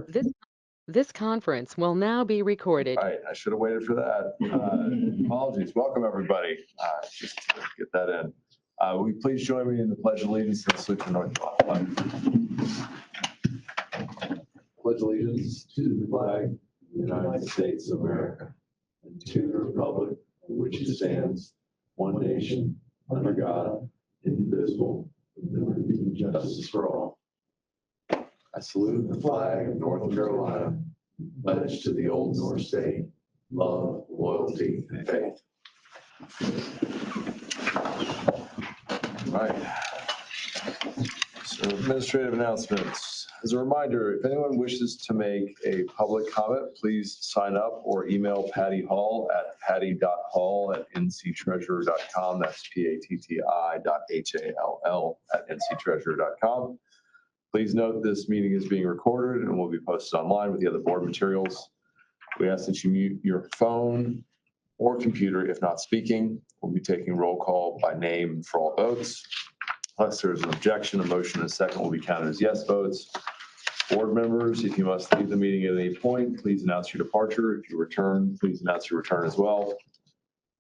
This this conference will now be recorded. All right, I should have waited for that. Apologies. Welcome, everybody. Just to get that in. Will you please join me in the Pledge of Allegiance and salute to North Carolina? Pledge allegiance to the flag of the United States of America and to the republic for which it stands, one nation, under God, indivisible, with liberty and justice for all. I salute the flag of North Carolina, pledge to the old North State, love, loyalty, and faith. All right. So administrative announcements. As a reminder, if anyone wishes to make a public comment, please sign up or email Patty Hall at patty.hall@nctreasurer.com. That's PATTI.HALL@nctreasurer.com. Please note this meeting is being recorded and will be posted online with the other board materials. We ask that you mute your phone or computer if not speaking. We'll be taking roll call by name for all votes. Unless there's an objection, a motion and a second will be counted as yes votes. Board members, if you must leave the meeting at any point, please announce your departure. If you return, please announce your return as well.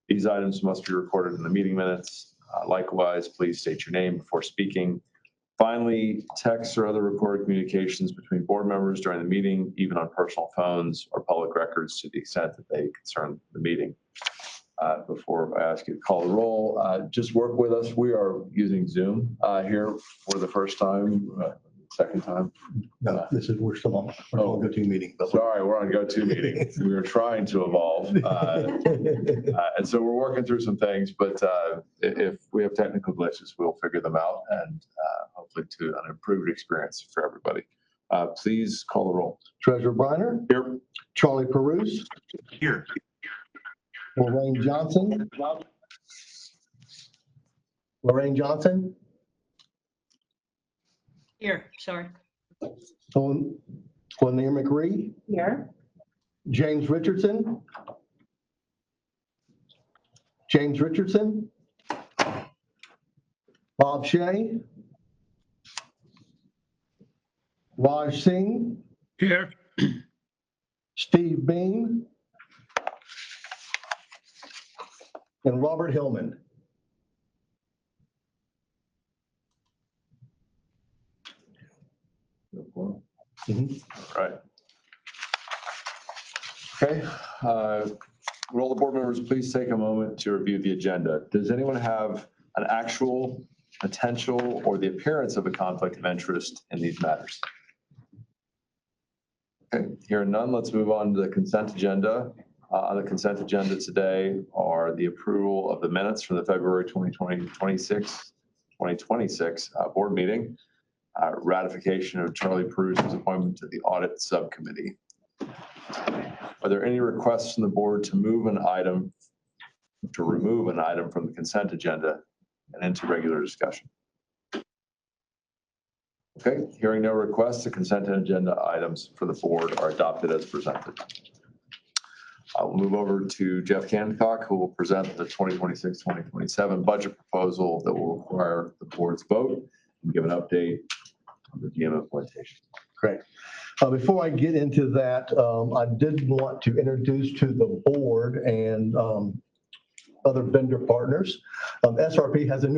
These items must be recorded in the meeting minutes. Likewise, please state your name before speaking. Finally, texts or other recorded communications between board members during the meeting, even on personal phones or public records to the extent that they concern the meeting. Before I ask you to call the roll, just work with us. We are using Zoom here for the first time, second time. No, we're still on go-to meeting. Sorry, we're on go-to meeting. We were trying to evolve. And so we're working through some things, but if we have technical glitches, we'll figure them out and hopefully to an improved experience for everybody. Please call the roll. Treasurer Briner. Here. Charlie Perouse. Here. Lorraine Johnson. Lorraine Johnson. Here, sorry. Lanier McRee. Here. James Richardson. James Richardson. Bob Shea. Raj Singh. Here. Steve Bean. And Robert Hillman. All right. Okay. Will all the board members please take a moment to review the agenda? Does anyone have an actual, potential, or the appearance of a conflict of interest in these matters? Okay, hearing none, let's move on to the consent agenda. On the consent agenda today are the approval of the minutes from the February 2026 board meeting, ratification of Charlie Perouse's appointment to the audit subcommittee. Are there any requests from the board to remove an item from the consent agenda and into regular discussion? Okay, hearing no requests, the consent agenda items for the board are adopted as presented. I'll move over to Jeff Cancock, who will present the 2026-2027 budget proposal that will require the board's vote and give an update on the DM implementation. Great. Before I get into that, I did want to introduce to the board and other vendor partners. SRP has a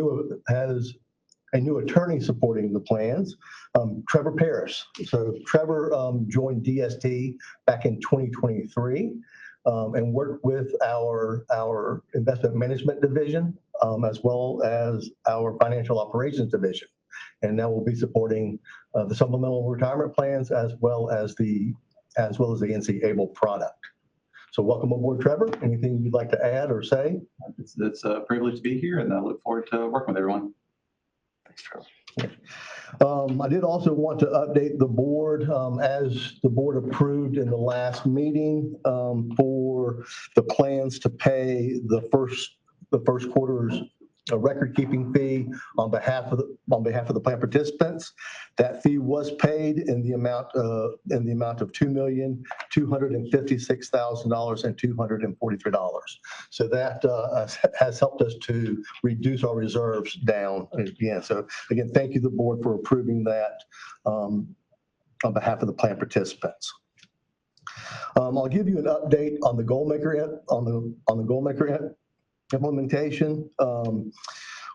new attorney supporting the plans, Trevor Paris. So Trevor joined DST back in 2023 and worked with our investment management division as well as our financial operations division. And now we'll be supporting the supplemental retirement plans as well as the NC Able product. So welcome aboard, Trevor. Anything you'd like to add or say? It's a privilege to be here, and I look forward to working with everyone. Thanks, Trevor. I did also want to update the board as the board approved in the last meeting for the plans to pay the first quarter's record keeping fee on behalf of the plan participants. That fee was paid in the amount of $2,256,243. So that has helped us to reduce our reserves down again. So again, thank you, the board, for approving that. on behalf of the plan participants. I'll give you an update on the goalmaker implementation.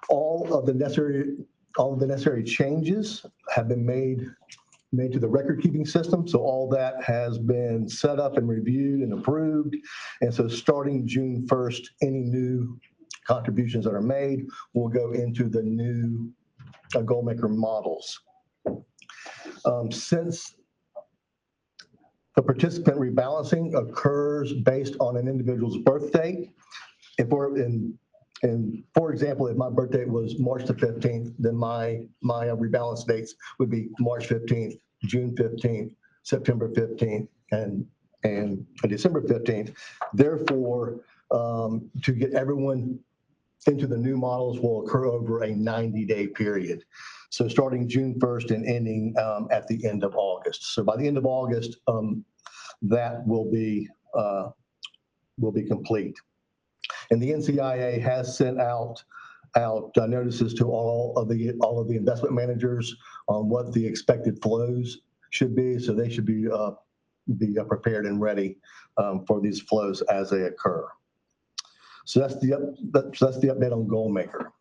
All of the necessary changes have been made to the record keeping system. So all that has been set up and reviewed and approved. And so starting June 1st, any new contributions that are made will go into the new goalmaker models. Since the participant rebalancing occurs based on an individual's birth date, for example, if my birth date was March the 15th, then my rebalance dates would be March 15th, June 15th, September 15th, and December 15th. Therefore, to get everyone into the new models will occur over a 90-day period. So starting June 1st and ending at the end of August. So by the end of August, that will be complete. And the NCIA has sent out notices to all of the investment managers on what the expected flows should be. So they should be prepared and ready for these flows as they occur. So that's the update on Goalmaker.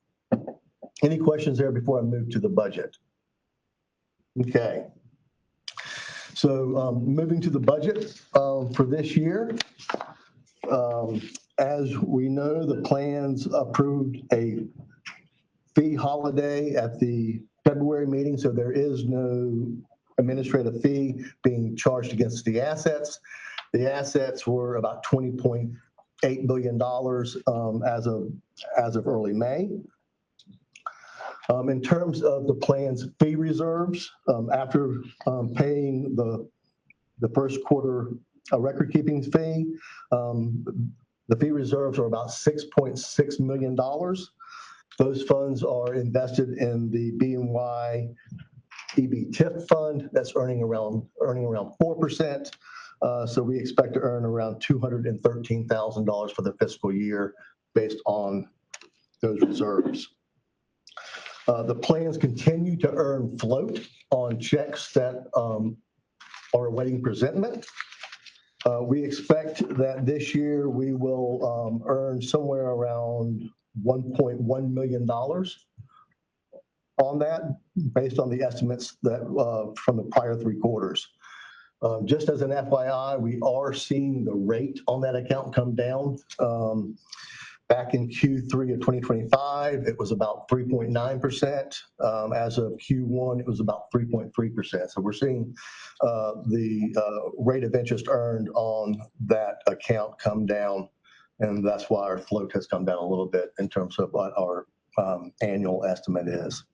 Any questions there before I move to the budget? Okay. So moving to the budget for this year. As we know, the plans approved a fee holiday at the February meeting, so there is no administrative fee being charged against the assets. The assets were about $20.8 billion as of early May. In terms of the plan's fee reserves, after paying the first quarter record keeping fee, the fee reserves are about $6.6 million. Those funds are invested in the BNY EB TIF fund that's earning around 4%. So we expect to earn around $213,000 for the fiscal year based on those reserves. The plans continue to earn float on checks that are awaiting presentment. We expect that this year we will earn somewhere around $1.1 million on that, based on the estimates that from the prior 3 quarters. Just as an FYI, we are seeing the rate on that account come down. Back in Q3 of 2025, it was about 3.9%. As of Q1, it was about 3.3%. So we're seeing the rate of interest earned on that account come down, and that's why our float has come down a little bit in terms of what our annual estimate is.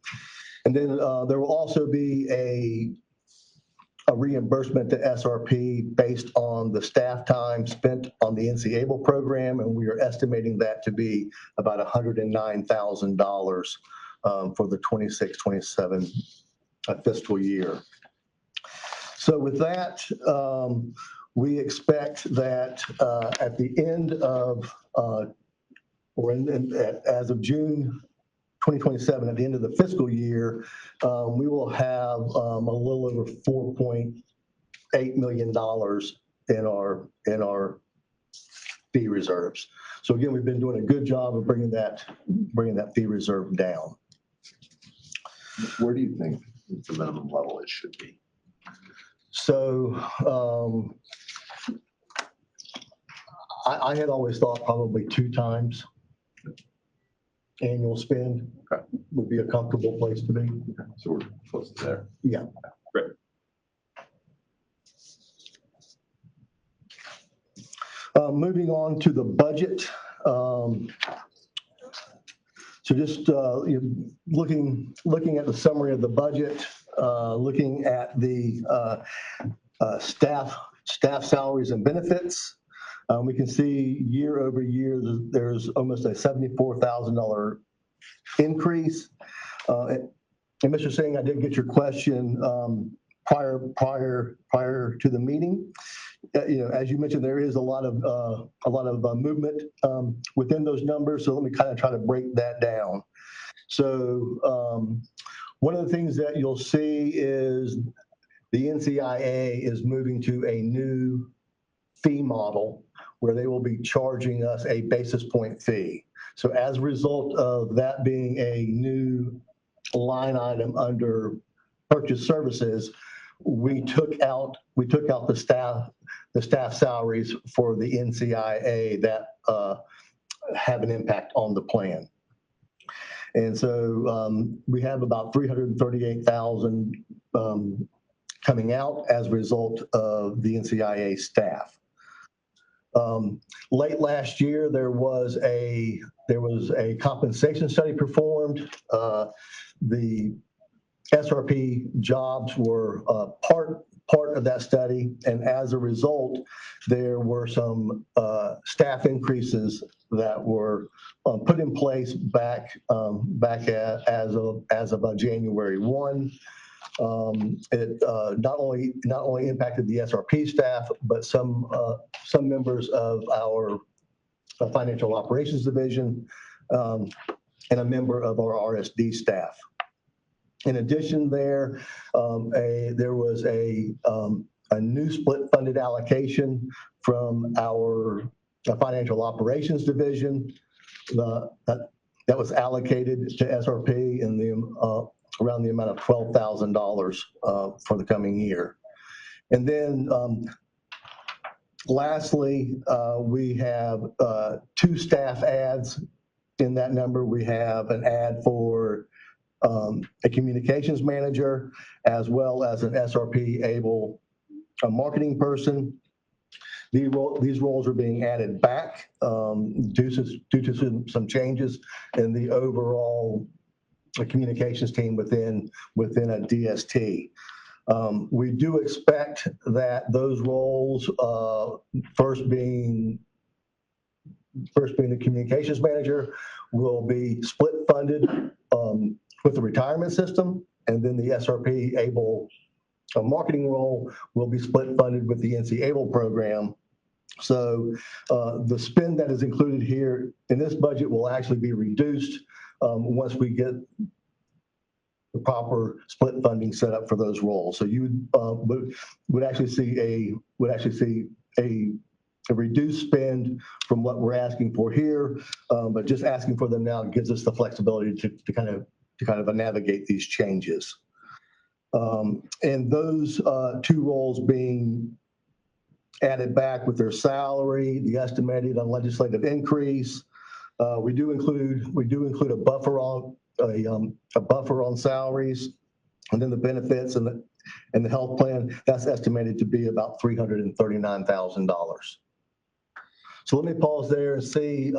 And then there will also be a reimbursement to SRP based on the staff time spent on the NC-ABLE program, and we are estimating that to be about $109,000 for the 26-27 fiscal year. So with that, we expect that at the end of, as of June 2027, at the end of the fiscal year, we will have a little over $4.8 million in our fee reserves. So again, we've been doing a good job of bringing that fee reserve down. Where do you think the minimum level it should be? So I had always thought probably 2 times annual spend would be a comfortable place to be. So we're close to there. Yeah. Great. Moving on to the budget. So just looking at the summary of the budget, looking at the staff salaries and benefits, we can see year over year there's almost a $74,000 increase. And Mr. Singh, I did get your question prior to the meeting. As you mentioned, there is a lot of movement within those numbers. So let me kind of try to break that down. So one of the things that you'll see is the NCIA is moving to a new fee model where they will be charging us a basis point fee. So as a result of that being a new line item under purchase services, we took out the staff salaries for the NCIA that have an impact on the plan. And so we have about 338,000 coming out as a result of the NCIA staff. Late last year, there was a compensation study performed. The SRP jobs were part of that study, and as a result, there were some staff increases that were put in place back as of January 1. It not only impacted the SRP staff, but some members of our financial operations division and a member of our RSD staff. In addition, there was a new split funded allocation from our financial operations division that was allocated to SRP in the around the amount of $12,000 for the coming year. And then lastly, we have two staff ads in that number. We have an ad for a communications manager, as well as an SRP able marketing person. These roles are being added back due to some changes in the overall communications team within a DST. We do expect that those roles, first being the communications manager, will be split funded with the retirement system, and then the SRP able marketing role will be split funded with the NC Able program. So the spend that is included here in this budget will actually be reduced once we get the proper split funding set up for those roles. So you would actually see a reduced spend from what we're asking for here, but just asking for them now gives us the flexibility to kind of navigate these changes. And those two roles being added back with their salary, the estimated legislative increase. We do include a buffer on salaries, and then the benefits and the health plan. That's estimated to be about $339,000. So let me pause there and see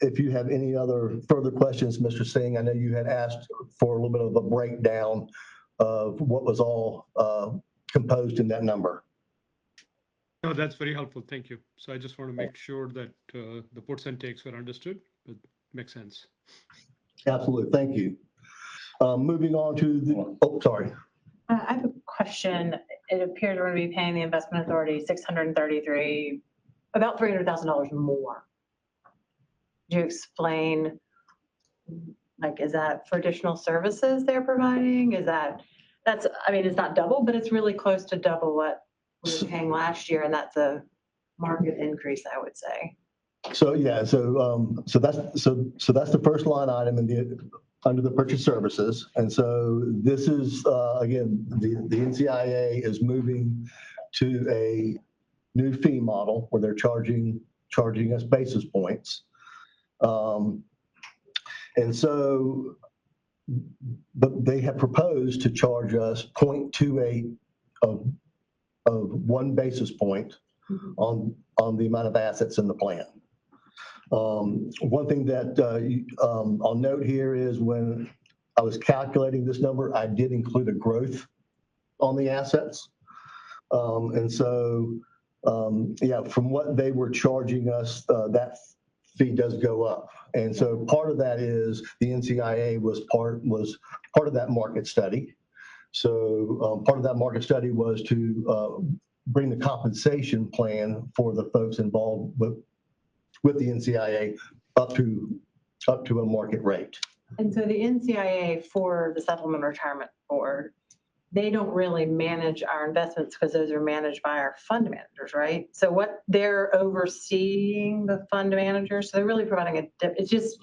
if you have any other further questions, Mr. Singh. I know you had asked for a little bit of a breakdown of what was all composed in that number. No, that's very helpful. Thank you. So I just want to make sure that the puts and takes were understood. It makes sense. Absolutely. Thank you. Moving on to the, oh, sorry. I have a question. It appears we're going to be paying the investment authority about $300,000 more. Could you explain, like, is that for additional services they're providing? I mean, it's not double, but it's really close to double what we were paying last year, and that's a market increase, I would say. So yeah, so that's the first line item under the purchase services, and so this is again the NCIA is moving to a new fee model where they're charging us basis points, and so but they have proposed to charge us 0.28 of 1 basis point on the amount of assets in the plan. One thing that I'll note here is when I was calculating this number, I did include a growth on the assets. And so, yeah, from what they were charging us, that fee does go up. And so part of that is the NCIA was part of that market study. So part of that market study was to bring the compensation plan for the folks involved with the NCIA up to a market rate. And so the NCIA for the Supplemental Retirement Board they don't really manage our investments because those are managed by our fund managers, right? So what they're overseeing the fund managers, so they're really providing it's just,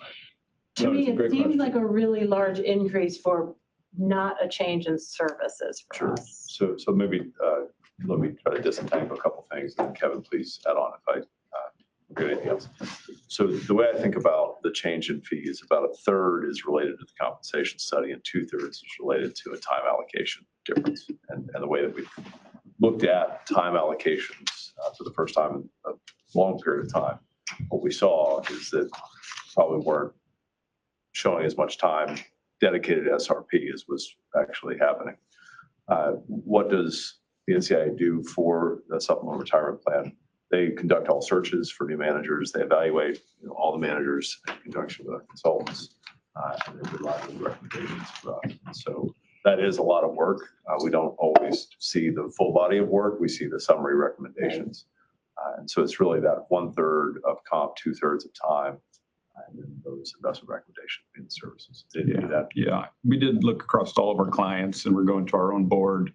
to No, me, it's a it great seems question. like a really large increase for not a change in services for Sure. us. So maybe let me try to disentangle a couple things, and then Kevin, please add on if I get anything else. So the way I think about the change in fee is about a third is related to the compensation study and 2/3 is related to a time allocation difference. And the way that we've looked at time allocations for the first time in a long period of time, what we saw is that probably weren't showing as much time dedicated to SRP as was actually happening. What does the NCIA do for the supplemental retirement plan? They conduct all searches for new managers. They evaluate all the managers in conjunction with consultants, and they provide them recommendations for us. So that is a lot of work. We don't always see the full body of work. We see the summary recommendations. And so it's really that 1/3 of comp, 2/3 of time, and then those investment recommendations in services. Did you do that? Yeah, we did look across all of our clients, and we're going to our own board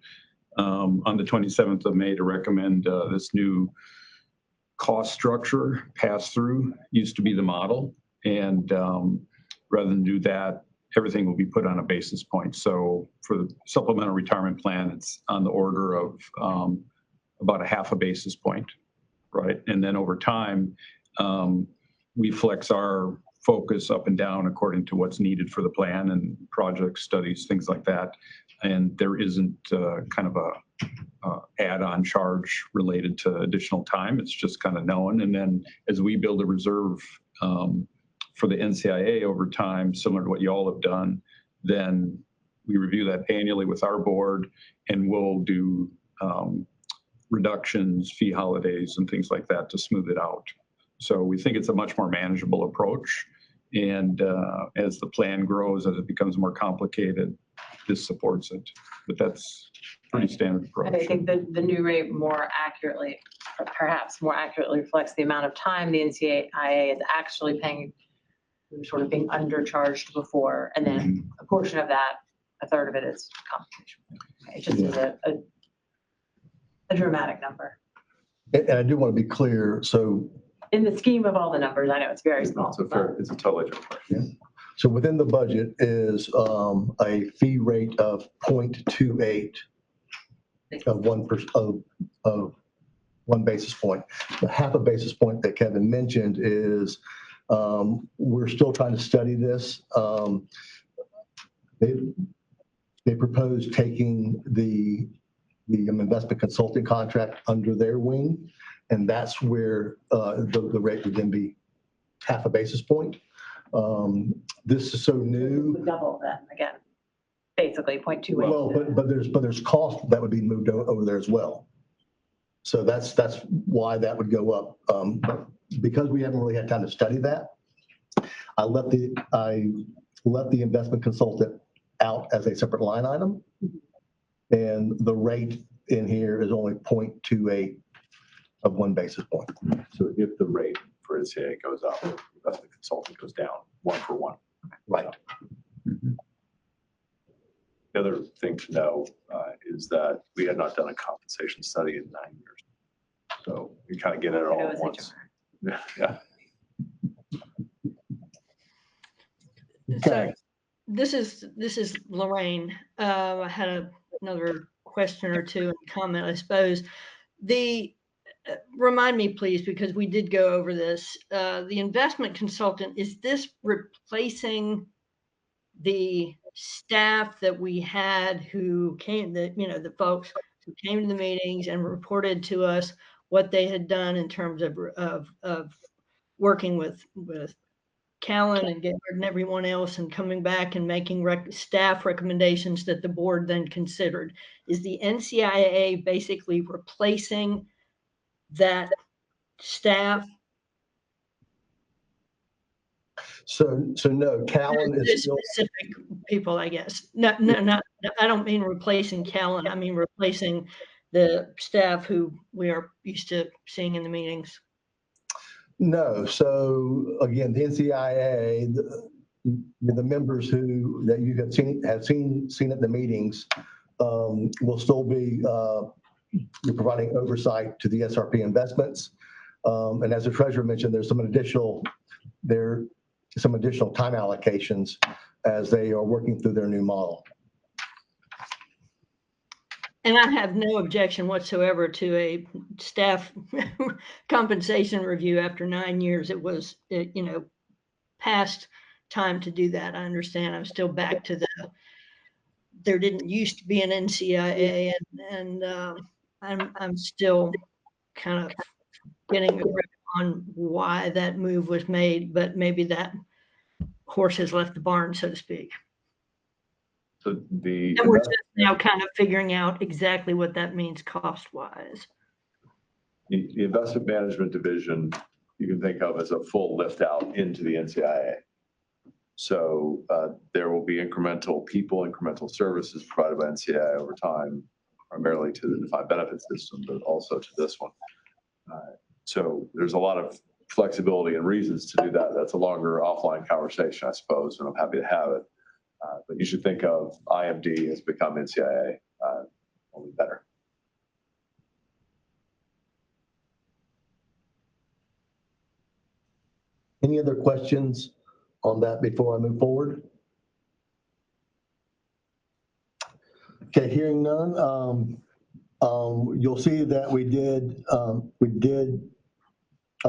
on the 27th of May to recommend this new cost structure pass-through. Used to be the model, and rather than do that, everything will be put on a basis point. So for the supplemental retirement plan, it's on the order of about a half a basis point, right? And then over time, we flex our focus up and down according to what's needed for the plan and project studies, things like that. And there isn't kind of a add-on charge related to additional time. It's just kind of known. And then as we build a reserve for the NCIA over time, similar to what you all have done, then we review that annually with our board, and we'll do reductions, fee holidays, and things like that to smooth it out. So we think it's a much more manageable approach. And as the plan grows, as it becomes more complicated, this supports it. But that's pretty standard approach. And I think the new rate more accurately, or perhaps more accurately reflects the amount of time the NCIA is actually paying, sort of being undercharged before. And then a portion of that, a third of it is compensation. It just is a dramatic number. And I do want to be clear, so In the scheme of all the numbers, I know it's very small. It's a totally different question. So within the budget is a fee rate of 0.28 of 1 basis point. The half a basis point that Kevin mentioned is we're still trying to study this. They proposed taking the investment consulting contract under their wing, and that's where the rate would then be half a basis point. This is so new. Double that again, basically 0.28. Well, but there's cost that would be moved over there as well. So that's why that would go up. But because we haven't really had time to study that, I let the investment consultant out as a separate line item. And the rate in here is only 0.28 of 1 basis point. So if the rate for NCIA goes up, investment consulting goes down 1-for-1. Right. The other thing to know is that we had not done a compensation study in 9 years. So we kind of get it all at once. Yeah. Okay. This is Lorraine. I had another question or two and comment, I suppose. Remind me, please, because we did go over this. The investment consultant, is this replacing the staff that we had who came, the folks who came to the meetings and reported to us what they had done in terms of working with Callan and Gaylord and everyone else and coming back and making staff recommendations that the board then considered? Is the NCIA basically replacing that staff? So no, Callan is still. Specific people, I guess. No, I don't mean replacing Callan. I mean replacing the staff who we are used to seeing in the meetings. No. So again, the NCIA, the members that you have seen at the meetings will still be providing oversight to the SRP investments. And as the treasurer mentioned, there's some additional time allocations as they are working through their new model. And I have no objection whatsoever to a staff compensation review after 9 years. It was, past time to do that. I understand. I'm still back to there didn't used to be an NCIA, and I'm still kind of getting a grip on why that move was made, but maybe that horse has left the barn, so to speak. So the And we're just now kind of figuring out exactly what that means cost-wise. the investment management division, you can think of as a full lift out into the NCIA. So there will be incremental people, incremental services provided by NCIA over time, primarily to the defined benefit system, but also to this one. So there's a lot of flexibility and reasons to do that. That's a longer offline conversation, I suppose, and I'm happy to have it. But you should think of IMD has become NCIA, only better. Any other questions on that before I move forward? Okay, hearing none, you'll see that we did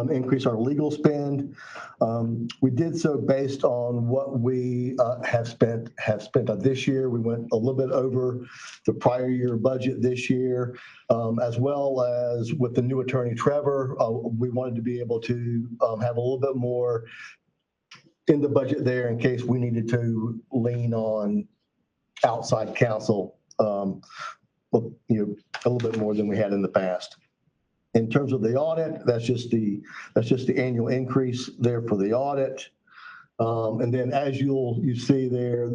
increase our legal spend. We did so based on what we have spent this year. We went a little bit over the prior year budget this year, as well as with the new attorney Trevor. We wanted to be able to have a little bit more in the budget there in case we needed to lean on outside counsel, a little bit more than we had in the past. In terms of the audit, that's just the annual increase there for the audit. And then as you see there,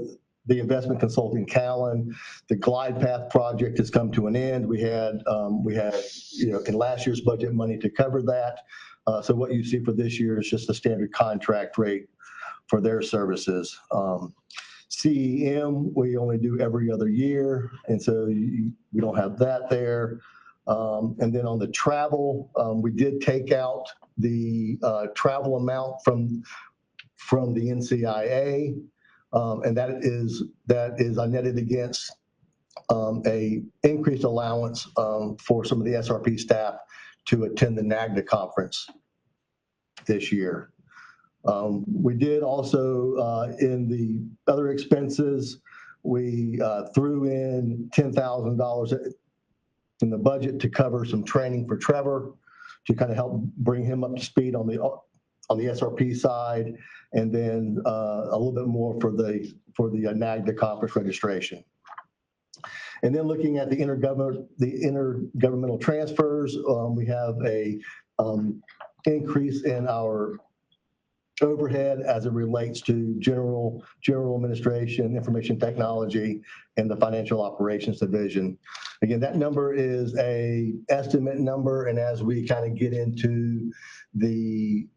the investment consulting Callan, the glide path project has come to an end. We had in last year's budget money to cover that. So what you see for this year is just the standard contract rate for their services. CEM, we only do every other year, and so we don't have that there. And then on the travel, we did take out the travel amount from the NCIA, and that is netted against a increased allowance for some of the SRP staff to attend the NAGDA conference this year. We did also, in the other expenses, we threw in $10,000 in the budget to cover some training for Trevor to kind of help bring him up to speed on the SRP side, and then a little bit more for the NAGDA conference registration. And then looking at the intergovernmental transfers, we have a increase in our overhead as it relates to general administration, information technology, and the financial operations division. Again, that number is a estimate number, and as we kind of get into the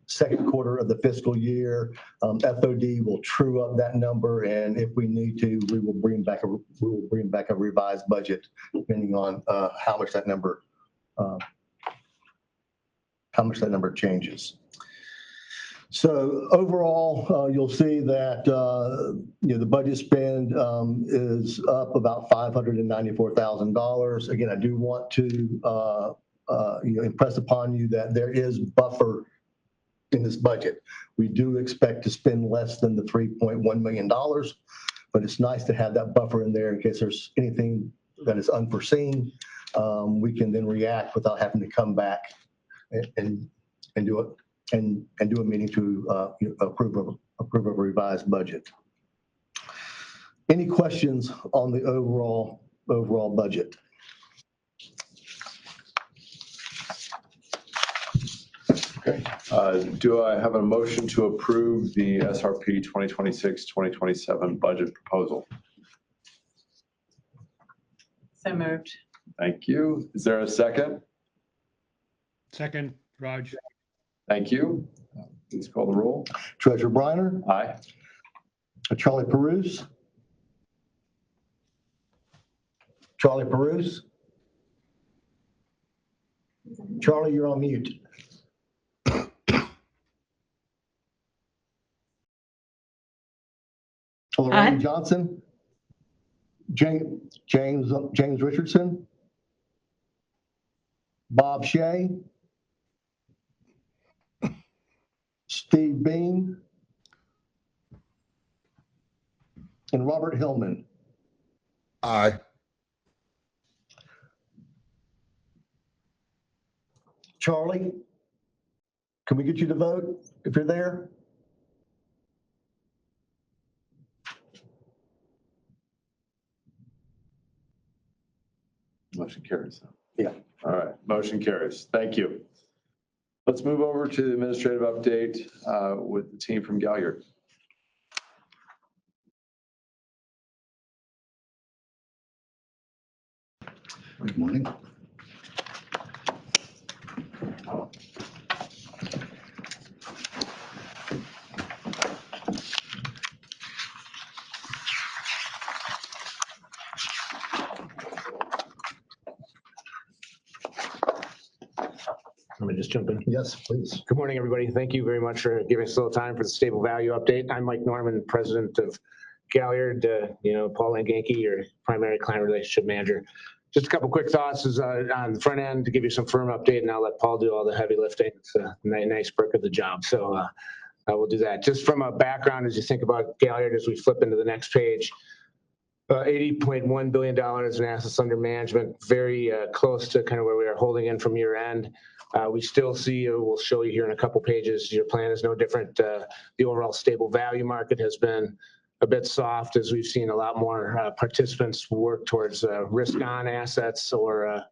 second quarter of the fiscal year, FOD will true up that number, and if we need to, we will bring back a revised budget depending on how much that number changes. So overall, you'll see that the budget spend is up about $594,000. Again, I do want to impress upon you that there is buffer in this budget. We do expect to spend less than the $3.1 million, but it's nice to have that buffer in there in case there's anything that is unforeseen. We can then react without having to come back and do it. And do a meeting to approve a revised budget. Any questions on the overall budget? Okay. Do I have a motion to approve the SRP 2026-2027 budget proposal? So moved. Thank you. Is there a second? Second, Raj. Thank you. Please call the roll. Treasurer Briner, Aye. Charlie Peruse, Charlie Peruse? Charlie, you're on mute. Lorraine Johnson? James Richardson? Bob Shea? Steve Bean? And Robert Hillman? Aye. Charlie, can we get you to vote if you're there? Motion carries. Yeah. All right, motion carries. Thank you. Let's move over to the administrative update with the team from Galliard. Good morning. Let me just jump in. Yes, please. Good morning, everybody. Thank you very much for giving us a little time for the stable value update. I'm Mike Norman, president of Galliard. Paul Langenke, your primary client relationship manager. Just a couple quick thoughts is on the front end to give you some firm update, and I'll let Paul do all the heavy lifting. It's a nice perk of the job. So I will do that. Just from a background, as you think about Galliard, as we flip into the next page, $80.1 billion in assets under management, very close to kind of where we are holding in from year end. We still see, we'll show you here in a couple pages, your plan is no different. The overall stable value market has been a bit soft as we've seen a lot more participants work towards risk on assets or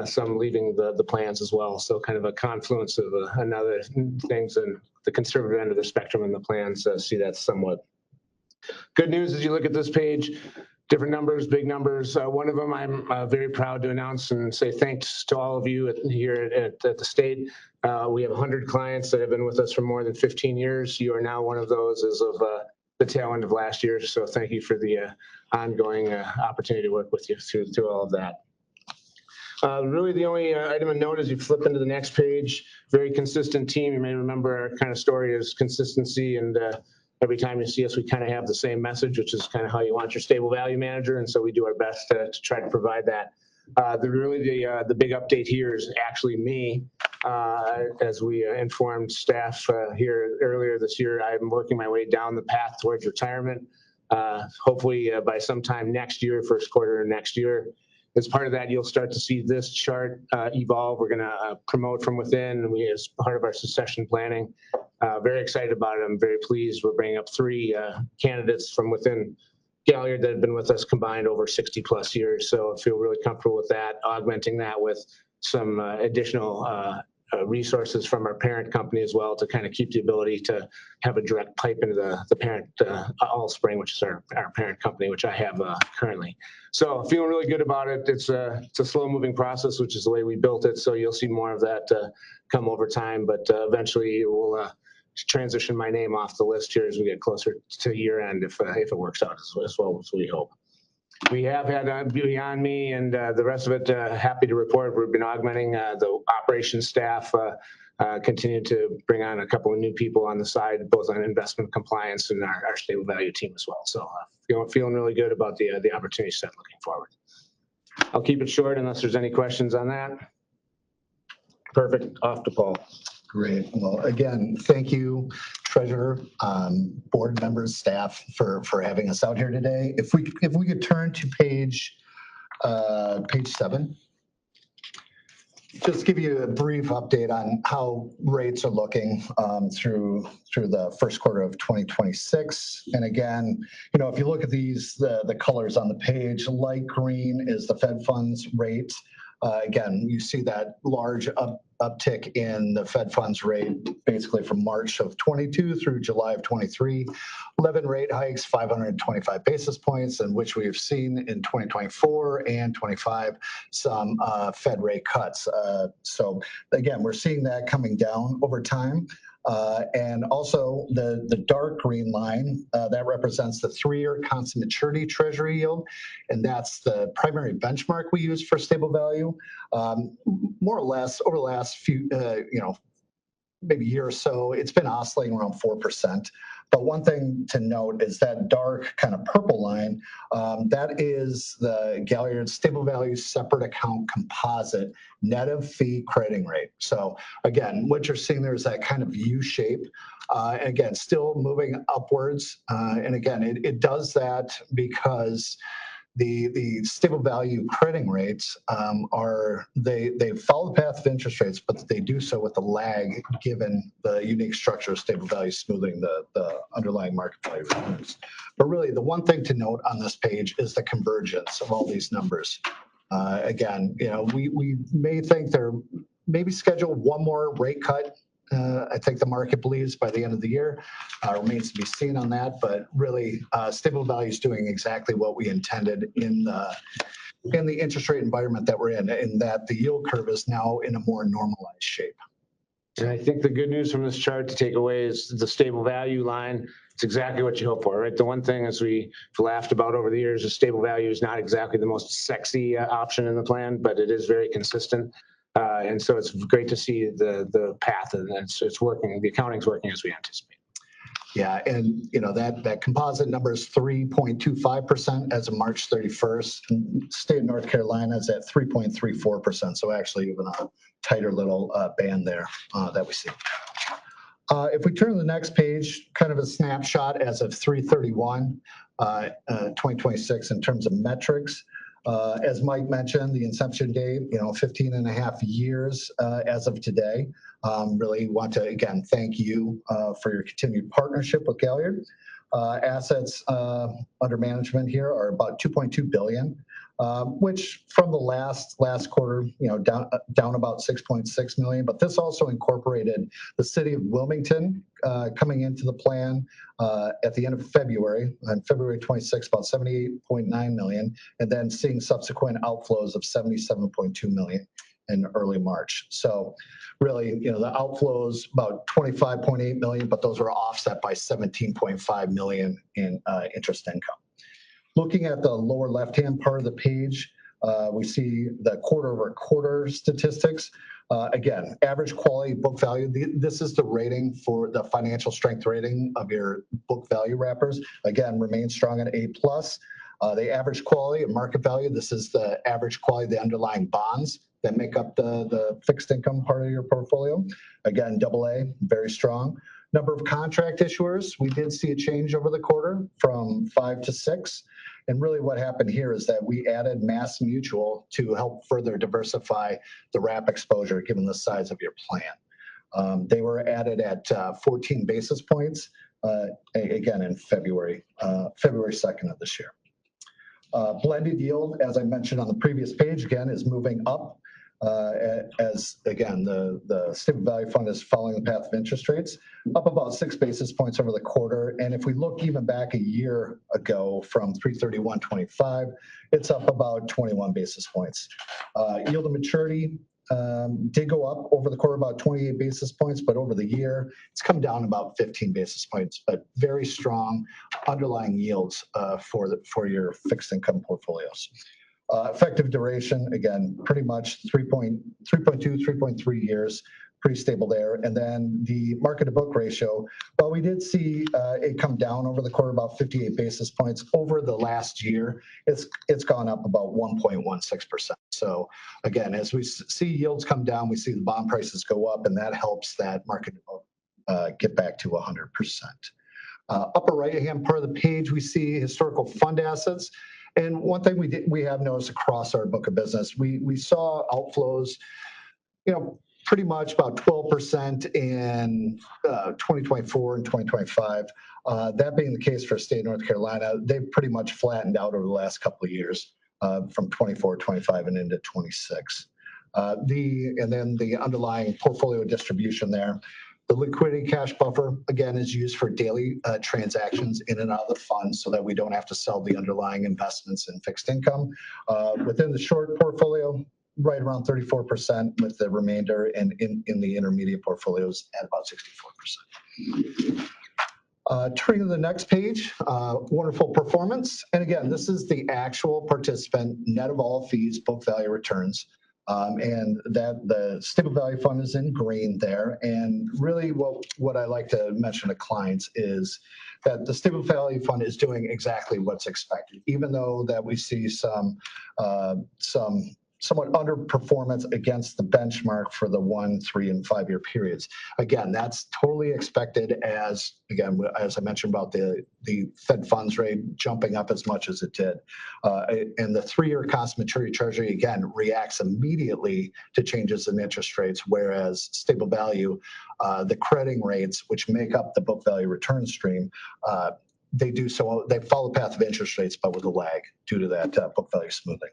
some leaving the plans as well. So kind of a confluence of another things, and the conservative end of the spectrum and the plans see that somewhat. Good news as you look at this page, different numbers, big numbers. One of them I'm very proud to announce and say thanks to all of you here at the state. We have 100 clients that have been with us for more than 15 years. You are now one of those as of the tail end of last year. So thank you for the ongoing opportunity to work with you through all of that. Really the only item of note as you flip into the next page, very consistent team. You may remember our kind of story is consistency, and every time you see us, we kind of have the same message, which is kind of how you want your stable value manager. And so we do our best to try to provide that. The big update here is actually me. As we informed staff here earlier this year, I'm working my way down the path towards retirement. Hopefully by sometime next year, first quarter of next year. As part of that, you'll start to see this chart evolve. We're going to promote from within. We, as part of our succession planning, very excited about it. I'm very pleased. We're bringing up 3 candidates from within Galliard that have been with us combined over 60 plus years. So I feel really comfortable with that, augmenting that with some additional resources from our parent company as well to kind of keep the ability to have a direct pipe into the parent Allspring, which is our parent company, which I have currently. So feeling really good about it. It's a slow moving process, which is the way we built it. So you'll see more of that come over time, but eventually we'll transition my name off the list here as we get closer to year end if it works out as well as we hope. We have had beyond me and the rest of it, happy to report we've been augmenting the operations staff, continue to bring on a couple of new people on the side, both on investment compliance and our stable value team as well. So feeling really good about the opportunity set looking forward. I'll keep it short unless there's any questions on that. Perfect. Off to Paul. Great. Well, again, thank you, Treasurer, board members, staff for having us out here today. If we could turn to page 7. Just give you a brief update on how rates are looking through the first quarter of 2026. And again, if you look at these, the colors on the page, light green is the Fed funds rate. Again, you see that large uptick in the Fed funds rate, basically from March of 22 through July of 23. 11 rate hikes, 525 basis points, in which we have seen in 2024 and 25 some Fed rate cuts. So again, we're seeing that coming down over time. And also the dark green line, that represents the 3-year constant maturity treasury yield. And that's the primary benchmark we use for stable value. More or less over the last few, maybe year or so, it's been oscillating around 4%. But one thing to note is that dark kind of purple line, that is the Galliard stable value separate account composite net of fee crediting rate. So again, what you're seeing there is that kind of U shape. Again, still moving upwards. And again, it does that because the stable value crediting rates they follow the path of interest rates, but they do so with a lag given the unique structure of stable value smoothing the underlying market value returns. But really, the one thing to note on this page is the convergence of all these numbers. Again, we may think there maybe schedule one more rate cut. I think the market believes by the end of the year. Remains to be seen on that, but really stable value is doing exactly what we intended in the interest rate environment that we're in that the yield curve is now in a more normalized shape. And I think the good news from this chart to take away is the stable value line. It's exactly what you hope for, right? The one thing, as we've laughed about over the years, is stable value is not exactly the most sexy option in the plan, but it is very consistent. And so it's great to see the path, and it's working. The accounting's working as we anticipate. Yeah, and that composite number is 3.25% as of March 31st. State of North Carolina is at 3.34%. So actually even a tighter little band there that we see. If we turn to the next page, kind of a snapshot as of 3/31, 2026 in terms of metrics. As Mike mentioned, the inception date, 15 and a half years as of today. Really want to, again, thank you for your continued partnership with Galliard. Assets under management here are about $2.2 billion, which from the last quarter, down about $6.6 million. But this also incorporated the city of Wilmington coming into the plan at the end of February, on February 26, about $78.9 million, and then seeing subsequent outflows of $77.2 million in early March. So really, the outflows about $25.8 million, but those were offset by $17.5 million in interest income. Looking at the lower left-hand part of the page, we see the quarter-over-quarter statistics. Again, average quality book value. This is the rating for the financial strength rating of your book value wrappers. Again, remains strong at A+. The average quality of market value. This is the average quality of the underlying bonds that make up the fixed income part of your portfolio. Again, AA, very strong. Number of contract issuers, we did see a change over the quarter from 5 to 6. And really what happened here is that we added Mass Mutual to help further diversify the wrap exposure given the size of your plan. They were added at 14 basis points, again in February 2nd of this year. Blended yield, as I mentioned on the previous page, again, is moving up as, again, the stable value fund is following the path of interest rates, up about 6 basis points over the quarter. And if we look even back a year ago from 3/31/25, it's up about 21 basis points. Yield to maturity did go up over the quarter about 28 basis points, but over the year, it's come down about 15 basis points, but very strong underlying yields for your fixed income portfolios. Effective duration, again, pretty much 3.2, 3.3 years, pretty stable there. And then the market to book ratio, well, we did see it come down over the quarter about 58 basis points. Over the last year, it's gone up about 1.16%. So again, as we see yields come down, we see the bond prices go up, and that helps that market to book get back to 100%. Upper right-hand part of the page, we see historical fund assets. And one thing we have noticed across our book of business, we saw outflows, pretty much about 12% in 2024 and 2025. That being the case for state of North Carolina, they've pretty much flattened out over the last couple of years from 24, 25 and into 26. And then the underlying portfolio distribution there. The liquidity cash buffer, again, is used for daily transactions in and out of the fund so that we don't have to sell the underlying investments in fixed income. Within the short portfolio, right around 34%, with the remainder in the intermediate portfolios at about 64%. Turning to the next page, wonderful performance. And again, this is the actual participant net of all fees, book value returns. And that the stable value fund is in green there. And really what I like to mention to clients is that the stable value fund is doing exactly what's expected, even though that we see some somewhat underperformance against the benchmark for the 1, 3, and 5 year periods. Again, that's totally expected as I mentioned about the Fed funds rate jumping up as much as it did. And the 3-year constant maturity treasury, again, reacts immediately to changes in interest rates, whereas stable value, the crediting rates, which make up the book value return stream, they follow the path of interest rates, but with a lag due to that book value smoothing.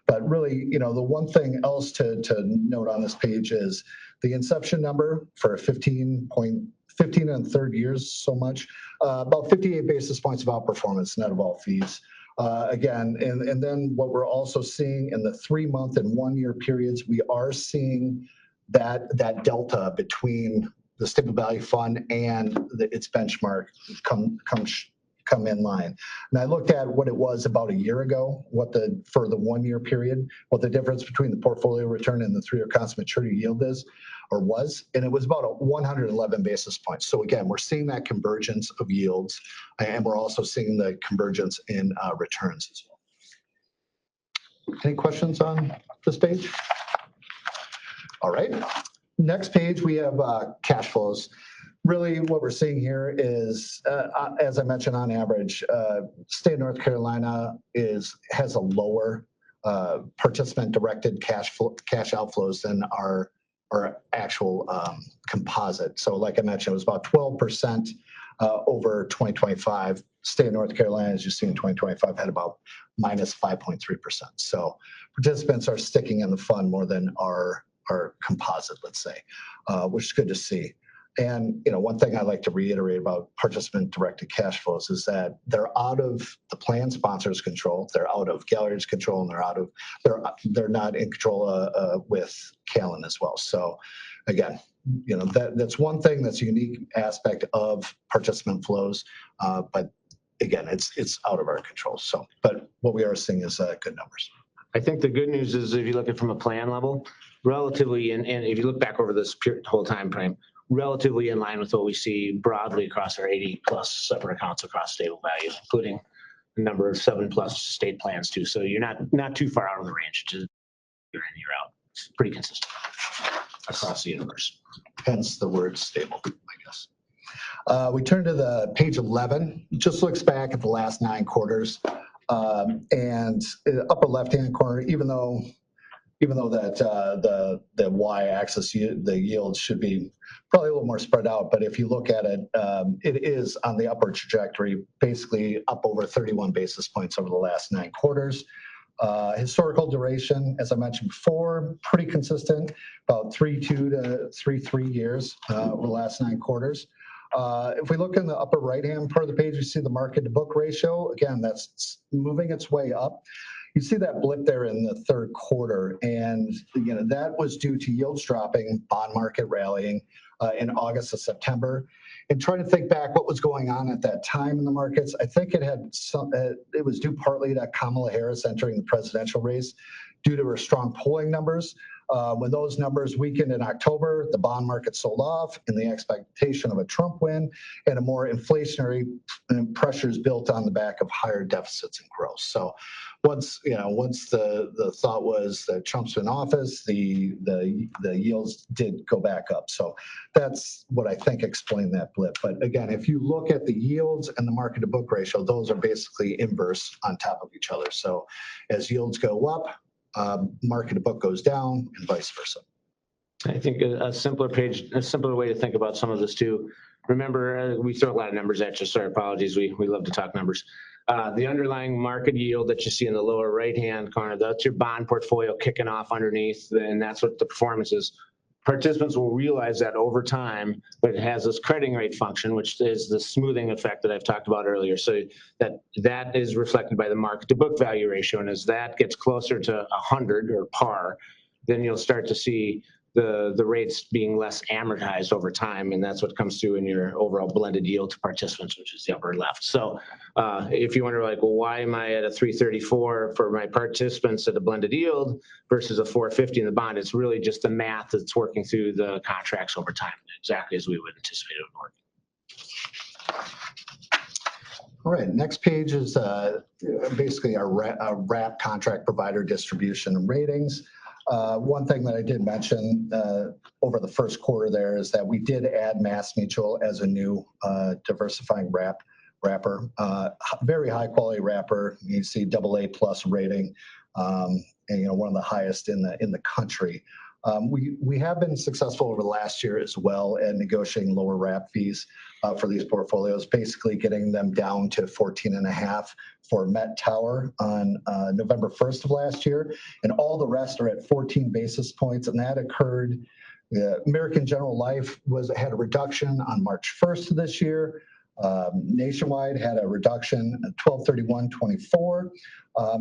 But really, the one thing else to note on this page is the inception number for 15 and third years, so much, about 58 basis points of outperformance net of all fees. Again, and then what we're also seeing in the 3-month and 1-year periods, we are seeing that delta between the stable value fund and its benchmark come in line. And I looked at what it was about a year ago, for the 1-year period, what the difference between the portfolio return and the 3-year constant maturity yield was, and it was about 111 basis points. So again, we're seeing that convergence of yields, and we're also seeing the convergence in returns as well. Any questions on this page? All right. Next page, we have cash flows. Really, what we're seeing here is, as I mentioned, on average, state of North Carolina has a lower participant-directed cash outflows than our actual composite. So, like I mentioned, it was about 12% over 2025. State of North Carolina, as you see in 2025, had about minus 5.3%. So, participants are sticking in the fund more than our composite, let's say, which is good to see. And one thing I like to reiterate about participant-directed cash flows is that they're out of the plan sponsor's control, they're out of Galliard's control, and they're not in control with Callan as well. So, again, that's one thing that's a unique aspect of participant flows, but again, it's out of our control. So, but what we are seeing is good numbers. I think the good news is if you look at it from a plan level, relatively, and if you look back over this whole time frame, relatively in line with what we see broadly across our 80 plus separate accounts across stable value, including a number of 7 plus state plans too. So you're not too far out of the range, just year in, year out. It's pretty consistent across the universe. Hence the word stable, I guess. We turn to the page 11, just looks back at the last 9 quarters. And upper left-hand corner, even though that the y-axis, the yield should be probably a little more spread out, but if you look at it, it is on the upward trajectory, basically up over 31 basis points over the last 9 quarters. Historical duration, as I mentioned before, pretty consistent, about 3.2 to 3.3 years over the last 9 quarters. If we look in the upper right-hand part of the page, you see the market to book ratio. Again, that's moving its way up. You see that blip there in the third quarter, and that was due to yields dropping, bond market rallying in August and September. And trying to think back what was going on at that time in the markets, I think it was due partly to Kamala Harris entering the presidential race due to her strong polling numbers. When those numbers weakened in October, the bond market sold off in the expectation of a Trump win and a more inflationary pressures built on the back of higher deficits and growth. So once the thought was that Trump's in office, the yields did go back up. So that's what I think explained that blip. But again, if you look at the yields and the market to book ratio, those are basically inverse on top of each other. So as yields go up, market to book goes down and vice versa. I think a simpler way to think about some of this too. Remember, we throw a lot of numbers at you, so apologies. We love to talk numbers. The underlying market yield that you see in the lower right-hand corner, that's your bond portfolio kicking off underneath, and that's what the performance is. Participants will realize that over time, but it has this crediting rate function, which is the smoothing effect that I've talked about earlier. So that is reflected by the market to book value ratio. And as that gets closer to 100 or par, then you'll start to see the rates being less amortized over time. And that's what comes through in your overall blended yield to participants, which is the upper left. So if you wonder like, well, why am I at a 334 for my participants at a blended yield versus a 450 in the bond? It's really just the math that's working through the contracts over time, exactly as we would anticipate it would work. All right, next page is basically our wrap contract provider distribution and ratings. One thing that I did mention over the first quarter there is that we did add MassMutual as a new diversifying wrapper. Very high quality wrapper. You see AA+ rating, and one of the highest in the country. We have been successful over the last year as well at negotiating lower wrap fees for these portfolios, basically getting them down to 14.5 for Met Tower on November 1st of last year, and all the rest are at 14 basis points, and that occurred. American General Life had a reduction on March 1st of this year. Nationwide had a reduction at 12/31/24,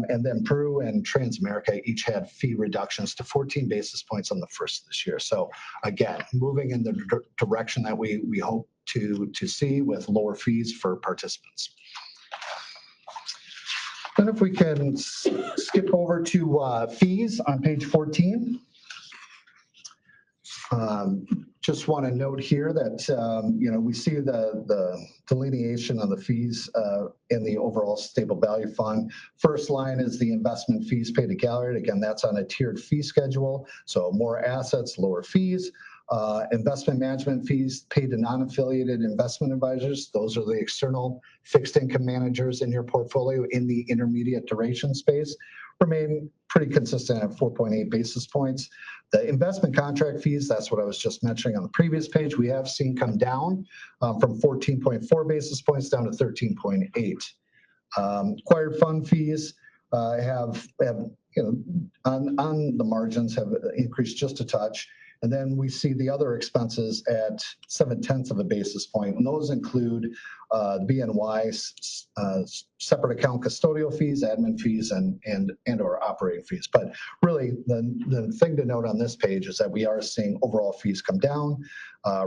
and then Peru and Transamerica each had fee reductions to 14 basis points on the 1st of this year. So again, moving in the direction that we hope to see with lower fees for participants. Then if we can skip over to fees on page 14. Just want to note here that we see the delineation of the fees in the overall stable value fund. First line is the investment fees paid to Galliard. Again, that's on a tiered fee schedule. So more assets, lower fees. Investment management fees paid to non-affiliated investment advisors. Those are the external fixed income managers in your portfolio in the intermediate duration space. Remain pretty consistent at 4.8 basis points. The investment contract fees, that's what I was just mentioning on the previous page, we have seen come down from 14.4 basis points down to 13.8. Acquired fund fees have on the margins have increased just a touch. And then we see the other expenses at 0.7 of a basis point, and those include BNY, separate account custodial fees, admin fees, and or operating fees. But really, the thing to note on this page is that we are seeing overall fees come down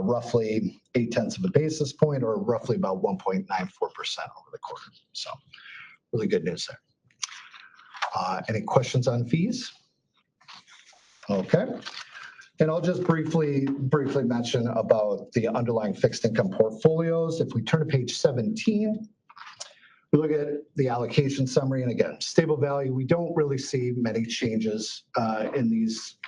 roughly 0.8 of a basis point, or roughly about 1.94% over the quarter. So really good news there. Any questions on fees? Okay. And I'll just briefly mention about the underlying fixed income portfolios. If we turn to page 17, we look at the allocation summary. And again, stable value, we don't really see many changes in these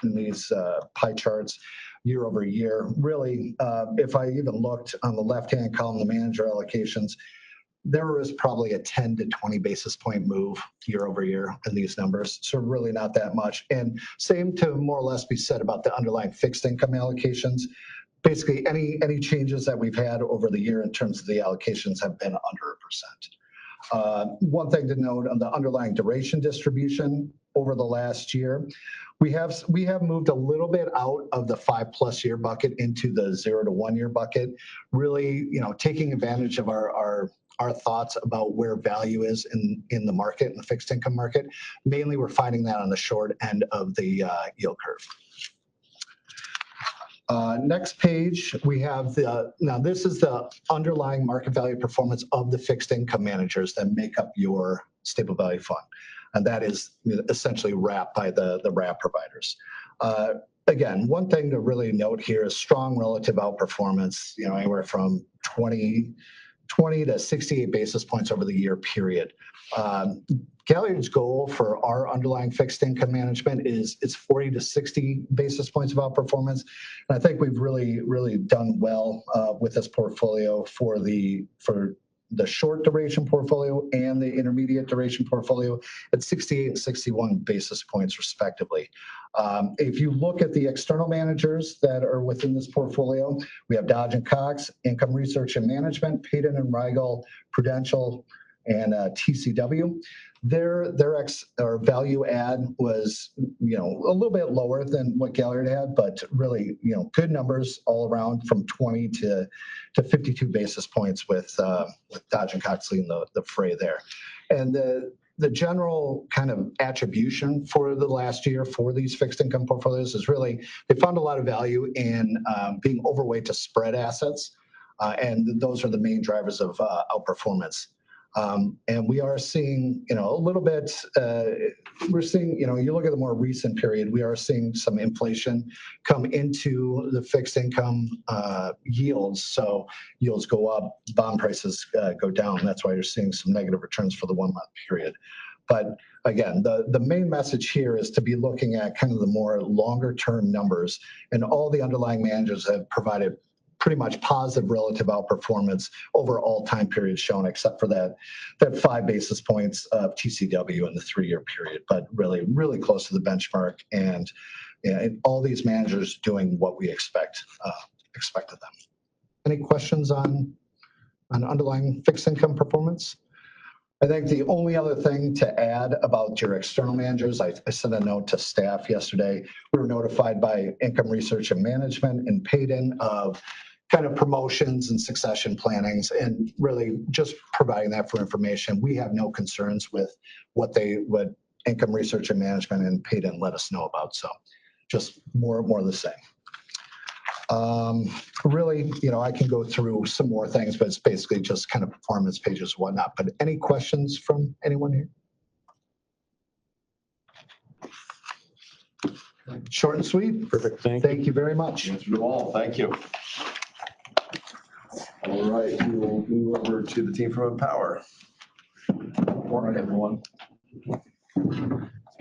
pie charts year over year. Really, if I even looked on the left-hand column, the manager allocations, there was probably a 10 to 20 basis point move year over year in these numbers. So really not that much. And same to more or less be said about the underlying fixed income allocations. Basically, any changes that we've had over the year in terms of the allocations have been under 1%. One thing to note on the underlying duration distribution over the last year, we have moved a little bit out of the 5+ year bucket into the 0 to 1 year bucket, really, taking advantage of our thoughts about where value is in the market, in the fixed income market. Mainly, we're finding that on the short end of the yield curve. Next page, we have now this is the underlying market value performance of the fixed income managers that make up your stable value fund. And that is essentially wrapped by the wrap providers. Again, one thing to really note here is strong relative outperformance, anywhere from 20 to 68 basis points over the year period. Galliard's goal for our underlying fixed income management is 40 to 60 basis points of outperformance. And I think we've really done well with this portfolio for the short duration portfolio and the intermediate duration portfolio at 68 and 61 basis points respectively. If you look at the external managers that are within this portfolio, we have Dodge & Cox, Income Research and Management, Payden & Rygel, Prudential, and TCW. Their value add was, a little bit lower than what Galliard had, but really, good numbers all around from 20 to 52 basis points with Dodge and Coxley in the fray there. And the general kind of attribution for the last year for these fixed income portfolios is really, they found a lot of value in being overweight to spread assets. And those are the main drivers of outperformance. And we are seeing, a little bit, we're seeing, you look at the more recent period, we are seeing some inflation come into the fixed income yields. So yields go up, bond prices go down. That's why you're seeing some negative returns for the 1 month period. But again, the main message here is to be looking at kind of the more longer term numbers, and all the underlying managers have provided pretty much positive relative outperformance over all time periods shown, except for that 5 basis points of TCW in the 3-year period, but really, really close to the benchmark. And all these managers doing what we expected them. Any questions on underlying fixed income performance? I think the only other thing to add about your external managers, I sent a note to staff yesterday. We were notified by Income Research and Management and Payden of kind of promotions and succession plannings, and really just providing that for information. We have no concerns with what Income Research and Management and Payden let us know about. So just more of the same. Really, I can go through some more things, but it's basically just kind of performance pages and whatnot. But any questions from anyone here? Short and sweet. Perfect. Thank you very much. Answered them all. Thank you. All right, we will move over to the team from Empower. All right, everyone. You're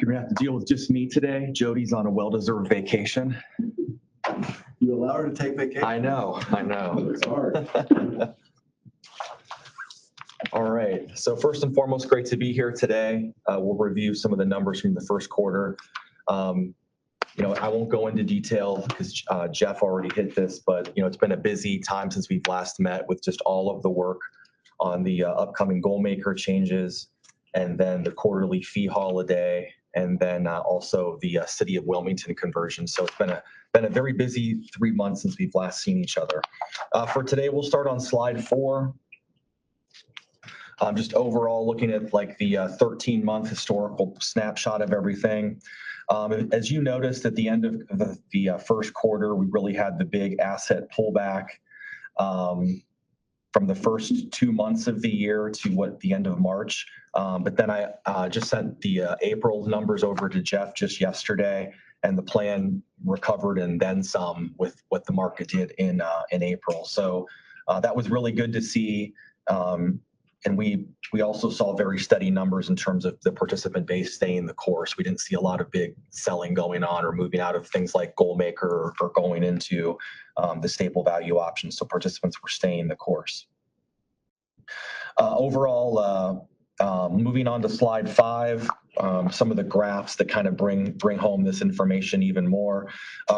gonna have to deal with just me today. Jody's on a well-deserved vacation. You allow her to take vacation? I know. It's hard. All right, so first and foremost, great to be here today. We'll review some of the numbers from the first quarter. I won't go into detail because Jeff already hit this, but it's been a busy time since we've last met with just all of the work on the upcoming goalmaker changes, and then the quarterly fee holiday, and then also the City of Wilmington conversion. So it's been a very busy 3 months since we've last seen each other. For today, we'll start on slide 4. Just overall looking at like the 13-month historical snapshot of everything. As you noticed at the end of the first quarter, we really had the big asset pullback from the first 2 months of the year to the end of March. But then I just sent the April numbers over to Jeff just yesterday, and the plan recovered and then some with what the market did in April. So that was really good to see. And we also saw very steady numbers in terms of the participant base staying the course. We didn't see a lot of big selling going on or moving out of things like goalmaker or going into the stable value options. So participants were staying the course. Overall, moving on to slide 5, some of the graphs that kind of bring home this information even more.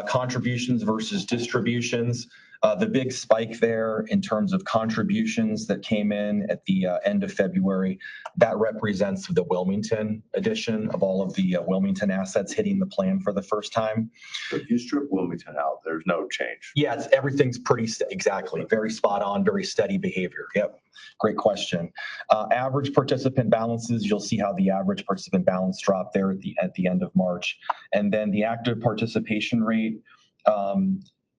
Contributions versus distributions. The big spike there in terms of contributions that came in at the end of February, that represents the Wilmington edition of all of the Wilmington assets hitting the plan for the first time. So if you strip Wilmington out, there's no change. Yeah, everything's pretty, exactly, very spot on, very steady behavior. Yep, great question. Average participant balances, you'll see how the average participant balance dropped there at the end of March. And then the active participation rate,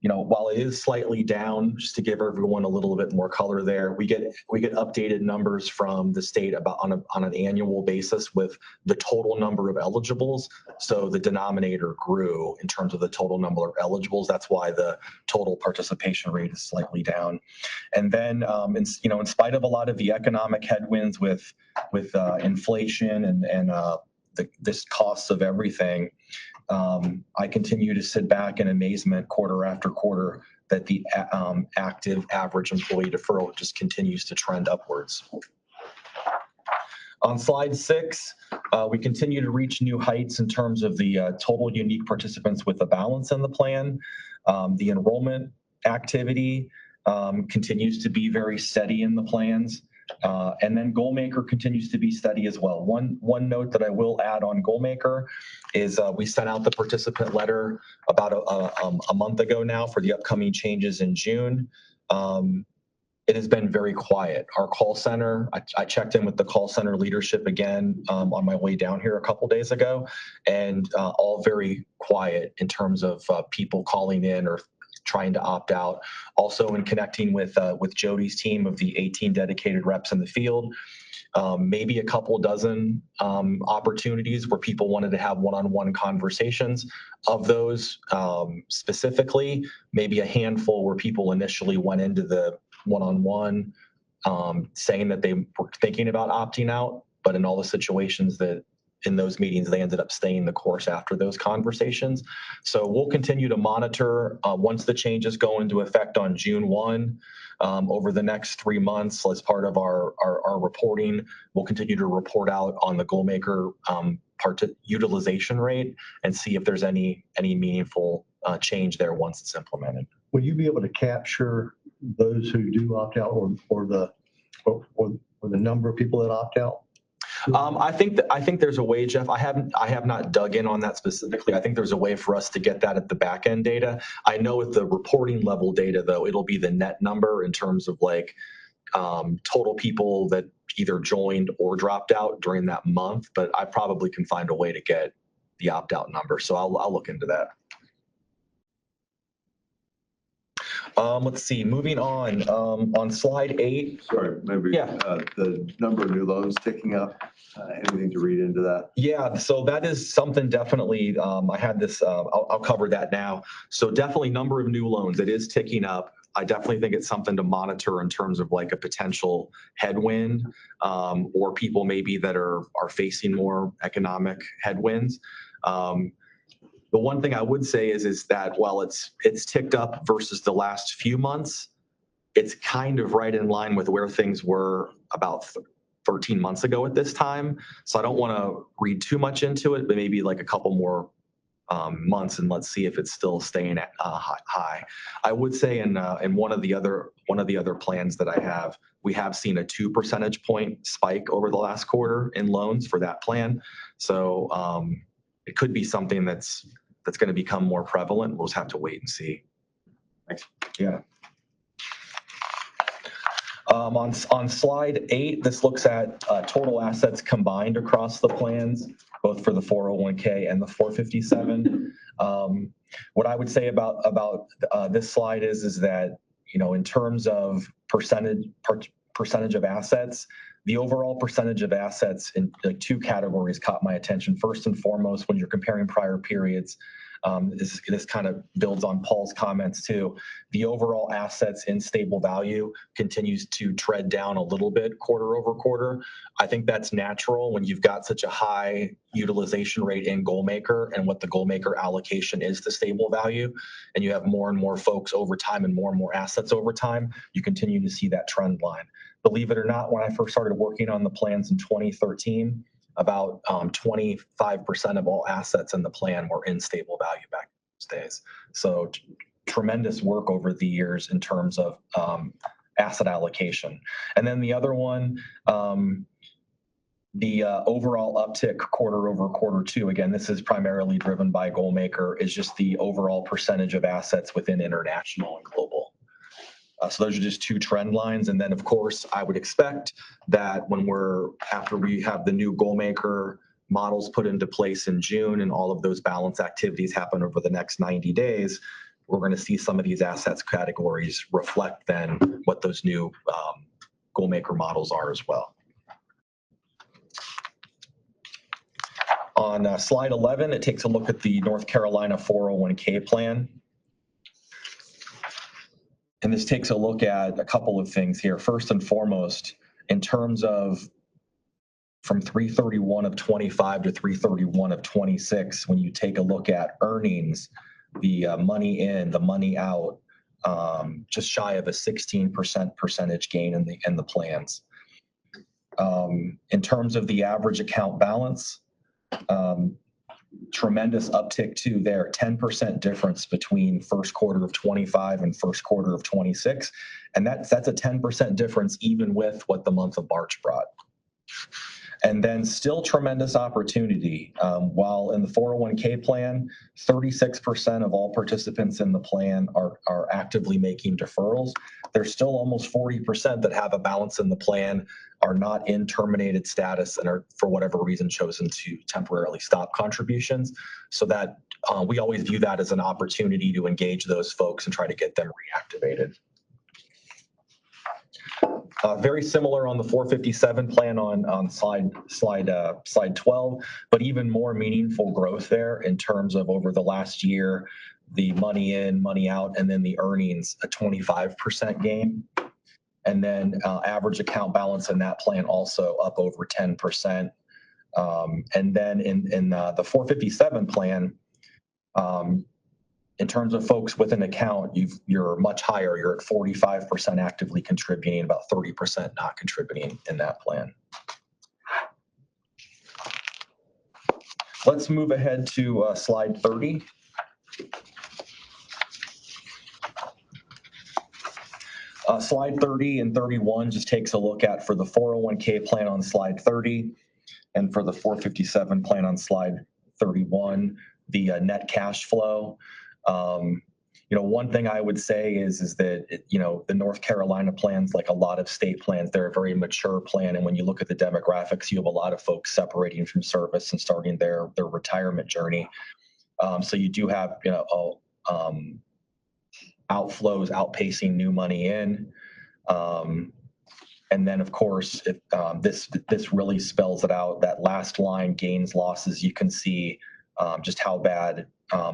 while it is slightly down, just to give everyone a little bit more color there, we get updated numbers from the state about on an annual basis with the total number of eligibles. So the denominator grew in terms of the total number of eligibles. That's why the total participation rate is slightly down. And then, in spite of a lot of the economic headwinds with inflation and this costs of everything, I continue to sit back in amazement quarter after quarter that the active average employee deferral just continues to trend upwards. On slide 6, we continue to reach new heights in terms of the total unique participants with a balance in the plan. The enrollment activity continues to be very steady in the plans. And then Goalmaker continues to be steady as well. One note that I will add on Goalmaker is we sent out the participant letter about a month ago now for the upcoming changes in June. It has been very quiet. Our call center, I checked in with the call center leadership again on my way down here a couple days ago, and all very quiet in terms of people calling in or trying to opt out. Also in connecting with Jody's team of the 18 dedicated reps in the field, maybe a couple dozen opportunities where people wanted to have one-on-one conversations. Of those specifically, maybe a handful where people initially went into the one-on-one saying that they were thinking about opting out, but in all the situations that in those meetings, they ended up staying the course after those conversations. So we'll continue to monitor once the changes go into effect on June 1. Over the next 3 months, as part of our reporting, we'll continue to report out on the Goalmaker utilization rate and see if there's any meaningful change there once it's implemented. Will you be able to capture those who do opt out or the number of people that opt out? I think there's a way, Jeff. I have not dug in on that specifically. I think there's a way for us to get that at the back end data. I know at the reporting level data, though, it'll be the net number in terms of like total people that either joined or dropped out during that month. But I probably can find a way to get the opt out number. So I'll look into that. Let's see, moving on slide 8. Sorry, maybe the number of new loans ticking up. Anything to read into that? Yeah, so that is something definitely, I had this, I'll cover that now. So definitely number of new loans, it is ticking up. I definitely think it's something to monitor in terms of like a potential headwind or people maybe that are facing more economic headwinds. The one thing I would say is that while it's ticked up versus the last few months, it's kind of right in line with where things were about 13 months ago at this time. So I don't want to read too much into it, but maybe like a couple more months and let's see if it's still staying at high. I would say in one of the other plans that I have, we have seen a 2 percentage point spike over the last quarter in loans for that plan. So it could be something that's going to become more prevalent. We'll just have to wait and see. Thanks. Yeah. On slide 8, this looks at total assets combined across the plans, both for the 401k and the 457. What I would say about this slide is that, you know, in terms of percentage of assets, the overall percentage of assets in like 2 categories caught my attention. First and foremost, when you're comparing prior periods, this kind of builds on Paul's comments too. The overall assets in stable value continues to tread down a little bit quarter over quarter. I think that's natural when you've got such a high utilization rate in Goalmaker and what the Goalmaker allocation is to stable value, and you have more and more folks over time and more assets over time, you continue to see that trend line. Believe it or not, when I first started working on the plans in 2013, about 25% of all assets in the plan were in stable value back in those days. So tremendous work over the years in terms of asset allocation. And then the other one, the overall uptick quarter over quarter too, again, this is primarily driven by Goalmaker, is just the overall percentage of assets within international and global. So those are just 2 trend lines. And then, of course, I would expect that after we have the new Goalmaker models put into place in June and all of those balance activities happen over the next 90 days, we're going to see some of these assets categories reflect then what those new Goalmaker models are as well. On slide 11, it takes a look at the North Carolina 401k plan. And this takes a look at a couple of things here. First and foremost, in terms of from 3/31 of 25 to 3/31 of 26, when you take a look at earnings, the money in, the money out, just shy of a 16% percentage gain in the plans. In terms of the average account balance, tremendous uptick too there, 10% difference between first quarter of 25 and first quarter of 26. And that's a 10% difference even with what the month of March brought. And then still tremendous opportunity. While in the 401k plan, 36% of all participants in the plan are actively making deferrals. There's still almost 40% that have a balance in the plan, are not in terminated status, and are, for whatever reason, chosen to temporarily stop contributions. So that we always view that as an opportunity to engage those folks and try to get them reactivated. Very similar on the 457 plan on slide 12, but even more meaningful growth there in terms of over the last year, the money in, money out, and then the earnings, a 25% gain. And then average account balance in that plan also up over 10%. And then in the 457 plan, in terms of folks with an account, you're much higher. You're at 45% actively contributing, about 30% not contributing in that plan. Let's move ahead to slide 30. Slide 30 and 31 just takes a look at for the 401k plan on slide 30 and for the 457 plan on slide 31, the net cash flow. One thing I would say is that, the North Carolina plans, like a lot of state plans, they're a very mature plan. And when you look at the demographics, you have a lot of folks separating from service and starting their retirement journey. So you do have, outflows outpacing new money in. And then, of course, if, this really spells it out. That last line, gains, losses, you can see just how bad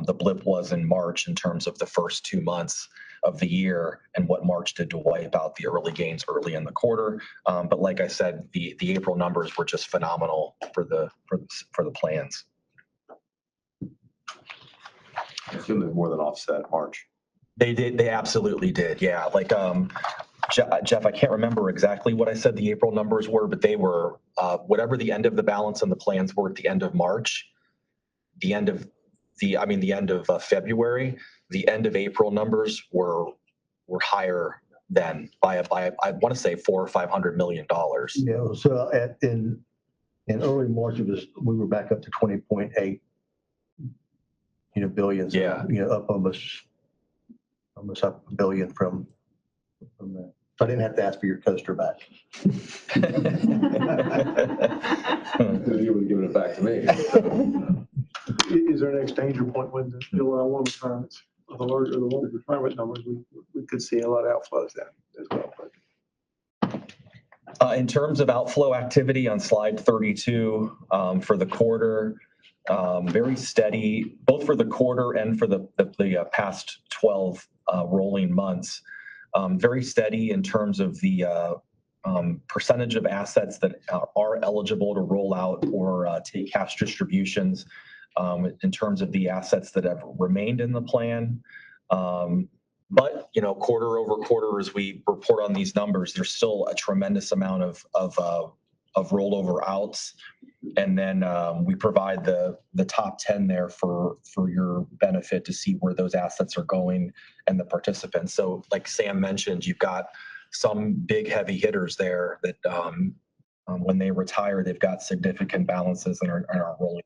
the blip was in March in terms of the first 2 months of the year and what March did to wipe out the early gains early in the quarter. But like I said, the April numbers were just phenomenal for the plans. I assume they more than offset March. They did. They absolutely did. Yeah. Like Jeff, I can't remember exactly what I said the April numbers were, but they were whatever the end of the balance and the plans were at the end of March, the end of February, the end of April numbers were higher than by I want to say $400 or $500 million. Yeah. So in early March, we were back up to 20.8 billion. So, Yeah. Up almost up $1 billion from that. So I didn't have to ask for your coaster back. You would have given it back to me. Is there an exchange point when the one retirements of the larger retirement numbers, we could see a lot of outflows then as well. But in terms of outflow activity on slide 32 for the quarter, very steady, both for the quarter and for the past 12 rolling months. Very steady in terms of the percentage of assets that are eligible to roll out or take cash distributions. In terms of the assets that have remained in the plan. But, quarter over quarter, as we report on these numbers, there's still a tremendous amount of rollover outs. And then we provide the top 10 there for your benefit to see where those assets are going and the participants. So like Sam mentioned, you've got some big heavy hitters there that when they retire, they've got significant balances and are rolling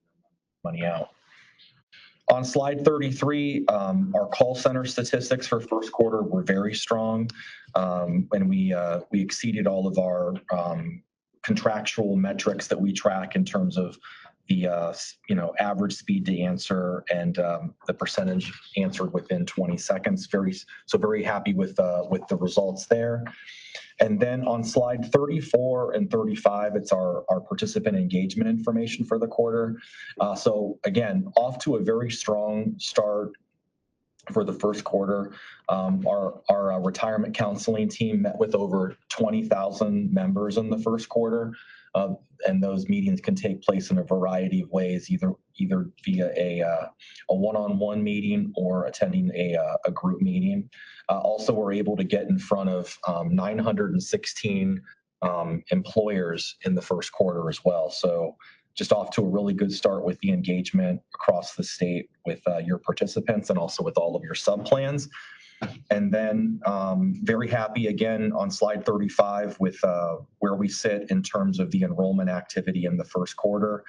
money out. On slide 33, our call center statistics for first quarter were very strong, and we exceeded all of our contractual metrics that we track in terms of the average speed to answer and the percentage answered within 20 seconds. Very happy with the results there. And then on slide 34 and 35, it's our participant engagement information for the quarter. So again, off to a very strong start for the first quarter. Our retirement counseling team met with over 20,000 members in the first quarter. And those meetings can take place in a variety of ways, either via a one-on-one meeting or attending a group meeting. Also, we're able to get in front of 916 employers in the first quarter as well. So just off to a really good start with the engagement across the state with your participants and also with all of your sub-plans. And then very happy again on slide 35 with where we sit in terms of the enrollment activity in the first quarter.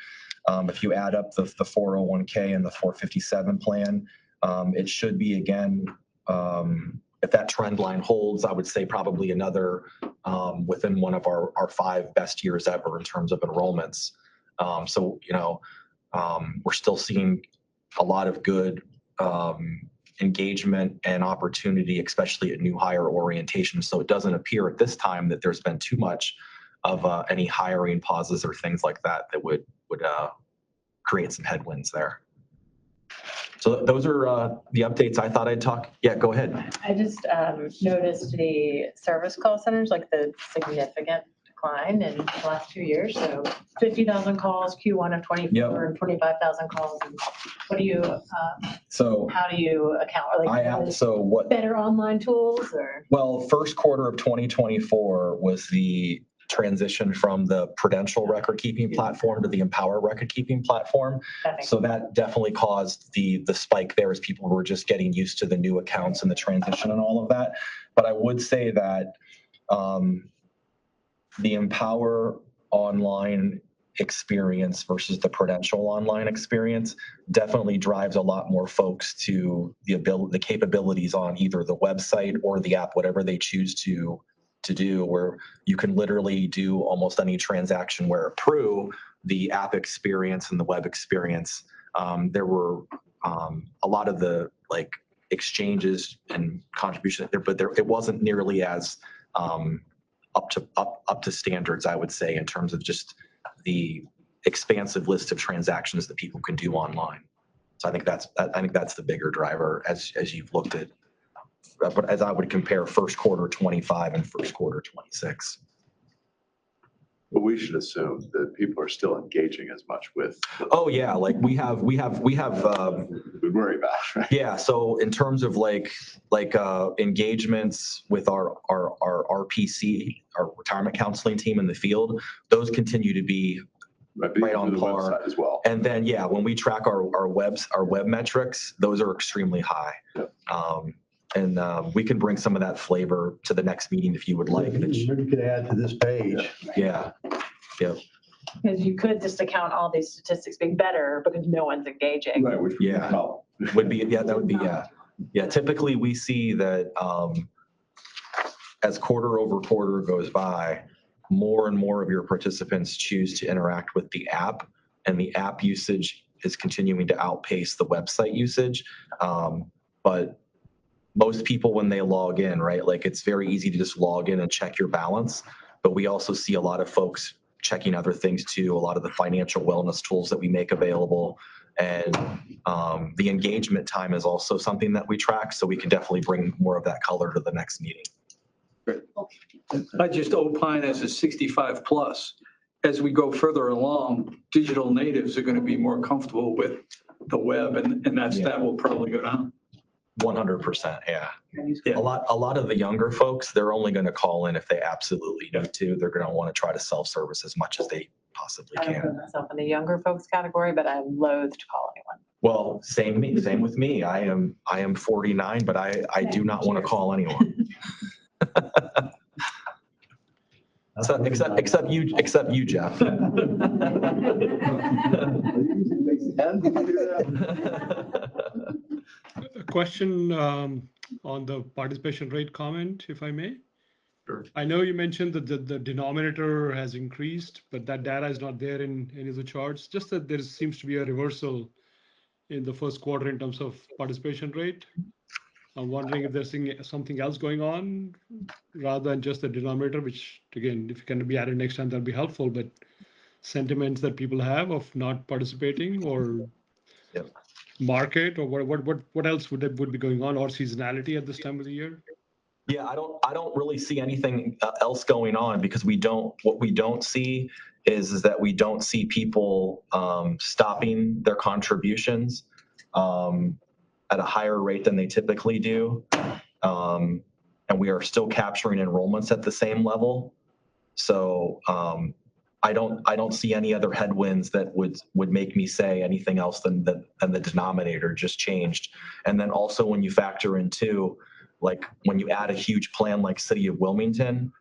If you add up the 401k and the 457 plan, it should be again, if that trend line holds, I would say probably another within one of our 5 best years ever in terms of enrollments. So, we're still seeing a lot of good engagement and opportunity, especially at new hire orientation. So it doesn't appear at this time that there's been too much of any hiring pauses or things like that that would create some headwinds there. So those are the updates I thought I'd talk. Yeah, go ahead. I just noticed the service call centers, like the significant decline in the last 2 years. So 50,000 calls Q1 of 24 and 25,000 calls. And what do you, how do you account? Like, better online tools or? Well, first quarter of 2024 was the transition from the Prudential record keeping platform to the Empower record keeping platform. So that definitely caused the spike there as people were just getting used to the new accounts and the transition and all of that. But I would say that the Empower online experience versus the Prudential online experience definitely drives a lot more folks to the capabilities on either the website or the app, whatever they choose to do, where you can literally do almost any transaction. Where through the app experience and the web experience, there were a lot of the exchanges and contributions there, but it wasn't nearly as up to standards, I would say, in terms of just the expansive list of transactions that people can do online. So I think that's the bigger driver as you've looked at. But as I would compare first quarter 25 and first quarter 26. But we should assume that people are still engaging as much with. Oh yeah, like we have. We worry about, right? Yeah. So in terms of engagements with our RPC, our retirement counseling team in the field, those continue to be right on par as well. And then when we track our web metrics, those are extremely high. Yep. And we can bring some of that flavor to the next meeting if you would like. Maybe you could add to this page. Yeah. Yep. Because you could just account all these statistics being better because no one's engaging. Right, which would be that would be yeah. Typically we see that as quarter over quarter goes by, more and more of your participants choose to interact with the app, and the app usage is continuing to outpace the website usage. But most people, when they log in, right, it's very easy to just log in and check your balance. But we also see a lot of folks checking other things too, a lot of the financial wellness tools that we make available. And the engagement time is also something that we track. So we can definitely bring more of that color to the next meeting. I just opine as a 65 plus, as we go further along, digital natives are going to be more comfortable with the web, and that will probably go down. 100%. Yeah. A lot of the younger folks, they're only going to call in if they absolutely need to. They're going to want to try to self-service as much as they possibly can. I put myself in the younger folks category, but I loathe to call anyone. Well, same with me. I am 49, but I do not want to call anyone. except you, Jeff. A question on the participation rate comment, if I may. Sure. I know you mentioned that the denominator has increased, but that data is not there in any of the charts. Just that there seems to be a reversal in the first quarter in terms of participation rate. I'm wondering if there's something else going on rather than just the denominator, which again, if it can be added next time, that'll be helpful. But sentiments that people have of not participating, or market, or what else would be going on, or seasonality at this time of the year? Yeah, I don't really see anything else going on, because what we don't see is that we don't see people stopping their contributions at a higher rate than they typically do. And we are still capturing enrollments at the same level. So I don't see any other headwinds that would make me say anything else than the denominator just changed. And then also when you factor in too, like when you add a huge plan like City of Wilmington,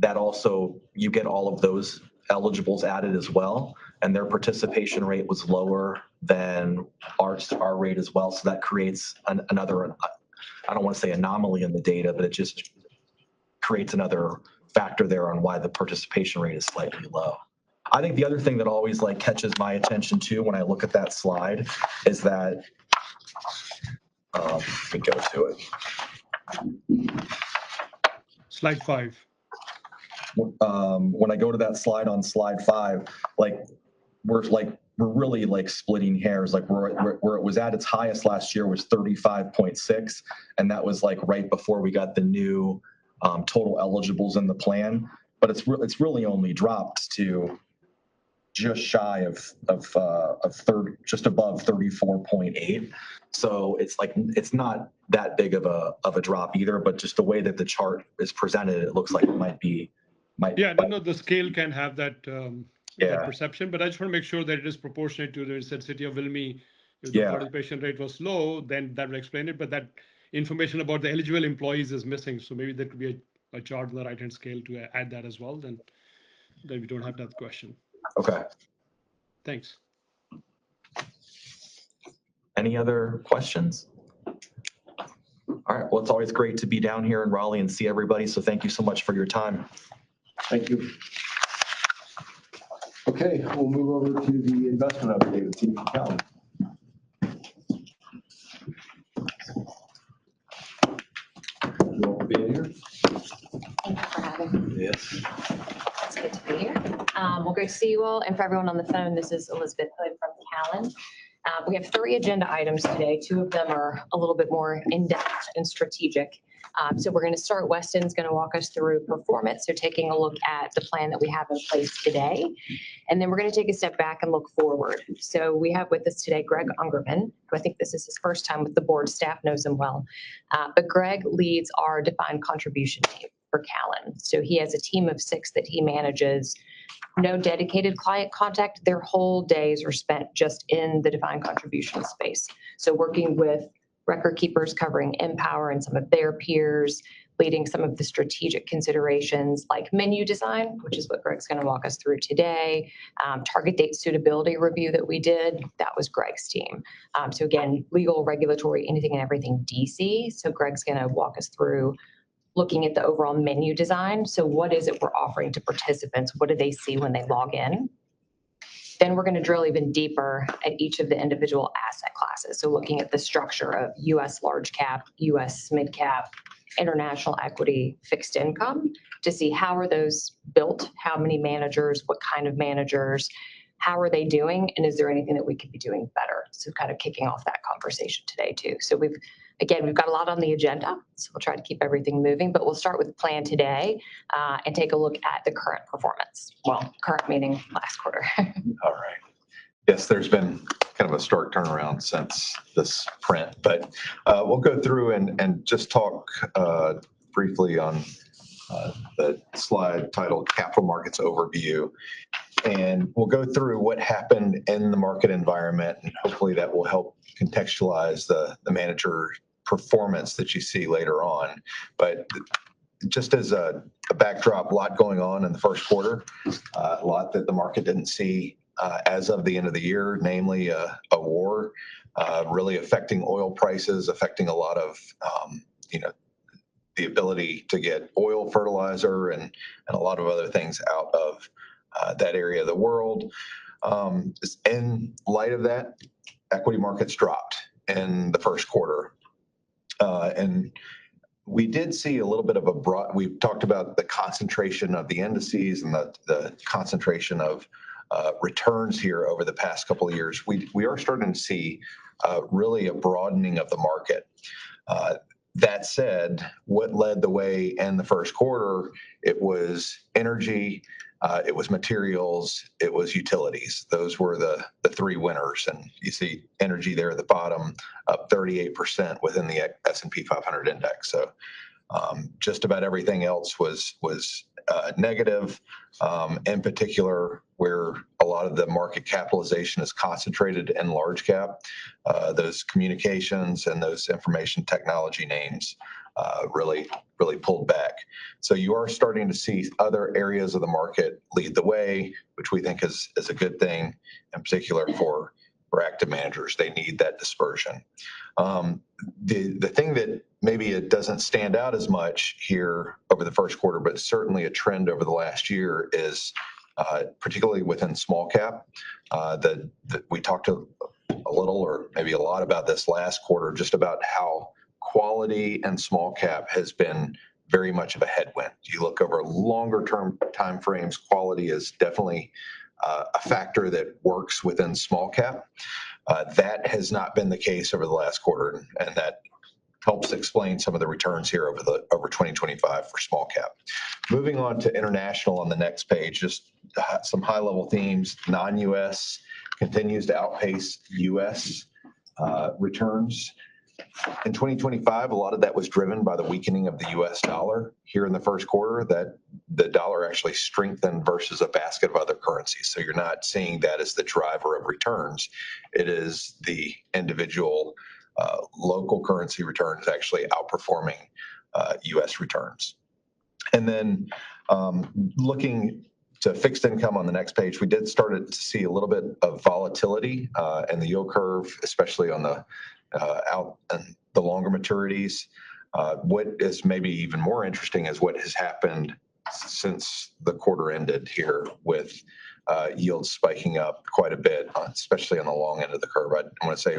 that also, you get all of those eligibles added as well. And their participation rate was lower than our rate as well. So that creates another, I don't want to say anomaly in the data, but it just creates another factor there on why the participation rate is slightly low. I think the other thing that always like catches my attention too when I look at that slide is that, let me go to it. Slide 5. When I go to that slide on slide 5, we're really like splitting hairs. Like where it was at its highest last year was 35.6, and that was like right before we got the new total eligibles in the plan. But it's really only dropped to just shy of just above 34.8. So it's not that big of a drop either. But just the way that the chart is presented, it looks like it might be. Yeah, no, the scale can have that, that perception, but I just want to make sure that it is proportionate to the said City of Wilmy. If the participation rate was low, then that would explain it, but that information about the eligible employees is missing. So maybe there could be a chart on the right-hand scale to add that as well. Then we don't have that question. Okay. Thanks. Any other questions? All right. Well, it's always great to be down here in Raleigh and see everybody. So thank you so much for your time. Thank you. Okay, we'll move over to the investment update with Team Callan. You all being here? Thank you for having me. Yes. It's good to be here. Well, great to see you all. And for everyone on the phone, this is Elizabeth Hood from Callan. We have 3 agenda items today. 2 of them are a little bit more in-depth and strategic. So we're going to start. Weston's going to walk us through performance. So taking a look at the plan that we have in place today. And then we're going to take a step back and look forward. So we have with us today Greg Ungerman, who I think this is his first time with the board. Staff knows him well. But Greg leads our defined contribution team for Callan. So he has a team of 6 that he manages. No dedicated client contact. Their whole days are spent just in the defined contribution space. So working with record keepers, covering Empower and some of their peers, leading some of the strategic considerations like menu design, which is what Greg's going to walk us through today. Target date suitability review that we did, that was Greg's team. So again, legal, regulatory, anything and everything DC. So Greg's going to walk us through looking at the overall menu design. So what is it we're offering to participants? What do they see when they log in? Then we're going to drill even deeper at each of the individual asset classes. So looking at the structure of US large cap, US mid cap, international equity, fixed income to see how are those built, how many managers, what kind of managers, how are they doing, and is there anything that we could be doing better? So kind of kicking off that conversation today too. So we've got a lot on the agenda, so we'll try to keep everything moving, but we'll start with the plan today and take a look at the current performance. Well, current meaning last quarter. All right. Yes, there's been kind of a stark turnaround since this print, but we'll go through and just talk briefly on the slide titled Capital Markets Overview. And we'll go through what happened in the market environment, and hopefully that will help contextualize the manager performance that you see later on. But just as a backdrop, a lot going on in the first quarter, a lot that the market didn't see as of the end of the year, namely a war really affecting oil prices, affecting a lot of, the ability to get oil, fertilizer, and a lot of other things out of that area of the world. In light of that, equity markets dropped in the first quarter. And we did see a little bit of we've talked about the concentration of the indices and the concentration of returns here over the past couple of years. We are starting to see really a broadening of the market. That said, what led the way in the first quarter, it was energy, it was materials, it was utilities. Those were the 3 winners. And you see energy there at the bottom, up 38% within the S&P 500 index. So Just about everything else was negative. In particular, where a lot of the market capitalization is concentrated in large cap, those communications and those information technology names really pulled back. So you are starting to see other areas of the market lead the way, which we think is a good thing, in particular for active managers. They need that dispersion. The thing that maybe it doesn't stand out as much here over the first quarter, but certainly a trend over the last year is particularly within small cap. That we talked a little or maybe a lot about this last quarter, just about how quality and small cap has been very much of a headwind. You look over longer term timeframes, quality is definitely a factor that works within small cap. That has not been the case over the last quarter, and that helps explain some of the returns here over 2025 for small cap. Moving on to international on the next page, just some high level themes. Non-US continues to outpace US returns. In 2025, a lot of that was driven by the weakening of the US dollar. Here in the first quarter, that the dollar actually strengthened versus a basket of other currencies. So you're not seeing that as the driver of returns. It is the individual local currency returns actually outperforming US returns. And then looking to fixed income on the next page, we did start to see a little bit of volatility in the yield curve, especially on the out and the longer maturities. What is maybe even more interesting is what has happened since the quarter ended here, with yields spiking up quite a bit, especially on the long end of the curve. I want to say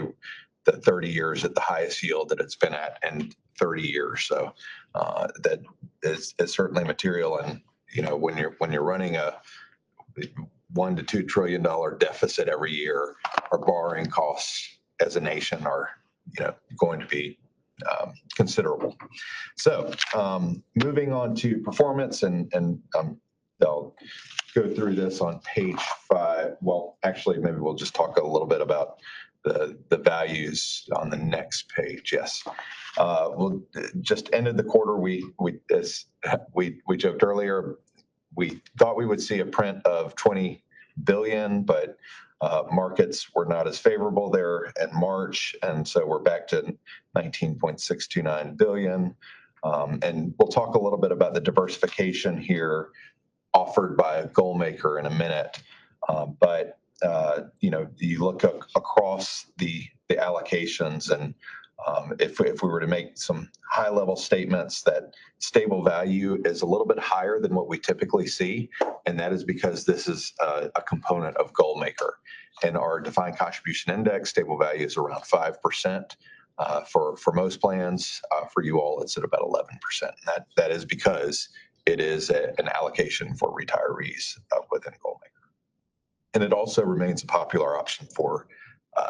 the 30 years at the highest yield that it's been at in 30 years. So that is certainly material. And when you're running a $1 to $2 trillion deficit every year, our borrowing costs as a nation are going to be considerable. So moving on to performance, and I'll go through this on page 5. Well, actually, maybe we'll just talk a little bit about the values on the next page. Yes. We'll just ended the quarter. As we joked earlier, we thought we would see a print of 20 billion, but markets were not as favorable there in March, and so we're back to 19.629 billion. And we'll talk a little bit about the diversification here offered by Goalmaker in a minute. But you look across the allocations, and if we were to make some high-level statements, that stable value is a little bit higher than what we typically see, and that is because this is a component of Goalmaker. And our defined contribution index, stable value is around 5%. For most plans, for you all, it's at about 11%. And that is because it is an allocation for retirees within Goalmaker. And it also remains a popular option for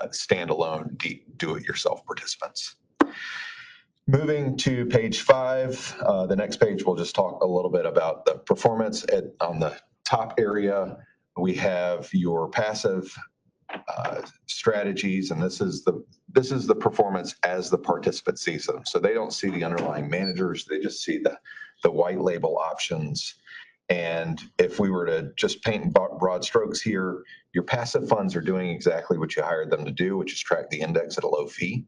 standalone do-it-yourself participants. Moving to page 5, the next page, we'll just talk a little bit about the performance. On the top area, we have your passive strategies, and this is the performance as the participant sees them. So they don't see the underlying managers; they just see the white label options. And if we were to just paint in broad strokes here, your passive funds are doing exactly what you hired them to do, which is track the index at a low fee.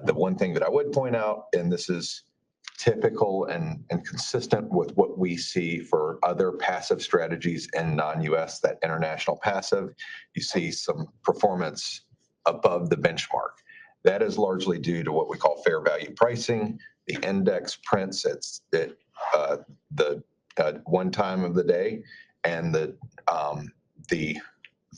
The one thing that I would point out, and this is typical and consistent with what we see for other passive strategies in non-US, that international passive, you see some performance above the benchmark. That is largely due to what we call fair value pricing. The index prints at the one time of the day, and the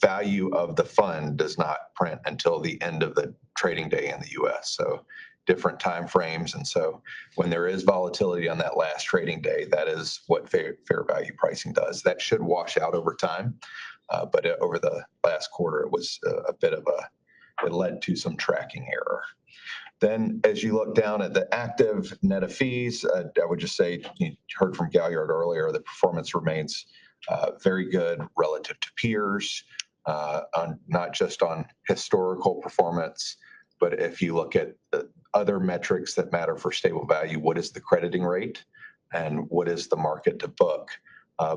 value of the fund does not print until the end of the trading day in the US. So different time frames. And so when there is volatility on that last trading day, that is what fair value pricing does. That should wash out over time. But over the last quarter, it was a bit of it led to some tracking error. Then as you look down at the active net of fees, I would just say, you heard from Galliard earlier, the performance remains very good relative to peers, not just on historical performance, but if you look at other metrics that matter for stable value. What is the crediting rate and what is the market to book?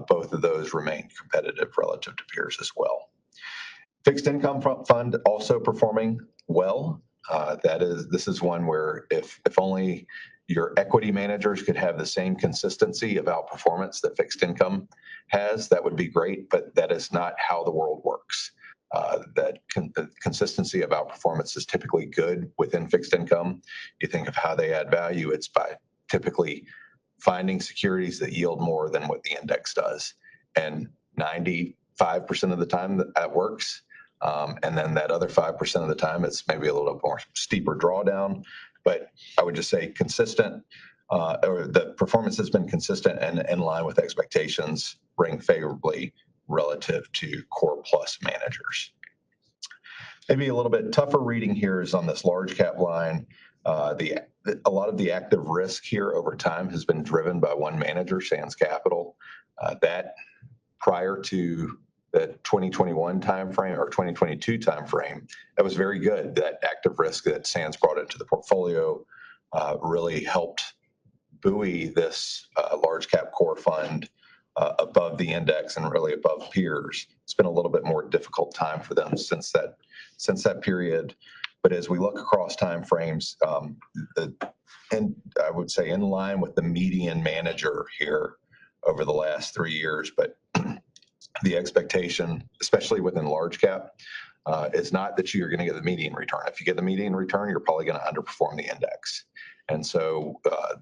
Both of those remain competitive relative to peers as well. Fixed income fund also performing well. This is one where if only your equity managers could have the same consistency of outperformance that fixed income has, that would be great, but that is not how the world works. The consistency of outperformance is typically good within fixed income. You think of how they add value, it's by typically finding securities that yield more than what the index does. And 95% of the time that works. And then that other 5% of the time, it's maybe a little more steeper drawdown. But I would just say consistent, or the performance has been consistent and in line with expectations, rank favorably relative to core plus managers. Maybe a little bit tougher reading here is on this large cap line. A lot of the active risk here over time has been driven by one manager, Sands Capital. That prior to the 2021 timeframe or 2022 timeframe, that was very good. That active risk that Sands brought into the portfolio really helped buoy this large cap core fund above the index and really above peers. It's been a little bit more difficult time for them since that period. But as we look across timeframes, and I would say in line with the median manager here over the last 3 years, but the expectation, especially within large cap, is not that you're going to get the median return. If you get the median return, you're probably going to underperform the index. And so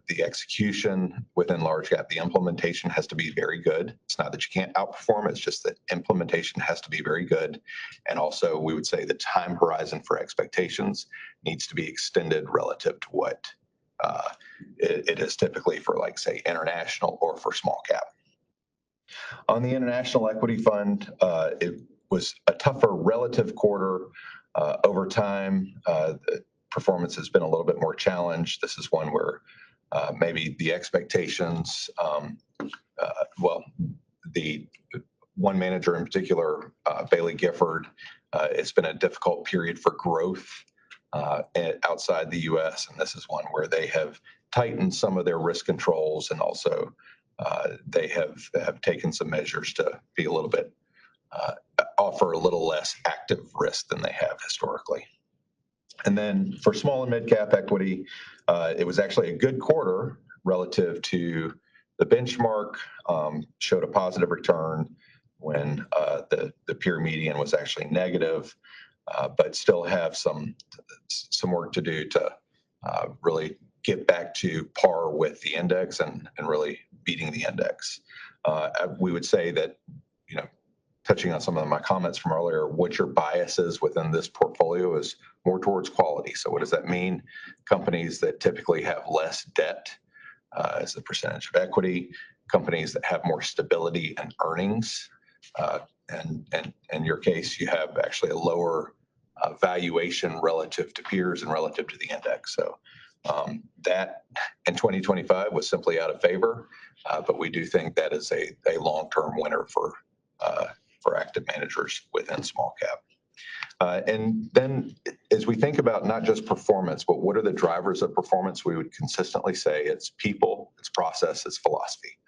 the execution within large cap, the implementation has to be very good. It's not that you can't outperform, it's just that implementation has to be very good. And also we would say the time horizon for expectations needs to be extended relative to what it is typically for, like, say, international or for small cap. On the international equity fund, it was a tougher relative quarter. Over time, performance has been a little bit more challenged. This is one where maybe the expectations, the one manager in particular, Bailey Gifford, it's been a difficult period for growth outside the U.S. And this is one where they have tightened some of their risk controls, and also they have taken some measures to be a little bit, offer a little less active risk than they have historically. And then for small and mid cap equity, it was actually a good quarter relative to the benchmark, showed a positive return when the peer median was actually negative, but still have some work to do to really get back to par with the index and really beating the index. We would say that, touching on some of my comments from earlier, what your bias is within this portfolio is more towards quality. So what does that mean? Companies that typically have less debt as a percentage of equity, companies that have more stability and earnings, and in your case, you have actually a lower valuation relative to peers and relative to the index. So that in 2025 was simply out of favor, but we do think that is a long-term winner for active managers within small cap. And then as we think about not just performance, but what are the drivers of performance, we would consistently say it's people, it's process, it's philosophy.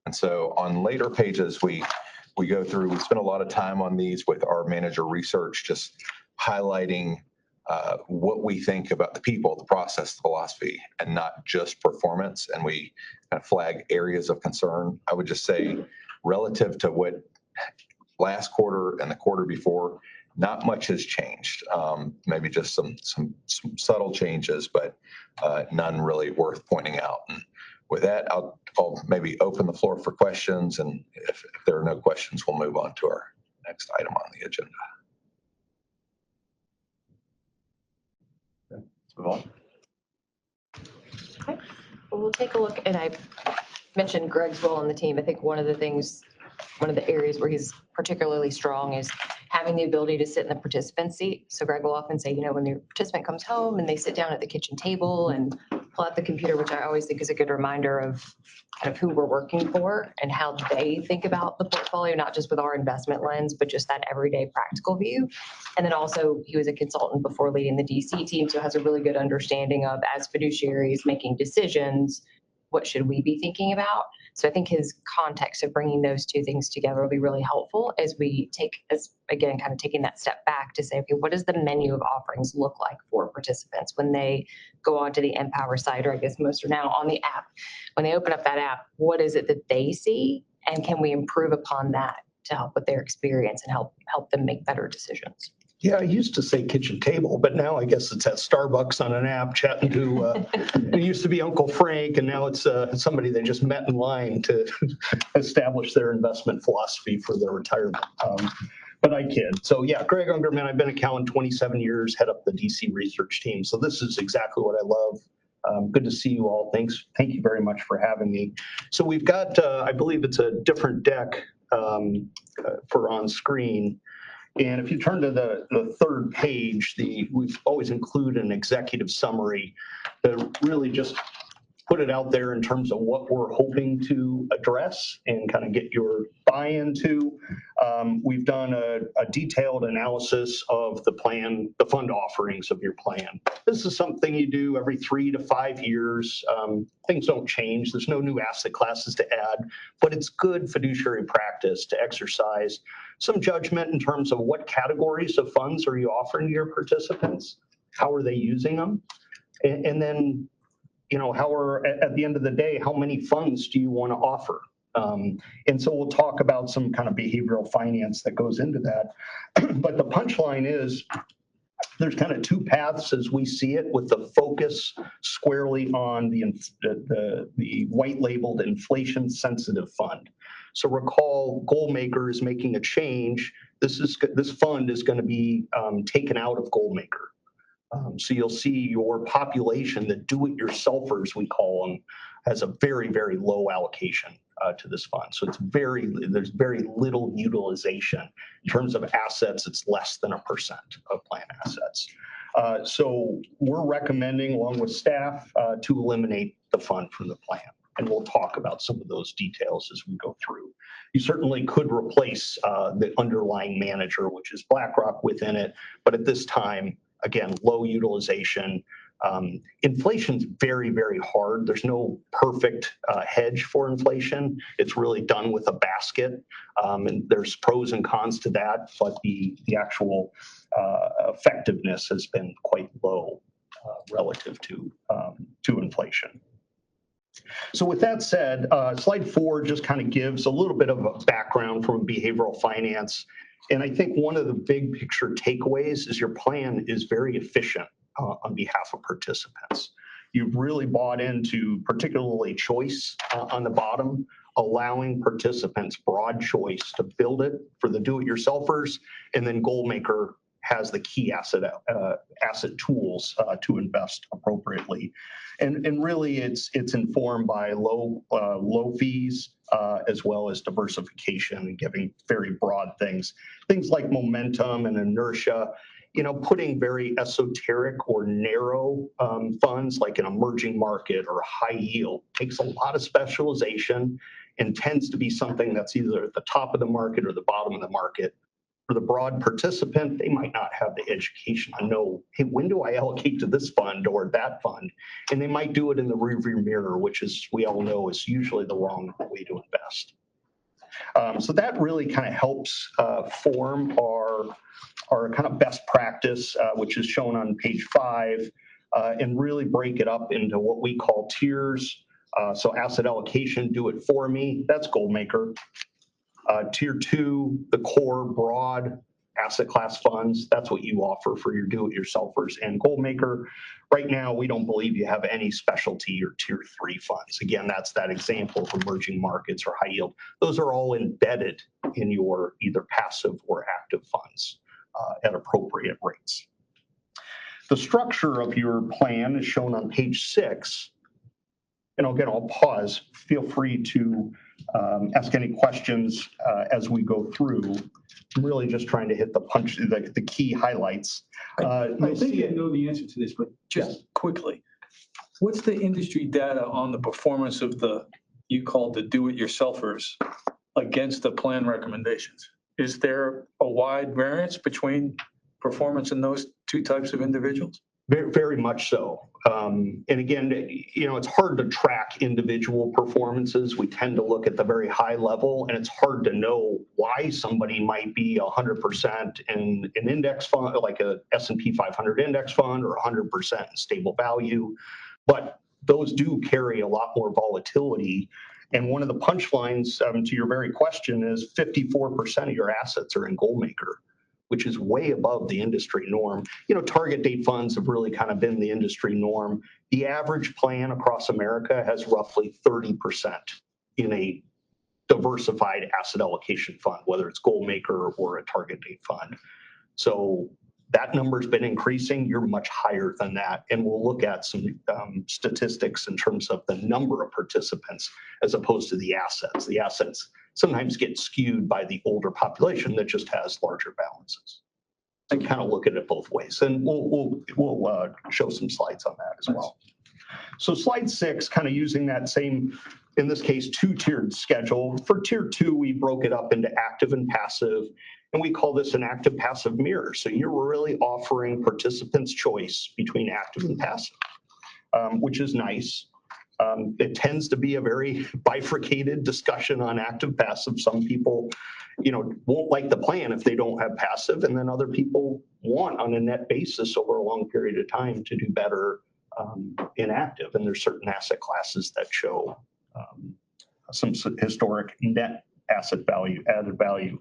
And so on later pages, we go through, we spend a lot of time on these with our manager research, just highlighting what we think about the people, the process, the philosophy, and not just performance. And we kind of flag areas of concern. I would just say relative to what last quarter and the quarter before, not much has changed. Maybe just some subtle changes, but none really worth pointing out. And with that, I'll maybe open the floor for questions. And if there are no questions, we'll move on to our next item on the agenda. Okay, let's move on. Okay. Well, we'll take a look, and I mentioned Greg's role on the team. I think one of the areas where he's particularly strong is having the ability to sit in the participant seat. So Greg will often say, when the participant comes home and they sit down at the kitchen table and pull out the computer, which I always think is a good reminder of kind of who we're working for and how they think about the portfolio, not just with our investment lens, but just that everyday practical view. And then also, he was a consultant before leading the DC team, so has a really good understanding of, as fiduciaries making decisions, what should we be thinking about? So I think his context of bringing those two things together will be really helpful as we again, kind of taking that step back to say, okay, what does the menu of offerings look like for participants when they go onto the Empower site, or I guess most are now on the app. When they open up that app, what is it that they see? And can we improve upon that to help with their experience and help them make better decisions? Yeah, I used to say kitchen table, but now I guess it's at Starbucks on an app chatting to, it used to be Uncle Frank, and now it's somebody they just met in line to establish their investment philosophy for their retirement. But I kid. So yeah, Greg Ungerman, I've been at Cowen 27 years, head up the DC research team. So this is exactly what I love. Good to see you all. Thank you very much for having me. So we've got, I believe it's a different deck for on screen. And if you turn to the third page, we've always included an executive summary that really just put it out there in terms of what we're hoping to address and kind of get your buy-in to. We've done a detailed analysis of the plan, the fund offerings of your plan. This is something you do every 3 to 5 years. Things don't change. There's no new asset classes to add, but it's good fiduciary practice to exercise some judgment in terms of what categories of funds are you offering to your participants? How are they using them? And then, at the end of the day, how many funds do you want to offer? And so we'll talk about some kind of behavioral finance that goes into that. But the punchline is there's kind of two paths as we see it, with the focus squarely on the white labeled inflation sensitive fund. So recall, Goalmaker is making a change. This fund is going to be taken out of Goalmaker. So you'll see your population, the do-it-yourselfers, we call them, has a very, very low allocation to this fund. So there's very little utilization. In terms of assets, it's less than 1% of plan assets. So we're recommending, along with staff, to eliminate the fund from the plan. And we'll talk about some of those details as we go through. You certainly could replace the underlying manager, which is BlackRock, within it. But at this time, again, low utilization. Inflation's very, very hard. There's no perfect hedge for inflation. It's really done with a basket. And there's pros and cons to that, but the actual effectiveness has been quite low relative to inflation. So with that said, slide 4 just kind of gives a little bit of a background from behavioral finance. And I think one of the big picture takeaways is your plan is very efficient on behalf of participants. You've really bought into particularly choice on the bottom, allowing participants broad choice to build it for the do-it-yourselfers, and then Goalmaker has the key asset tools to invest appropriately. And really it's informed by low fees as well as diversification and giving very broad things like momentum and inertia. Putting very esoteric or narrow funds like an emerging market or high yield takes a lot of specialization and tends to be something that's either at the top of the market or the bottom of the market. For the broad participant, they might not have the education to know, hey, when do I allocate to this fund or that fund? And they might do it in the rearview mirror, which is, we all know, is usually the wrong way to invest. So that really kind of helps form our kind of best practice, which is shown on page 5, and really break it up into what we call tiers. So asset allocation, do it for me, that's Goalmaker. Tier 2, the core broad asset class funds, that's what you offer for your do-it-yourselfers and Goalmaker. Right now, we don't believe you have any specialty or tier 3 funds. Again, that's that example of emerging markets or high yield. Those are all embedded in your either passive or active funds at appropriate rates. The structure of your plan is shown on page 6. And again, I'll pause. Feel free to ask any questions as we go through. I'm really just trying to hit the key highlights. I think I know the answer to this, but just quickly. What's the industry data on the performance of the, you called the do-it-yourselfers against the plan recommendations? Is there a wide variance between performance in those two types of individuals? Very, very much so. And again, it's hard to track individual performances. We tend to look at the very high level, and it's hard to know why somebody might be 100% in an index fund, like a S&P 500 index fund, or 100% in stable value. But those do carry a lot more volatility. And one of the punchlines to your very question is 54% of your assets are in Goldmaker, which is way above the industry norm. Target date funds have really kind of been the industry norm. The average plan across America has roughly 30% in a diversified asset allocation fund, whether it's Goldmaker or a target date fund. So that number's been increasing. You're much higher than that. And we'll look at some statistics in terms of the number of participants as opposed to the assets. The assets sometimes get skewed by the older population that just has larger balances. So kind of look at it both ways. And we'll show some slides on that as well. So slide 6, kind of using that same, in this case, 2-tiered schedule. For tier 2, we broke it up into active and passive, and we call this an active passive mirror. So you're really offering participants choice between active and passive, which is nice. It tends to be a very bifurcated discussion on active passive. Some people, won't like the plan if they don't have passive, and then other people want on a net basis over a long period of time to do better in active. And there's certain asset classes that show some historic net asset value, added value.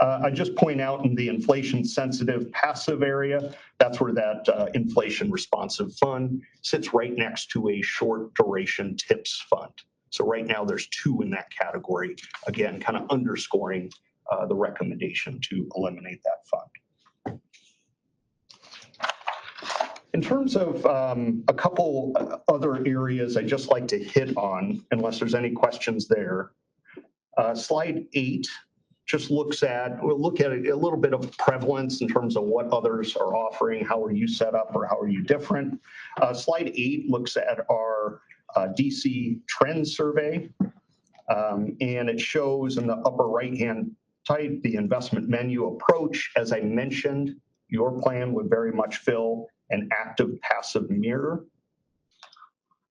I just point out in the inflation sensitive passive area, that's where that inflation responsive fund sits right next to a short duration tips fund. So right now there's 2 in that category, again, kind of underscoring the recommendation to eliminate that fund. In terms of a couple other areas I'd just like to hit on, unless there's any questions there. Slide 8 just we'll look at a little bit of prevalence in terms of what others are offering, how are you set up or how are you different. Slide 8 looks at our DC trend survey, and it shows in the upper right-hand type the investment menu approach. As I mentioned, your plan would very much fill an active passive mirror.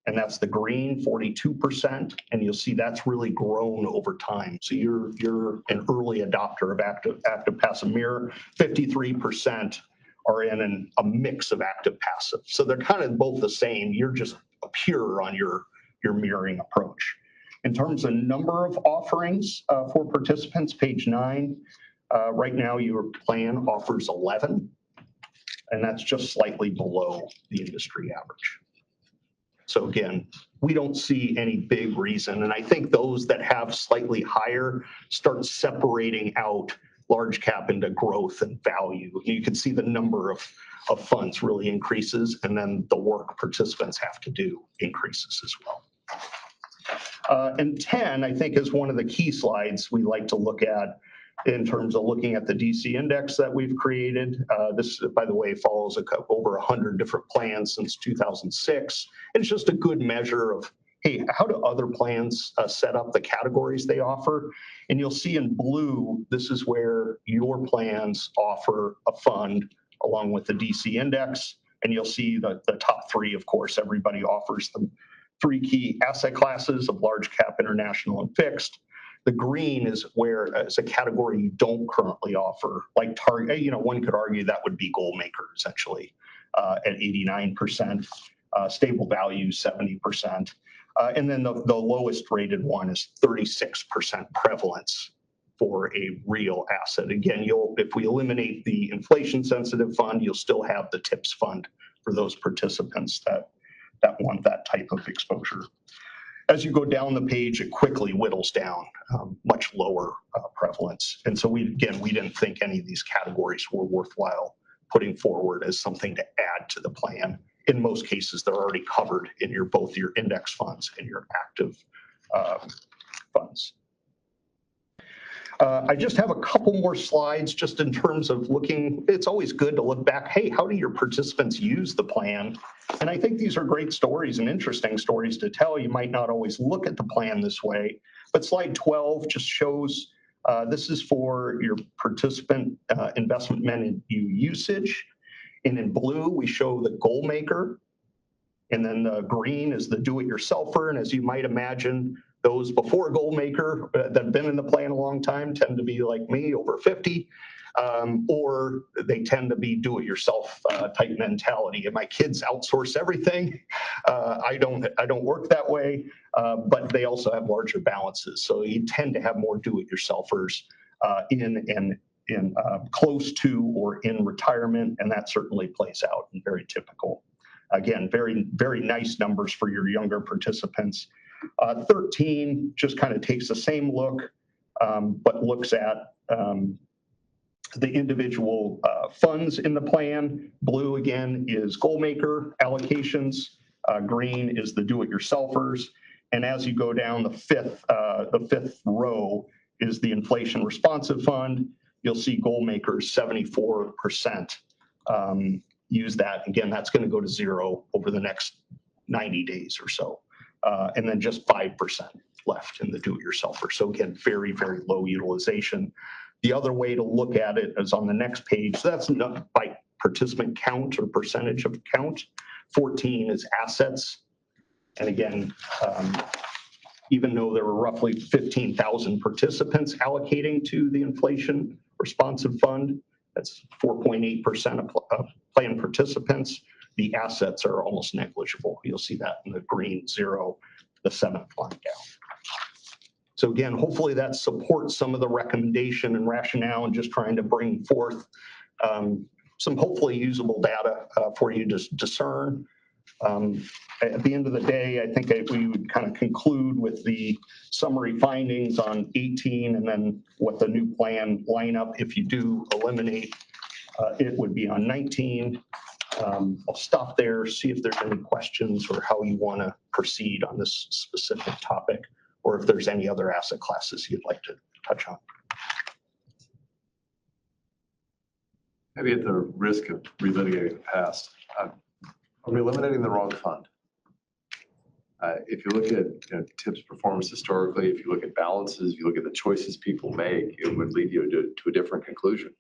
And that's the green, 42%. And you'll see that's really grown over time. So you're an early adopter of active passive mirror. 53% are in a mix of active passive. So they're kind of both the same. You're just pure on your mirroring approach. In terms of number of offerings for participants, page 9, right now your plan offers 11. And that's just slightly below the industry average. So again, we don't see any big reason. And I think those that have slightly higher start separating out large cap into growth and value. You can see the number of funds really increases, and then the work participants have to do increases as well. And 10, I think, is one of the key slides we like to look at in terms of looking at the DC index that we've created. This, by the way, follows over 100 different plans since 2006. And it's just a good measure of, hey, how do other plans set up the categories they offer? And you'll see in blue, this is where your plans offer a fund along with the DC index. And you'll see the top 3, of course, everybody offers them 3 key asset classes of large cap, international, and fixed. The green is where it's a category you don't currently offer, like target. One could argue that would be Goldmaker essentially at 89%, stable value 70%, and then the lowest rated one is 36% prevalence for a real asset. Again, if we eliminate the inflation sensitive fund, you'll still have the TIPS fund for those participants that want that type of exposure. As you go down the page, it quickly whittles down, much lower prevalence. And so we didn't think any of these categories were worthwhile putting forward as something to add to the plan. In most cases, they're already covered in both your index funds and your active funds. I just have a couple more slides just in terms of looking. It's always good to look back. Hey, how do your participants use the plan? And I think these are great stories and interesting stories to tell. You might not always look at the plan this way, but slide 12 just shows this is for your participant investment menu usage. And in blue, we show the goal maker. And then the green is the do-it-yourselfer. And as you might imagine, those before goal maker that have been in the plan a long time tend to be like me, over 50, or they tend to be do-it-yourself type mentality. And my kids outsource everything. I don't work that way, but they also have larger balances. So you tend to have more do-it-yourselfers in close to or in retirement, and that certainly plays out and very typical. Again, very, very nice numbers for your younger participants. 13 just kind of takes the same look, but looks at the individual funds in the plan. Blue, again, is goal maker allocations. Green is the do-it-yourselfers. And as you go down the fifth row is the inflation responsive fund. You'll see goal makers 74%. Use that. Again, that's going to go to zero over the next 90 days or so. And then just 5% left in the do-it-yourselfer. So again, very, very low utilization. The other way to look at it is on the next page. So that's not by participant count or percentage of count. 14 is assets. And again, even though there were roughly 15,000 participants allocating to the inflation responsive fund, that's 4.8% of plan participants. The assets are almost negligible. You'll see that in the green 0, the 7th line down. So again, hopefully that supports some of the recommendation and rationale and just trying to bring forth some hopefully usable data for you to discern. At the end of the day, I think we would kind of conclude with the summary findings on 18 and then what the new plan lineup, if you do eliminate, it would be on 19. I'll stop there, see if there's any questions or how you want to proceed on this specific topic, or if there's any other asset classes you'd like to touch on. Maybe at the risk of relitigating the past, are we eliminating the wrong fund? If you look at TIPS performance historically, if you look at balances, if you look at the choices people make, it would lead you to a different conclusion.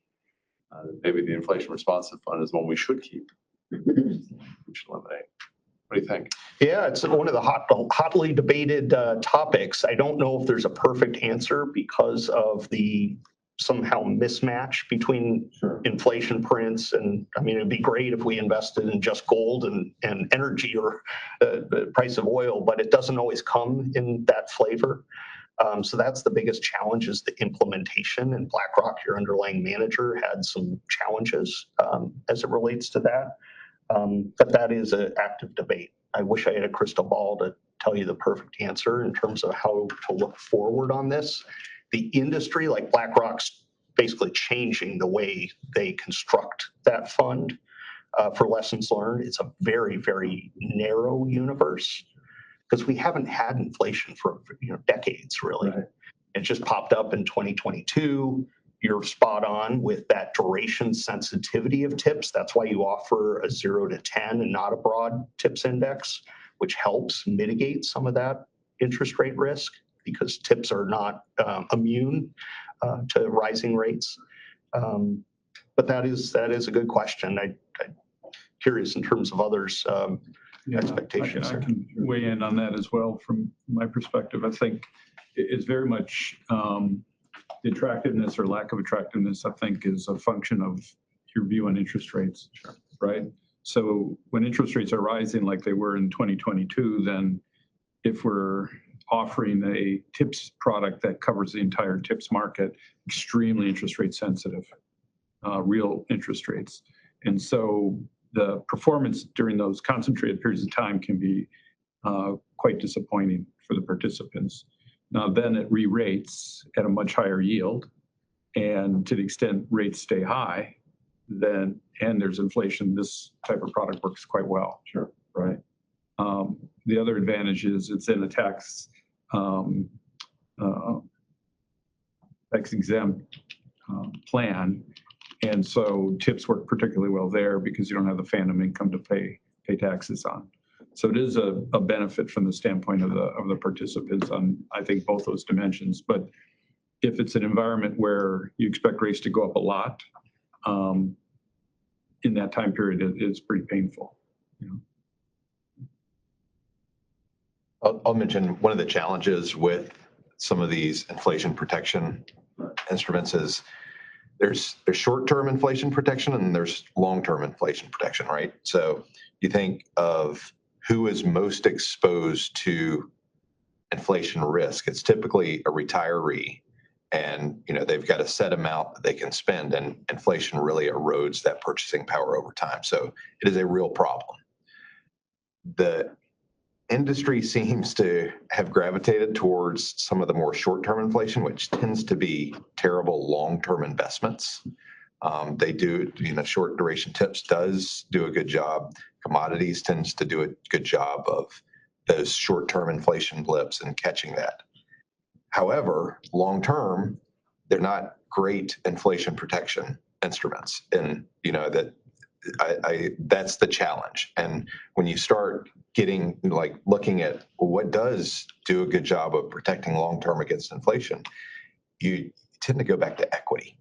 Maybe the inflation responsive fund is one we should keep. We should eliminate. What do you think? Yeah, it's one of the hotly debated topics. I don't know if there's a perfect answer because of the somehow mismatch between inflation prints. And I mean, it'd be great if we invested in just gold and energy or the price of oil, but it doesn't always come in that flavor. So that's the biggest challenge is the implementation, and BlackRock, your underlying manager, had some challenges as it relates to that. But that is an active debate. I wish I had a crystal ball to tell you the perfect answer in terms of how to look forward on this. The industry, like BlackRock's basically changing the way they construct that fund for lessons learned. It's a very, very narrow universe because we haven't had inflation for decades, really. Right. It just popped up in 2022. You're spot on with that duration sensitivity of TIPS. That's why you offer a 0 to 10 and not a broad TIPS index, which helps mitigate some of that interest rate risk because TIPS are not immune to rising rates. But that is a good question. I'm curious in terms of others' expectations. I can weigh in on that as well from my perspective. I think it's very much the attractiveness or lack of attractiveness, I think, is a function of your view on interest rates, right? So when interest rates are rising like they were in 2022, then if we're offering a TIPS product that covers the entire TIPS market, extremely interest rate sensitive, real interest rates. And so the performance during those concentrated periods of time can be quite disappointing for the participants. Now then it re-rates at a much higher yield, and to the extent rates stay high, then and there's inflation, this type of product works quite well. Sure. Right. The other advantage is it's in a tax tax exempt plan. And so TIPS work particularly well there because you don't have the phantom income to pay taxes on. So it is a benefit from the standpoint of the participants on, I think, both those dimensions. But if it's an environment where you expect rates to go up a lot, in that time period, it's pretty painful. You know? I'll mention one of the challenges with some of these inflation protection instruments is there's short-term inflation protection and there's long-term inflation protection, right? So you think of who is most exposed to inflation risk. It's typically a retiree, and they've got a set amount that they can spend, and inflation really erodes that purchasing power over time. So it is a real problem. The industry seems to have gravitated towards some of the more short-term inflation, which tends to be terrible long-term investments. They do, short duration TIPS does do a good job. Commodities tends to do a good job of those short-term inflation blips and catching that. However, long-term, they're not great inflation protection instruments. And, that's the challenge. And when you start getting looking at what does do a good job of protecting long-term against inflation, you tend to go back to equity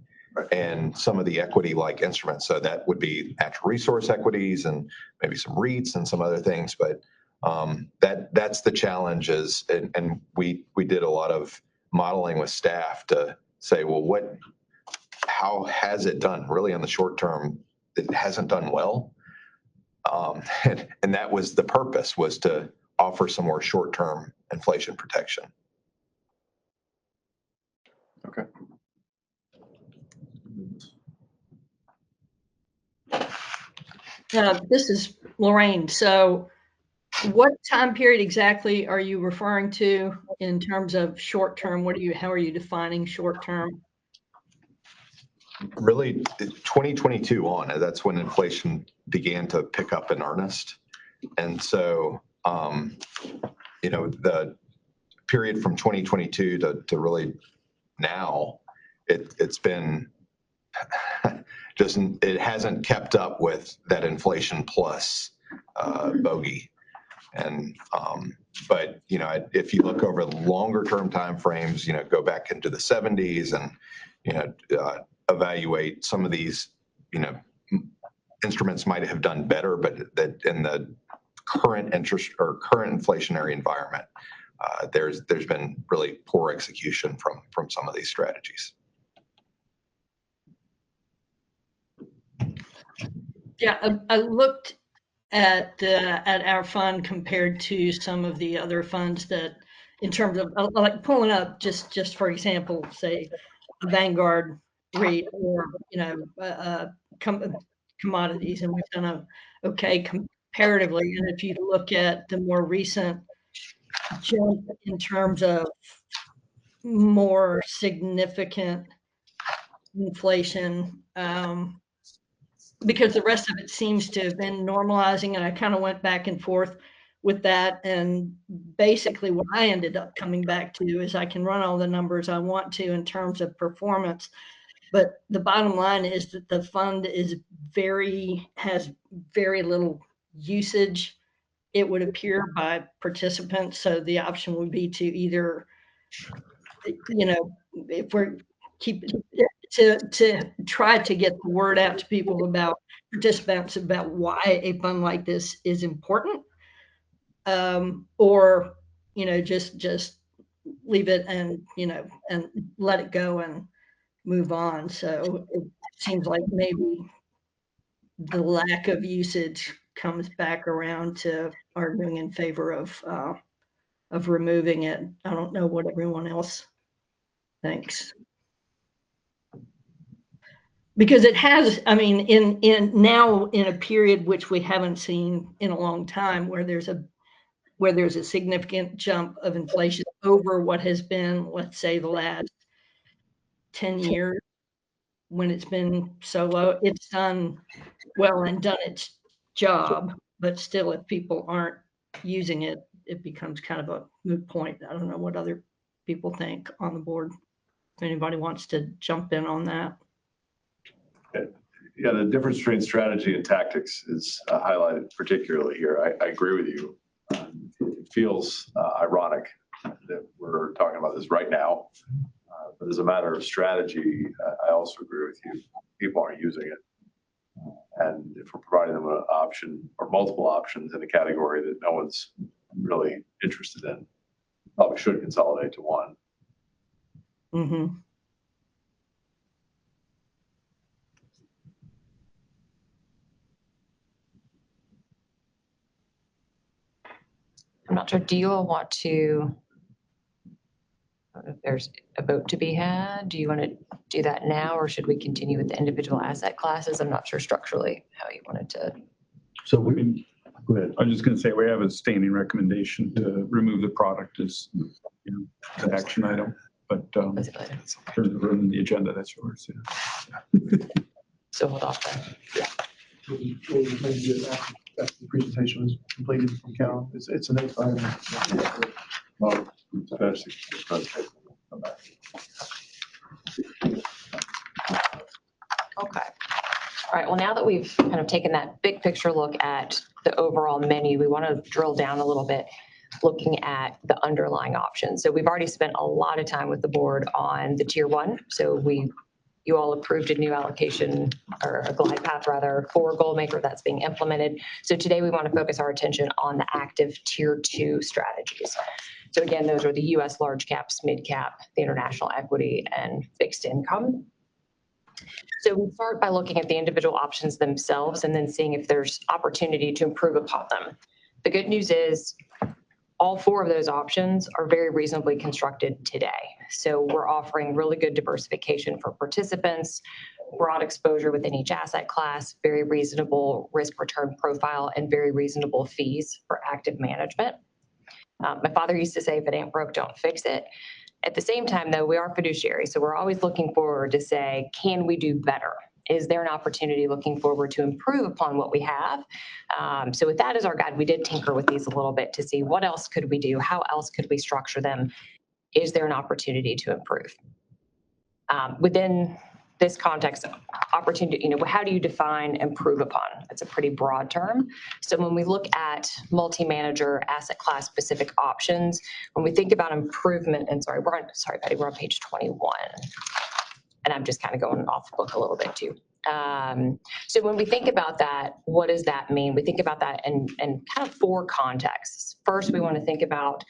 and some of the equity-like instruments. So that would be natural resource equities and maybe some REITs and some other things. But that's the challenge is, and we did a lot of modeling with staff to say, well, how has it done? Really on the short term, it hasn't done well. And that was the purpose, was to offer some more short-term inflation protection. Okay. This is Lorraine. So what time period exactly are you referring to in terms of short term? How are you defining short term? Really 2022 on, that's when inflation began to pick up in earnest. And so, the period from 2022 to really now, it's been it hasn't kept up with that inflation plus bogey. And but if you look over longer term timeframes, go back into the 70s and evaluate some of these, instruments might have done better, but that in the current interest or current inflationary environment, there's been really poor execution from some of these strategies. Yeah, I looked at our fund compared to some of the other funds that, in terms of like pulling up just for example, say a Vanguard REIT or commodities, and we've done okay comparatively. And if you look at the more recent jump in terms of more significant inflation, because the rest of it seems to have been normalizing, and I kind of went back and forth with that. And basically what I ended up coming back to is I can run all the numbers I want to in terms of performance, but the bottom line is that the fund has very little usage, it would appear, by participants. So the option would be to either, if we're to try to get the word out to people about participants about why a fund like this is important, or just leave it and and let it go and move on. So it seems like maybe the lack of usage comes back around to arguing in favor of removing it. I don't know what everyone else thinks. Because it has, I mean, in now in a period which we haven't seen in a long time, where there's a significant jump of inflation over what has been, let's say, the last 10 years, when it's been so low, it's done well and done its job. But still, if people aren't using it, it becomes kind of a moot point. I don't know what other people think on the board. If anybody wants to jump in on that. Yeah, the difference between strategy and tactics is highlighted particularly here. I agree with you. It feels ironic that we're talking about this right now. But as a matter of strategy, I also agree with you. People aren't using it. And if we're providing them an option or multiple options in a category that no one's really interested in, probably should consolidate to one. Mm-hmm. I'm not sure, do you all want to, if there's a vote to be had, do you want to do that now, or should we continue with the individual asset classes? I'm not sure structurally how you wanted to. So we, go ahead. I'm just going to say we have a standing recommendation to remove the product as, an action item, but there's a room in the agenda, that's yours. Yeah. So hold off then. Yeah. We'll maybe do it after the presentation is completed from Cal. It's the next item. Well, that's the come back. Okay. All right, well, now that we've kind of taken that big picture look at the overall menu, we want to drill down a little bit, looking at the underlying options. So we've already spent a lot of time with the board on the tier one. So you all approved a new allocation, or a glide path rather, for Goalmaker that's being implemented. So today we want to focus our attention on the active tier two strategies. So again, those are the US large caps, mid cap, the international equity, and fixed income. So we start by looking at the individual options themselves and then seeing if there's opportunity to improve upon them. The good news is all four of those options are very reasonably constructed today. So we're offering really good diversification for participants, broad exposure within each asset class, very reasonable risk return profile, and very reasonable fees for active management. My father used to say, if it ain't broke, don't fix it. At the same time, though, we are fiduciary, so we're always looking forward to say, can we do better? Is there an opportunity looking forward to improve upon what we have? So with that as our guide, we did tinker with these a little bit to see what else could we do? How else could we structure them? Is there an opportunity to improve? Within this context, opportunity, how do you define improve upon? It's a pretty broad term. So when we look at multi-manager asset class specific options, when we think about improvement, and Betty, we're on page 21. And I'm just kind of going off the book a little bit too. So when we think about that, what does that mean? We think about that in kind of four contexts. First, we want to think about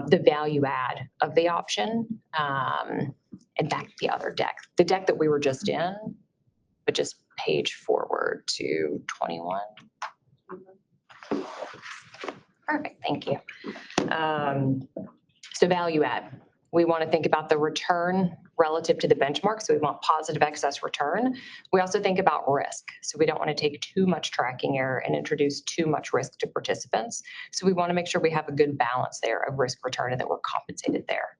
the value add of the option. In fact, the other deck, the deck that we were just in, but just page forward to 21. Perfect, thank you. So value add. We want to think about the return relative to the benchmark. So we want positive excess return. We also think about risk. So we don't want to take too much tracking error and introduce too much risk to participants. So we want to make sure we have a good balance there of risk return and that we're compensated there.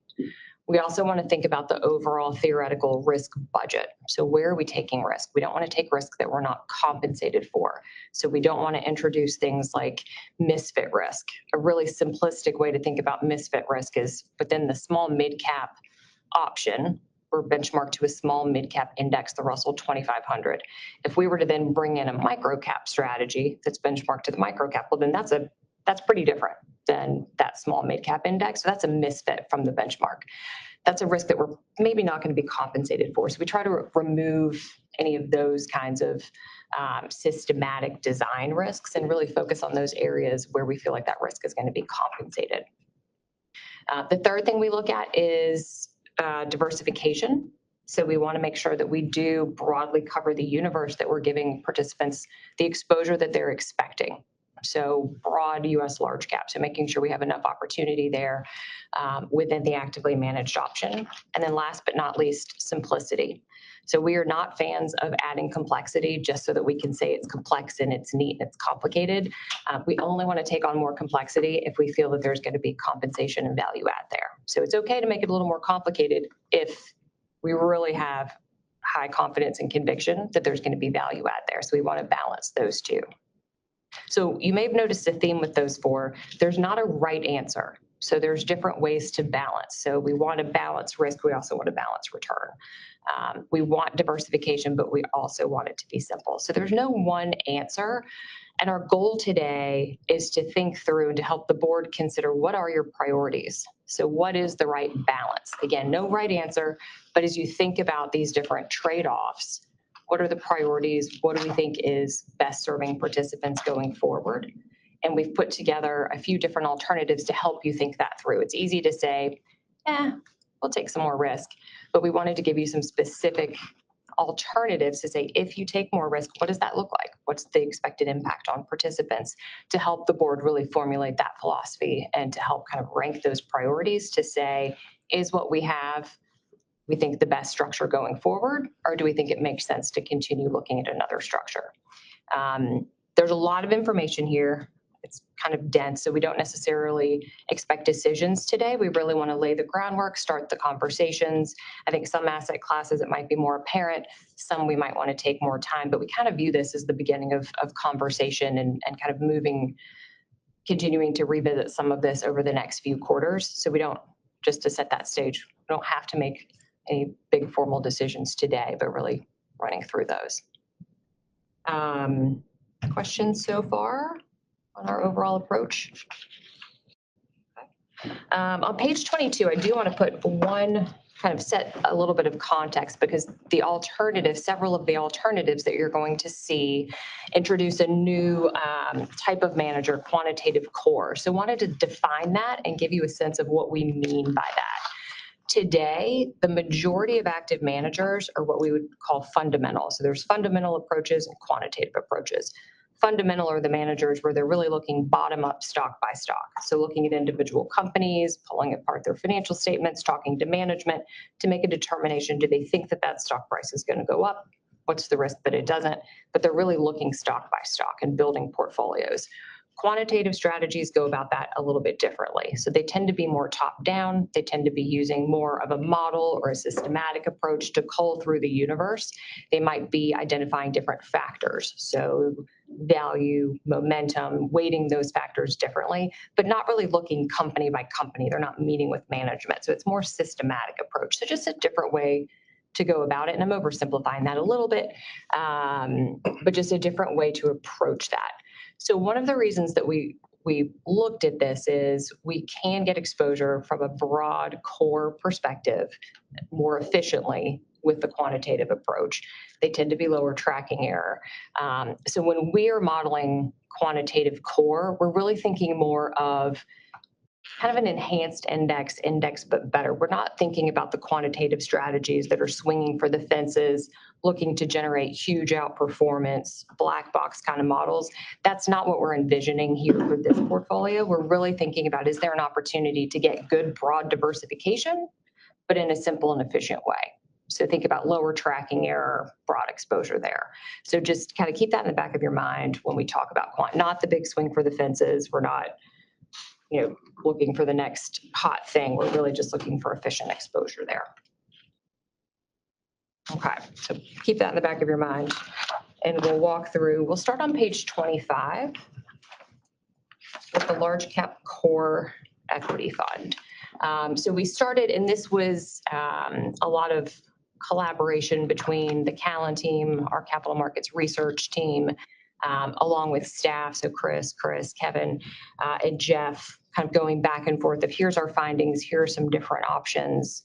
We also want to think about the overall theoretical risk budget. So where are we taking risk? We don't want to take risk that we're not compensated for. So we don't want to introduce things like misfit risk. A really simplistic way to think about misfit risk is within the small mid-cap option, we're benchmarked to a small mid-cap index, the Russell 2500. If we were to then bring in a micro-cap strategy that's benchmarked to the micro-cap, well, then that's pretty different than that small mid-cap index. So that's a misfit from the benchmark. That's a risk that we're maybe not going to be compensated for. So we try to remove any of those kinds of systematic design risks and really focus on those areas where we feel like that risk is going to be compensated. The third thing we look at is diversification. So we want to make sure that we do broadly cover the universe that we're giving participants the exposure that they're expecting. So broad US large cap, so making sure we have enough opportunity there within the actively managed option. And then last but not least, simplicity. So we are not fans of adding complexity just so that we can say it's complex and it's neat and it's complicated. We only want to take on more complexity if we feel that there's going to be compensation and value add there. So it's okay to make it a little more complicated if we really have high confidence and conviction that there's going to be value add there. So we want to balance those two. So you may have noticed a theme with those four. There's not a right answer. So there's different ways to balance. So we want to balance risk. We also want to balance return. We want diversification, but we also want it to be simple. So there's no one answer. And our goal today is to think through and to help the board consider what are your priorities. So what is the right balance? Again, no right answer, but as you think about these different trade-offs, what are the priorities? What do we think is best serving participants going forward? And we've put together a few different alternatives to help you think that through. It's easy to say, we'll take some more risk, but we wanted to give you some specific alternatives to say, if you take more risk, what does that look like? What's the expected impact on participants, to help the board really formulate that philosophy and to help kind of rank those priorities to say, is what we have, we think, the best structure going forward, or do we think it makes sense to continue looking at another structure? There's a lot of information here. It's kind of dense, so we don't necessarily expect decisions today. We really want to lay the groundwork, start the conversations. I think some asset classes, it might be more apparent. Some we might want to take more time, but we kind of view this as the beginning of conversation and kind of continuing to revisit some of this over the next few quarters. So we don't, just to set that stage, we don't have to make any big formal decisions today, but really running through those. Questions so far on our overall approach? On page 22, I do want to put one, kind of set a little bit of context, because the alternative, several of the alternatives that you're going to see introduce a new type of manager, quantitative core. So wanted to define that and give you a sense of what we mean by that. Today, the majority of active managers are what we would call fundamental. So there's fundamental approaches and quantitative approaches. Fundamental are the managers where they're really looking bottom up, stock by stock. So looking at individual companies, pulling apart their financial statements, talking to management to make a determination. Do they think that that stock price is going to go up? What's the risk that it doesn't? But they're really looking stock by stock and building portfolios. Quantitative strategies go about that a little bit differently. So they tend to be more top down. They tend to be using more of a model or a systematic approach to cull through the universe. They might be identifying different factors. So value, momentum, weighting those factors differently, but not really looking company by company. They're not meeting with management. So it's more systematic approach. So just a different way to go about it. And I'm oversimplifying that a little bit, but just a different way to approach that. So one of the reasons that we looked at this is we can get exposure from a broad core perspective more efficiently with the quantitative approach. They tend to be lower tracking error. So when we are modeling quantitative core, we're really thinking more of kind of an enhanced index, but better. We're not thinking about the quantitative strategies that are swinging for the fences, looking to generate huge outperformance, black box kind of models. That's not what we're envisioning here for this portfolio. We're really thinking about, is there an opportunity to get good broad diversification, but in a simple and efficient way? So think about lower tracking error, broad exposure there. So just kind of keep that in the back of your mind when we talk about quant, not the big swing for the fences. We're not, looking for the next hot thing. We're really just looking for efficient exposure there. Okay, so keep that in the back of your mind. And we'll walk through, we'll start on page 25 with the large cap core equity fund. So we started, and this was a lot of collaboration between the Callan team, our capital markets research team, along with staff. So Chris, Kevin, and Jeff, kind of going back and forth of, here's our findings, here are some different options.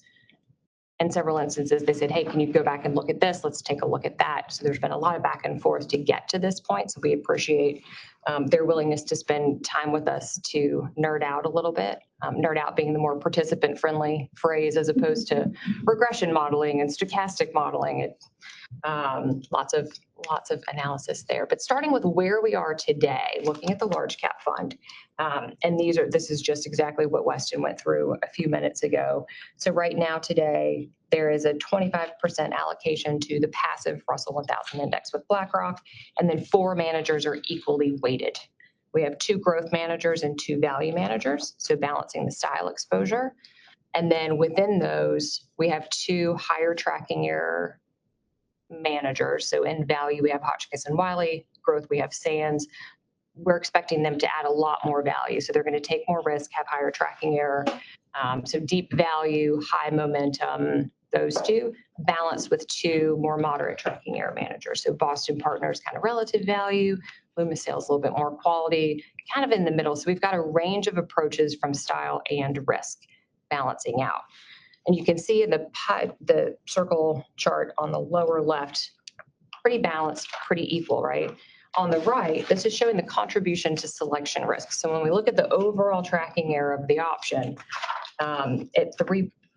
In several instances, they said, hey, can you go back and look at this? Let's take a look at that. So there's been a lot of back and forth to get to this point. So we appreciate their willingness to spend time with us to nerd out a little bit. Nerd out being the more participant-friendly phrase, as opposed to regression modeling and stochastic modeling. Lots of analysis there. But starting with where we are today, looking at the large cap fund, and this is just exactly what Weston went through a few minutes ago. So right now today, there is a 25% allocation to the passive Russell 1000 index with BlackRock, and then 4 managers are equally weighted. We have 2 growth managers and 2 value managers, so balancing the style exposure. And then within those, we have 2 higher tracking error managers. So in value, we have Hotchkiss and Wiley. Growth, we have Sands. we're expecting them to add a lot more value. So they're going to take more risk, have higher tracking error. So deep value, high momentum, those two balanced with two more moderate tracking error managers. So Boston Partners kind of relative value, Loomis Sales a little bit more quality, kind of in the middle. So we've got a range of approaches from style and risk balancing out. And you can see in the circle chart on the lower left, pretty balanced, pretty equal, right? On the right, this is showing the contribution to selection risk. So when we look at the overall tracking error of the option,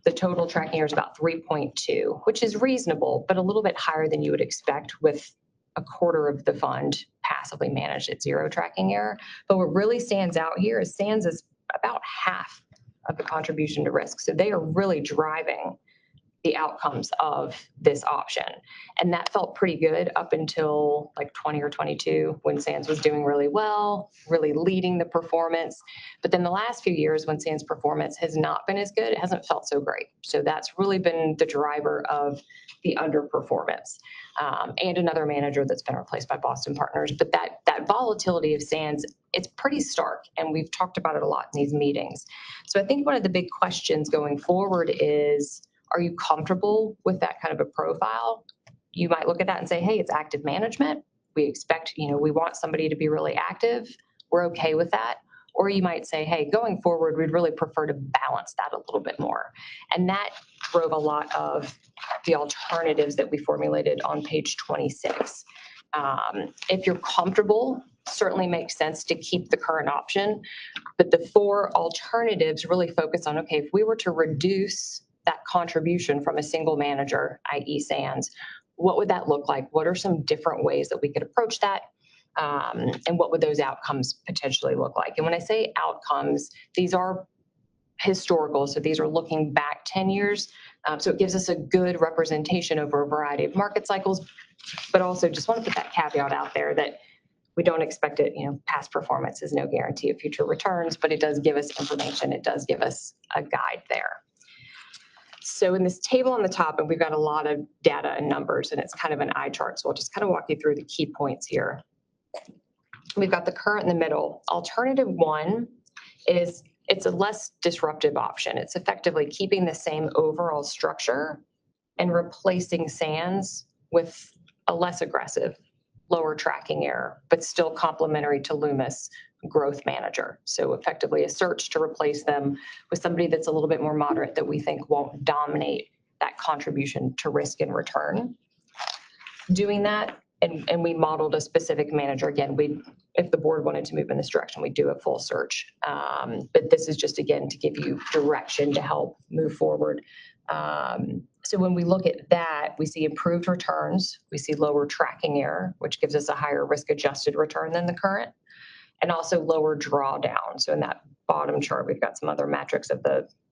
the total tracking error is about 3.2, which is reasonable, but a little bit higher than you would expect with a quarter of the fund passively managed at zero tracking error. But what really stands out here is SANS is about half of the contribution to risk. So they are really driving the outcomes of this option. And that felt pretty good up until like 20 or 22 when SANS was doing really well, really leading the performance. But then the last few years when SANS performance has not been as good, it hasn't felt so great. So that's really been the driver of the underperformance. And another manager that's been replaced by Boston Partners. But that volatility of SANS, it's pretty stark. And we've talked about it a lot in these meetings. So I think one of the big questions going forward is, are you comfortable with that kind of a profile? You might look at that and say, hey, it's active management. We expect, we want somebody to be really active. We're okay with that. Or you might say, hey, going forward, we'd really prefer to balance that a little bit more. And that drove a lot of the alternatives that we formulated on page 26. If you're comfortable, certainly makes sense to keep the current option. But the four alternatives really focus on, okay, if we were to reduce that contribution from a single manager, i.e. SANS, what would that look like? What are some different ways that we could approach that? And what would those outcomes potentially look like? And when I say outcomes, these are historical. So these are looking back 10 years. So it gives us a good representation over a variety of market cycles, but also just want to put that caveat out there that we don't expect it, past performance is no guarantee of future returns, but it does give us information. It does give us a guide there. So in this table on the top, and we've got a lot of data and numbers, and it's kind of an eye chart. So I'll just kind of walk you through the key points here. We've got the current in the middle. Alternative one is it's a less disruptive option. It's effectively keeping the same overall structure and replacing SANS with a less aggressive, lower tracking error, but still complementary to Loomis growth manager. So effectively a search to replace them with somebody that's a little bit more moderate that we think won't dominate that contribution to risk and return. Doing that, and we modeled a specific manager. Again, if the board wanted to move in this direction, we'd do a full search. But this is just, again, to give you direction to help move forward. So when we look at that, we see improved returns. We see lower tracking error, which gives us a higher risk-adjusted return than the current, and also lower drawdown. So in that bottom chart, we've got some other metrics of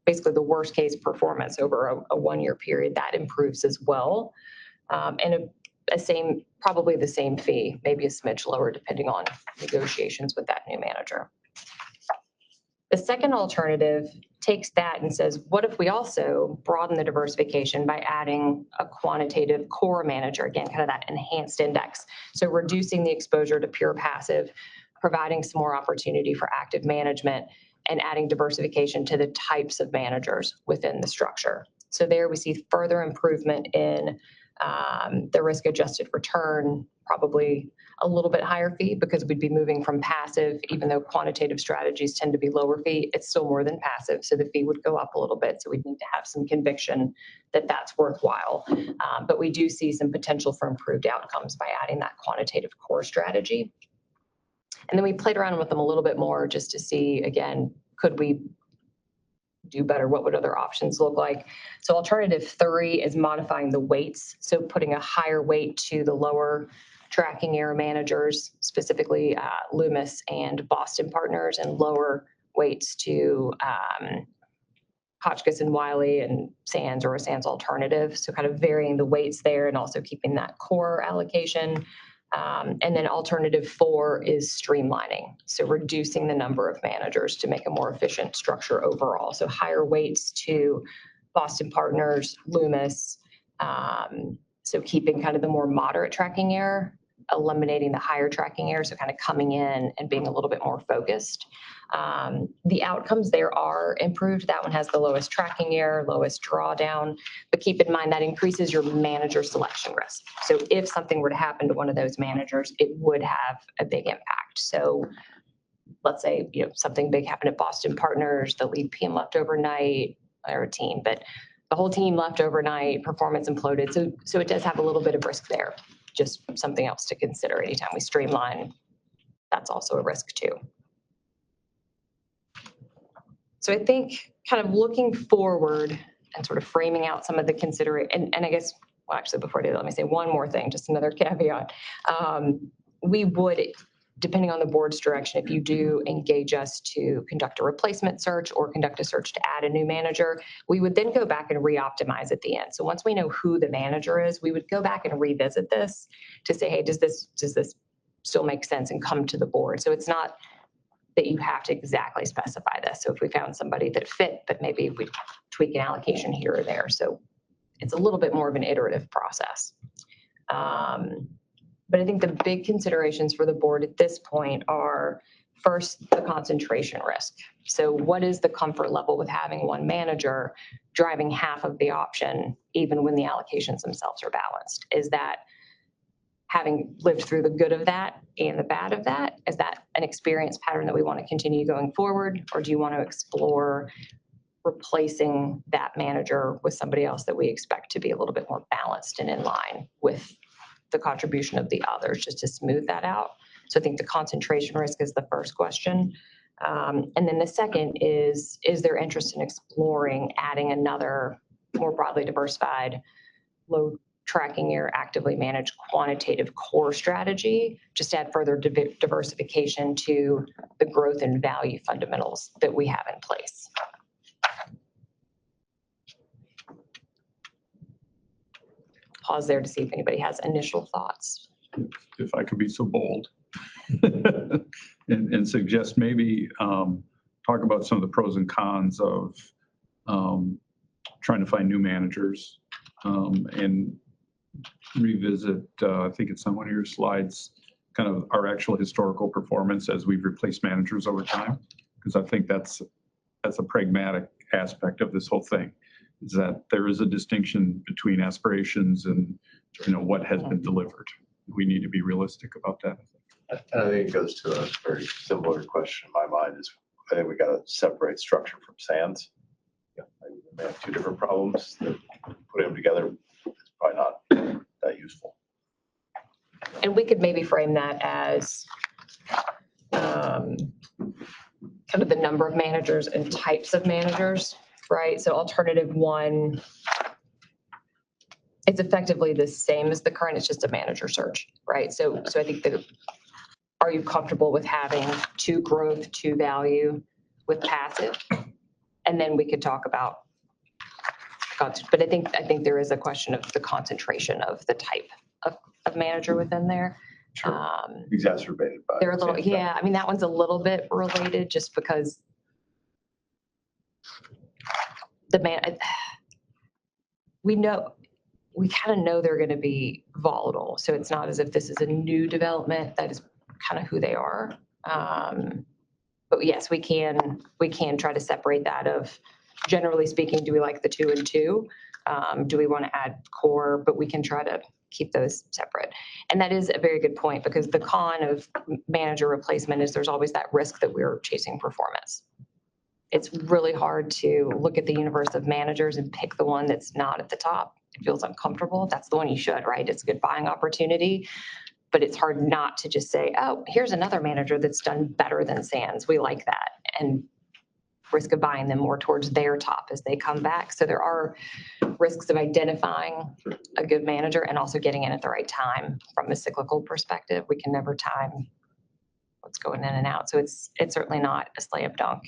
basically the worst case performance over a 1 year period that improves as well. And probably the same fee, maybe a smidge lower depending on negotiations with that new manager. The second alternative takes that and says, what if we also broaden the diversification by adding a quantitative core manager, again, kind of that enhanced index. So reducing the exposure to pure passive, providing some more opportunity for active management, and adding diversification to the types of managers within the structure. So there we see further improvement in the risk-adjusted return, probably a little bit higher fee because we'd be moving from passive, even though quantitative strategies tend to be lower fee, it's still more than passive. So the fee would go up a little bit. So we'd need to have some conviction that that's worthwhile. But we do see some potential for improved outcomes by adding that quantitative core strategy. And then we played around with them a little bit more just to see, again, could we do better? What would other options look like? So alternative 3 is modifying the weights. So putting a higher weight to the lower tracking error managers, specifically Loomis and Boston Partners, and lower weights to Hotchkiss and Wiley and SANS or a SANS alternative. So kind of varying the weights there and also keeping that core allocation. And then alternative 4 is streamlining. So reducing the number of managers to make a more efficient structure overall. So higher weights to Boston Partners, Loomis. So keeping kind of the more moderate tracking error, eliminating the higher tracking error, so kind of coming in and being a little bit more focused. The outcomes there are improved. That one has the lowest tracking error, lowest drawdown, but keep in mind that increases your manager selection risk. So if something were to happen to one of those managers, it would have a big impact. So let's say, something big happened at Boston Partners, the lead PM left overnight, or a team, but the whole team left overnight, performance imploded. So it does have a little bit of risk there. Just something else to consider anytime we streamline. That's also a risk too. So I think kind of looking forward and sort of framing out some of the and I guess, well, actually before I do that, let me say one more thing, just another caveat. We would, depending on the board's direction, if you do engage us to conduct a replacement search or conduct a search to add a new manager, we would then go back and re-optimize at the end. So once we know who the manager is, we would go back and revisit this to say, hey, does this still make sense, and come to the board. So it's not that you have to exactly specify this. So if we found somebody that fit, but maybe we tweak an allocation here or there. So it's a little bit more of an iterative process. But I think the big considerations for the board at this point are, first, the concentration risk. So what is the comfort level with having one manager driving half of the option, even when the allocations themselves are balanced? Is that, having lived through the good of that and the bad of that, is that an experience pattern that we want to continue going forward? Or do you want to explore replacing that manager with somebody else that we expect to be a little bit more balanced and in line with the contribution of the others, just to smooth that out? So I think the concentration risk is the first question. And then the second is there interest in exploring adding another more broadly diversified, low tracking error, actively managed quantitative core strategy, just to add further diversification to the growth and value fundamentals that we have in place? Pause there to see if anybody has initial thoughts. If I could be so bold and suggest maybe talk about some of the pros and cons of trying to find new managers, and revisit, I think it's on one of your slides, kind of our actual historical performance as we've replaced managers over time. Because I think that's a pragmatic aspect of this whole thing, is that there is a distinction between aspirations and what has been delivered. We need to be realistic about that. I think it goes to a very similar question in my mind, is I think we got to separate structure from SANS. They have two different problems. Putting them together is probably not that useful. And we could maybe frame that as kind of the number of managers and types of managers, right? So alternative one, it's effectively the same as the current, it's just a manager search, right? So I think that, are you comfortable with having two growth, two value with passive? And then we could talk about, but I think there is a question of the concentration of the type of manager within there. Sure. Exacerbated by. They're a little, yeah, I mean, that one's a little bit related just because we kind of know they're going to be volatile. So it's not as if this is a new development. That is kind of who they are. But yes, we can try to separate that of, generally speaking, do we like the 2 and 2? Do we want to add core? But we can try to keep those separate. And that is a very good point, because the con of manager replacement is there's always that risk that we're chasing performance. It's really hard to look at the universe of managers and pick the one that's not at the top. It feels uncomfortable. That's the one you should, right? It's a good buying opportunity. But it's hard not to just say, oh, here's another manager that's done better than SANS. We like that. And risk of buying them more towards their top as they come back. So there are risks of identifying a good manager and also getting in at the right time from a cyclical perspective. We can never time what's going in and out. So it's certainly not a slam dunk.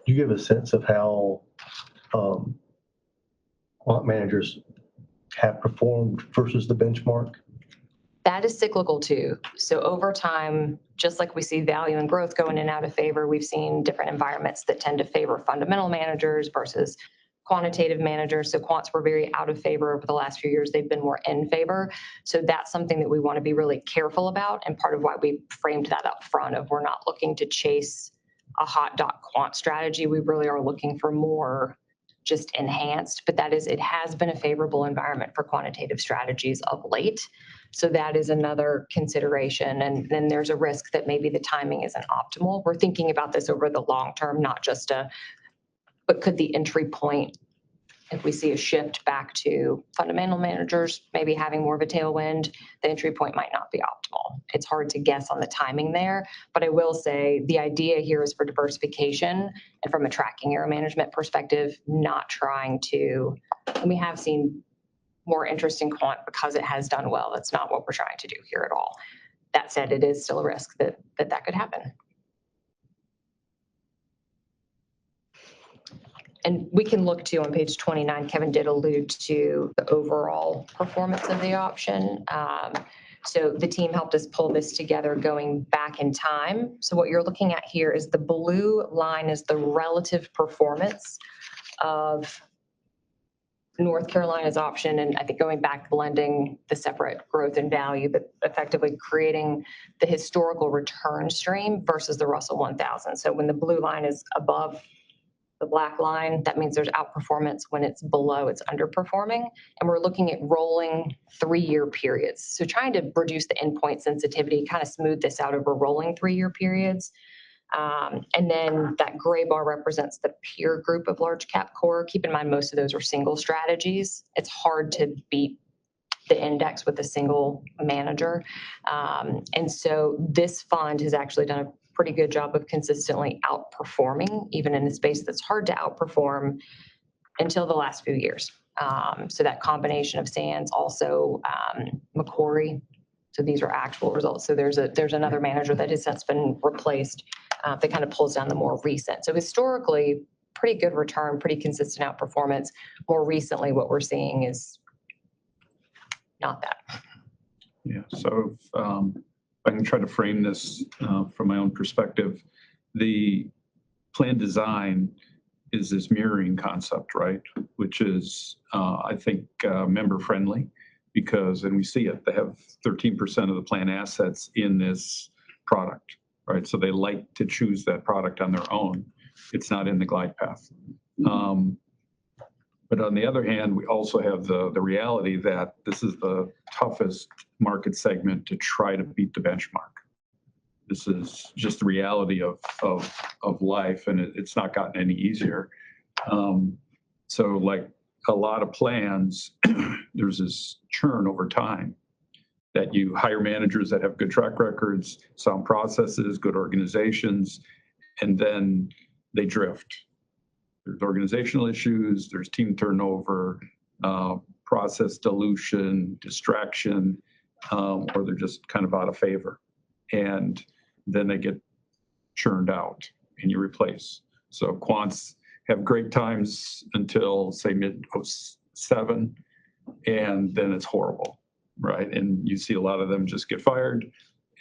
Do you give a sense of how quant managers have performed versus the benchmark? That is cyclical too. So over time, just like we see value and growth going in and out of favor, we've seen different environments that tend to favor fundamental managers versus quantitative managers. So quants were very out of favor over the last few years. They've been more in favor. So that's something that we want to be really careful about. And part of why we framed that up front of we're not looking to chase a hot dot quant strategy. We really are looking for more just enhanced, but that is, it has been a favorable environment for quantitative strategies of late. So that is another consideration. And then there's a risk that maybe the timing isn't optimal. We're thinking about this over the long term, not just but could the entry point, if we see a shift back to fundamental managers, maybe having more of a tailwind, the entry point might not be optimal. It's hard to guess on the timing there, but I will say the idea here is for diversification and from a tracking error management perspective, not trying to, and we have seen more interest in quant because it has done well. That's not what we're trying to do here at all. That said, it is still a risk that could happen. And we can look to on page 29, Kevin did allude to the overall performance of the option. So the team helped us pull this together going back in time. So what you're looking at here is the blue line is the relative performance of North Carolina's option. And I think going back, blending the separate growth and value, but effectively creating the historical return stream versus the Russell 1000. So when the blue line is above the black line, that means there's outperformance. When it's below, it's underperforming. And we're looking at rolling 3-year periods. So trying to reduce the endpoint sensitivity, kind of smooth this out over rolling 3-year periods. And then that gray bar represents the peer group of large cap core. Keep in mind, most of those are single strategies. It's hard to beat the index with a single manager. And so this fund has actually done a pretty good job of consistently outperforming, even in a space that's hard to outperform until the last few years. So that combination of Sands, also Macquarie. So these are actual results. So there's another manager that has since been replaced that kind of pulls down the more recent. So historically, pretty good return, pretty consistent outperformance. More recently, what we're seeing is not that. Yeah, so I can try to frame this from my own perspective. The plan design is this mirroring concept, right? Which is, I think, member friendly because, and we see it, they have 13% of the plan assets in this product, right? So they like to choose that product on their own. It's not in the glide path. But on the other hand, we also have the reality that this is the toughest market segment to try to beat the benchmark. This is just the reality of life, and it's not gotten any easier. So like a lot of plans, there's this churn over time that you hire managers that have good track records, sound processes, good organizations, and then they drift. There's organizational issues, there's team turnover, process dilution, distraction, or they're just kind of out of favor. And then they get churned out and you replace. So quants have great times until, say, mid-07, and then it's horrible, right? And you see a lot of them just get fired,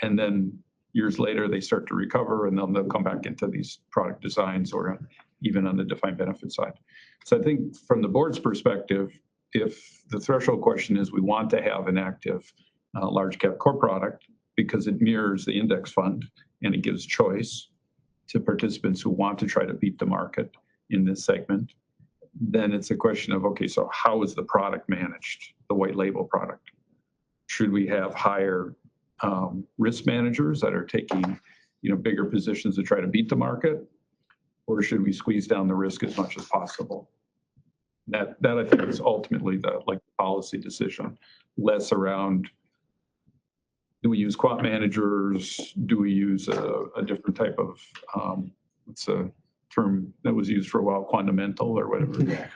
and then years later they start to recover, and they'll come back into these product designs or even on the defined benefit side. So I think from the board's perspective, if the threshold question is we want to have an active large cap core product because it mirrors the index fund and it gives choice to participants who want to try to beat the market in this segment, then it's a question of, okay, so how is the product managed, the white label product? Should we have higher risk managers that are taking, bigger positions to try to beat the market? Or should we squeeze down the risk as much as possible? That I think is ultimately the policy decision, less around, do we use quant managers? Do we use a different type of, what's a term that was used for a while, fundamental or whatever.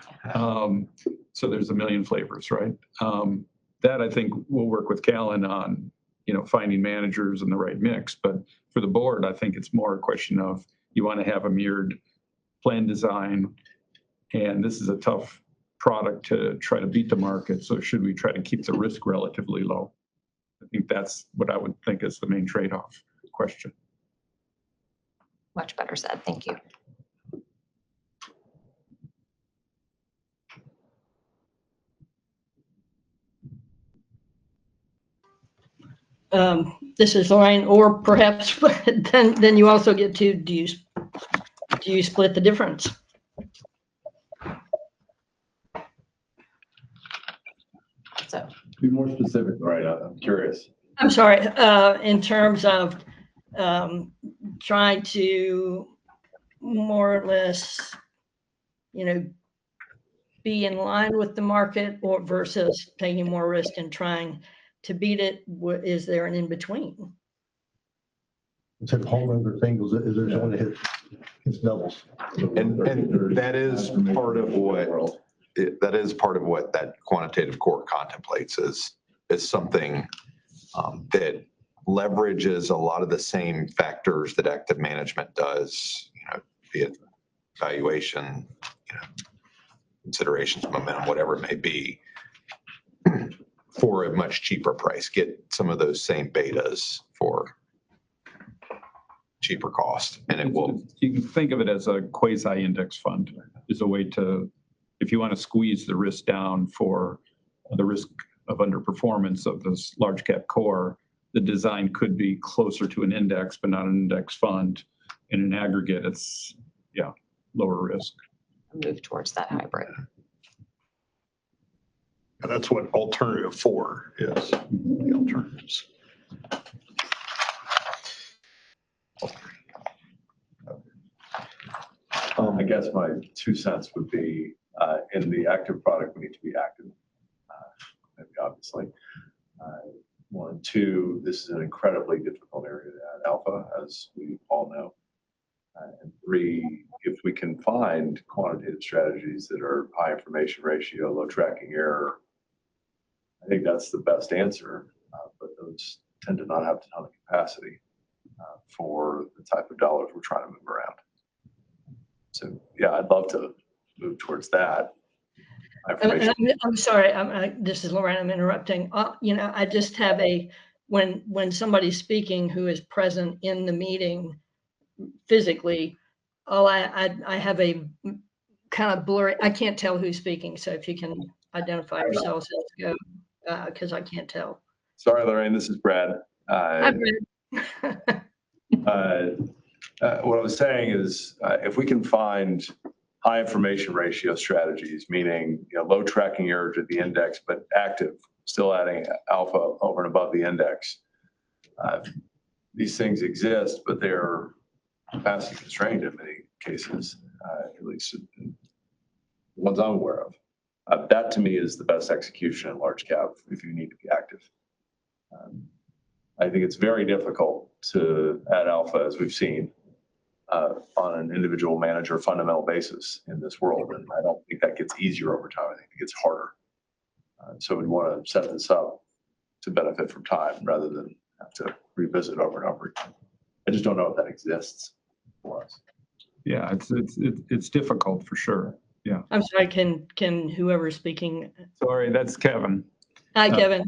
So there's a million flavors, right? That I think we'll work with Callan on, finding managers and the right mix. But for the board, I think it's more a question of, you want to have a mirrored plan design, and this is a tough product to try to beat the market. So should we try to keep the risk relatively low? I think that's what I would think is the main trade-off question. Much better said. Thank you. This is Lorraine, or perhaps then you also get to, do you split the difference? So Be more specific, right? I'm curious. I'm sorry, in terms of trying to more or less, be in line with the market or versus taking more risk and trying to beat it. Is there an in between? It's like home runs or singles, is there someone that hits doubles? And that is part of what, that quantitative core contemplates is something that leverages a lot of the same factors that active management does, be it valuation, considerations, momentum, whatever it may be, for a much cheaper price. Get some of those same betas for cheaper cost, and it will. You can think of it as a quasi-index fund, is a way to, if you want to squeeze the risk down for the risk of underperformance of this large cap core, the design could be closer to an index, but not an index fund. In an aggregate, it's, lower risk. Move towards that hybrid. And that's what alternative 4 is, the alternatives. I guess my 2 cents would be, in the active product, we need to be active. Maybe obviously. 1, 2, this is an incredibly difficult area to add alpha, as we all know. And 3, if we can find quantitative strategies that are high information ratio, low tracking error, I think that's the best answer. But those tend to not have a ton of capacity for the type of dollars we're trying to move around. So yeah, I'd love to move towards that. I'm sorry, this is Lorraine, I'm interrupting. I just have when somebody's speaking who is present in the meeting physically, I have a kind of blurry, I can't tell who's speaking. So if you can identify yourselves as go, because I can't tell. Sorry, Lorraine, this is Brad. Hi, Brad. What I was saying is, if we can find high information ratio strategies, meaning low tracking error to the index, but active, still adding alpha over and above the index. These things exist, but they're capacity constrained in many cases, at least the ones I'm aware of. That to me is the best execution in large cap if you need to be active. I think it's very difficult to add alpha, as we've seen, on an individual manager fundamental basis in this world. And I don't think that gets easier over time. I think it gets harder. So we want to set this up to benefit from time rather than have to revisit over and over again. I just don't know if that exists for us. Yeah, it's difficult for sure. Yeah. I'm sorry, can whoever's speaking. Sorry, that's Kevin. Hi, Kevin.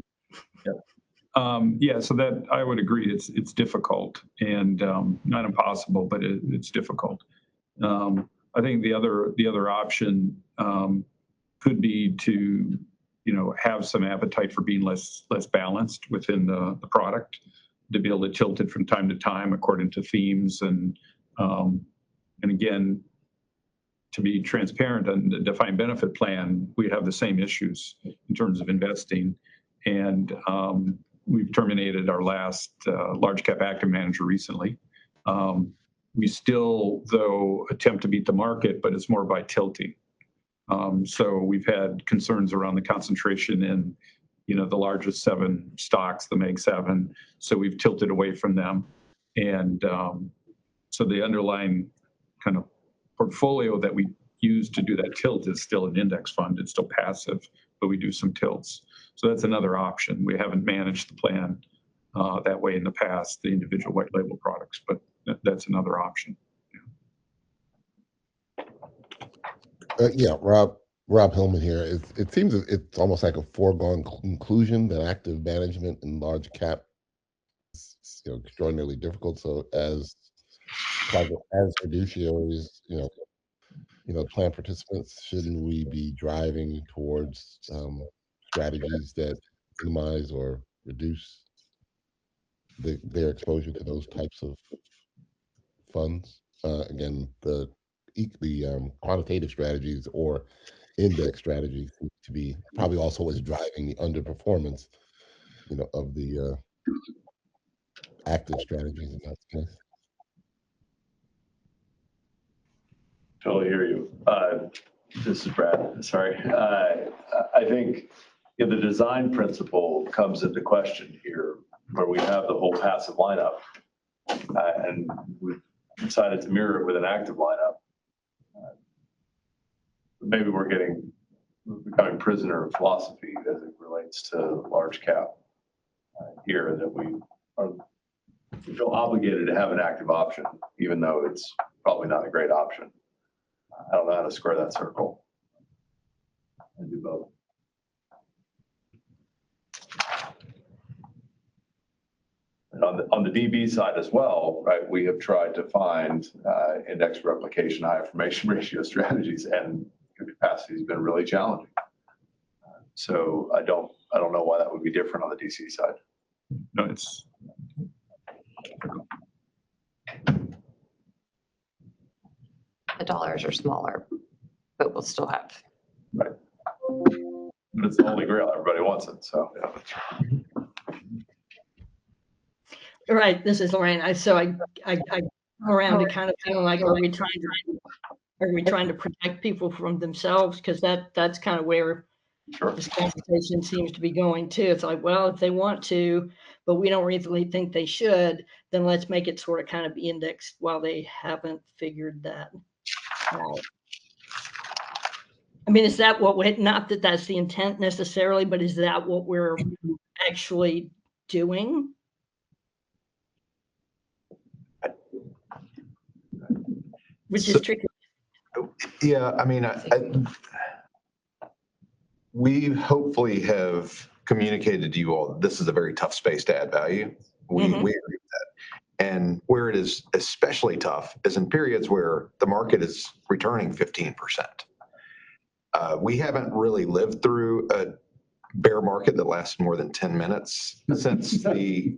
So that I would agree. It's difficult and not impossible, but it's difficult. I think the other option could be to have some appetite for being less balanced within the product, to be able to tilt it from time to time according to themes and again, to be transparent on the defined benefit plan, we have the same issues in terms of investing. And we've terminated our last large cap active manager recently. We still, though, attempt to beat the market, but it's more by tilting. So we've had concerns around the concentration in, the largest 7 stocks, the Meg 7. So we've tilted away from them. And so the underlying kind of portfolio that we use to do that tilt is still an index fund. It's still passive, but we do some tilts. So that's another option. We haven't managed the plan that way in the past, the individual white label products, but that's another option. Rob Hillman here. It seems it's almost like a foregone conclusion that active management in large cap is extraordinarily difficult. So as fiduciaries, plan participants, shouldn't we be driving towards strategies that minimize or reduce their exposure to those types of funds. Again, the quantitative strategies or index strategies seem to be probably also what's driving the underperformance, of the active strategies in that case. Totally hear you. This is Brad. Sorry. I think the design principle comes into question here, where we have the whole passive lineup, and we've decided to mirror it with an active lineup. Maybe we're becoming prisoner of philosophy as it relates to large cap here, that we feel obligated to have an active option, even though it's probably not a great option. I don't know how to square that circle and do both. And on the DB side as well, right, we have tried to find index replication, high information ratio strategies, and capacity has been really challenging. So I don't know why that would be different on the DC side. No, it's The dollars are smaller, but we'll still have. Right. But it's the holy grail. Everybody wants it. So. Yeah. Right. This is Lorraine. I go around to kind of feeling like, are we trying to protect people from themselves? Because that's kind of where this conversation seems to be going too. It's like, well, if they want to, but we don't really think they should, then let's make it sort of kind of indexed while they haven't figured that out. I mean, is that not that that's the intent necessarily, but is that what we're actually doing? Which is tricky. Yeah, I mean, we hopefully have communicated to you all, this is a very tough space to add value. We agree with that. And where it is especially tough is in periods where the market is returning 15%. We haven't really lived through a bear market that lasted more than 10 minutes since the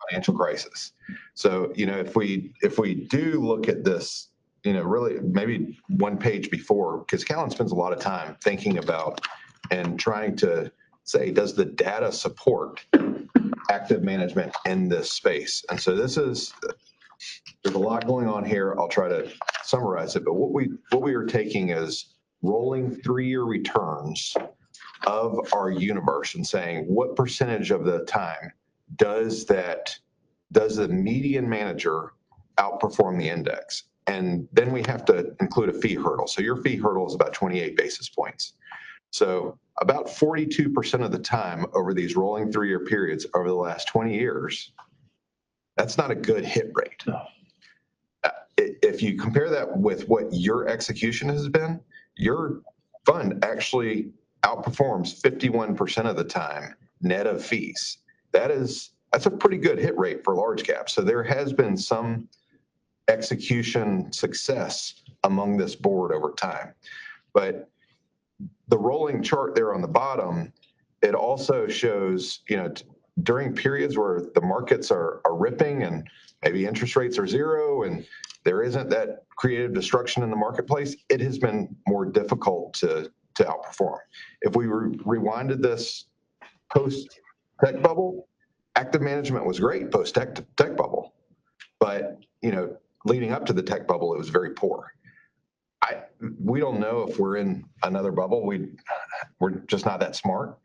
financial crisis. So, if we do look at this, really maybe one page before, because Callan spends a lot of time thinking about and trying to say, does the data support active management in this space? And so there's a lot going on here. I'll try to summarize it, but what we are taking is rolling 3-year returns of our universe and saying, what percentage of the time does the median manager outperform the index? And then we have to include a fee hurdle. So your fee hurdle is about 28 basis points. So about 42% of the time over these rolling 3-year periods over the last 20 years, that's not a good hit rate. No. If you compare that with what your execution has been, your fund actually outperforms 51% of the time net of fees. That's a pretty good hit rate for large caps. So there has been some execution success among this board over time. But the rolling chart there on the bottom, it also shows, during periods where the markets are ripping and maybe interest rates are zero and there isn't that creative destruction in the marketplace, it has been more difficult to outperform. If we rewinded this post-tech bubble, active management was great post-tech bubble. But, leading up to the tech bubble, it was very poor. We don't know if we're in another bubble. We're just not that smart.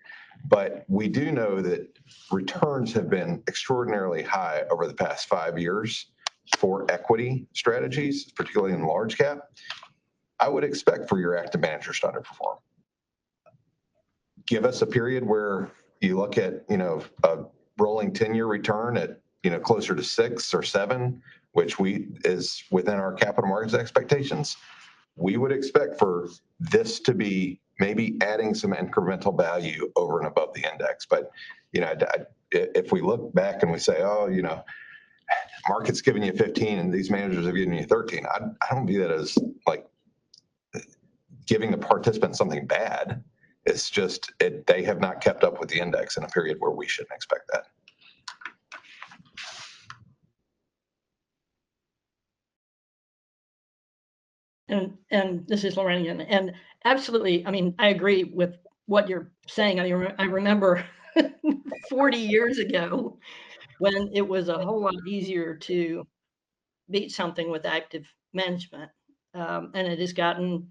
But we do know that returns have been extraordinarily high over the past 5 years for equity strategies, particularly in large cap. I would expect for your active managers to underperform. Give us a period where you look at, a rolling 10-year return at, closer to 6 or 7, which is within our capital markets expectations. We would expect for this to be maybe adding some incremental value over and above the index. But, if we look back and we say, market's giving you 15 and these managers have given you 13, I don't view that as like giving the participant something bad. It's just they have not kept up with the index in a period where we shouldn't expect that. and this is Lorraine again, and absolutely, I mean, I agree with what you're saying. I remember 40 years ago when it was a whole lot easier to beat something with active management. And it has gotten,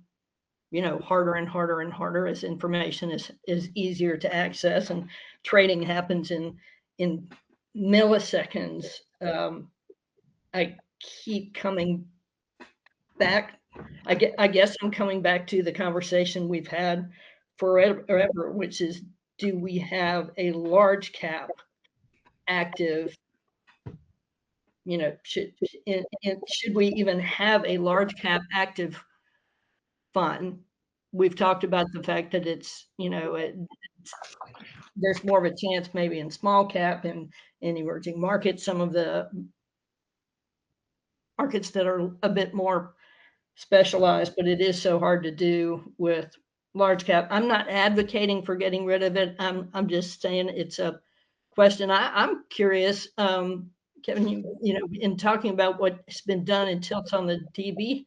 harder and harder and harder as information is easier to access and trading happens in milliseconds. I keep coming back. I guess I'm coming back to the conversation we've had forever, which is, do we have a large cap active? Should we even have a large cap active fund? We've talked about the fact that there's more of a chance maybe in small cap and in emerging markets, some of the markets that are a bit more specialized, but it is so hard to do with large cap. I'm not advocating for getting rid of it. I'm just saying it's a question. I'm curious, Kevin, in talking about what's been done in tilts on the DB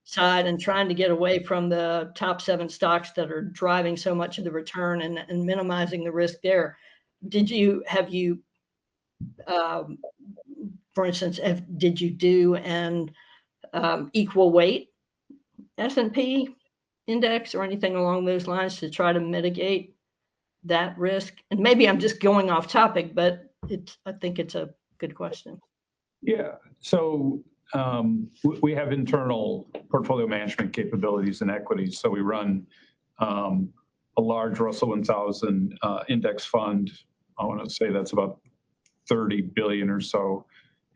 side and trying to get away from the top 7 stocks that are driving so much of the return and minimizing the risk there. Have you, for instance, did you do an equal weight S&P index or anything along those lines to try to mitigate that risk? And maybe I'm just going off topic, but I think it's a good question. Yeah. So we have internal portfolio management capabilities and equities. So we run a large Russell 1000 index fund. I want to say that's about 30 billion or so.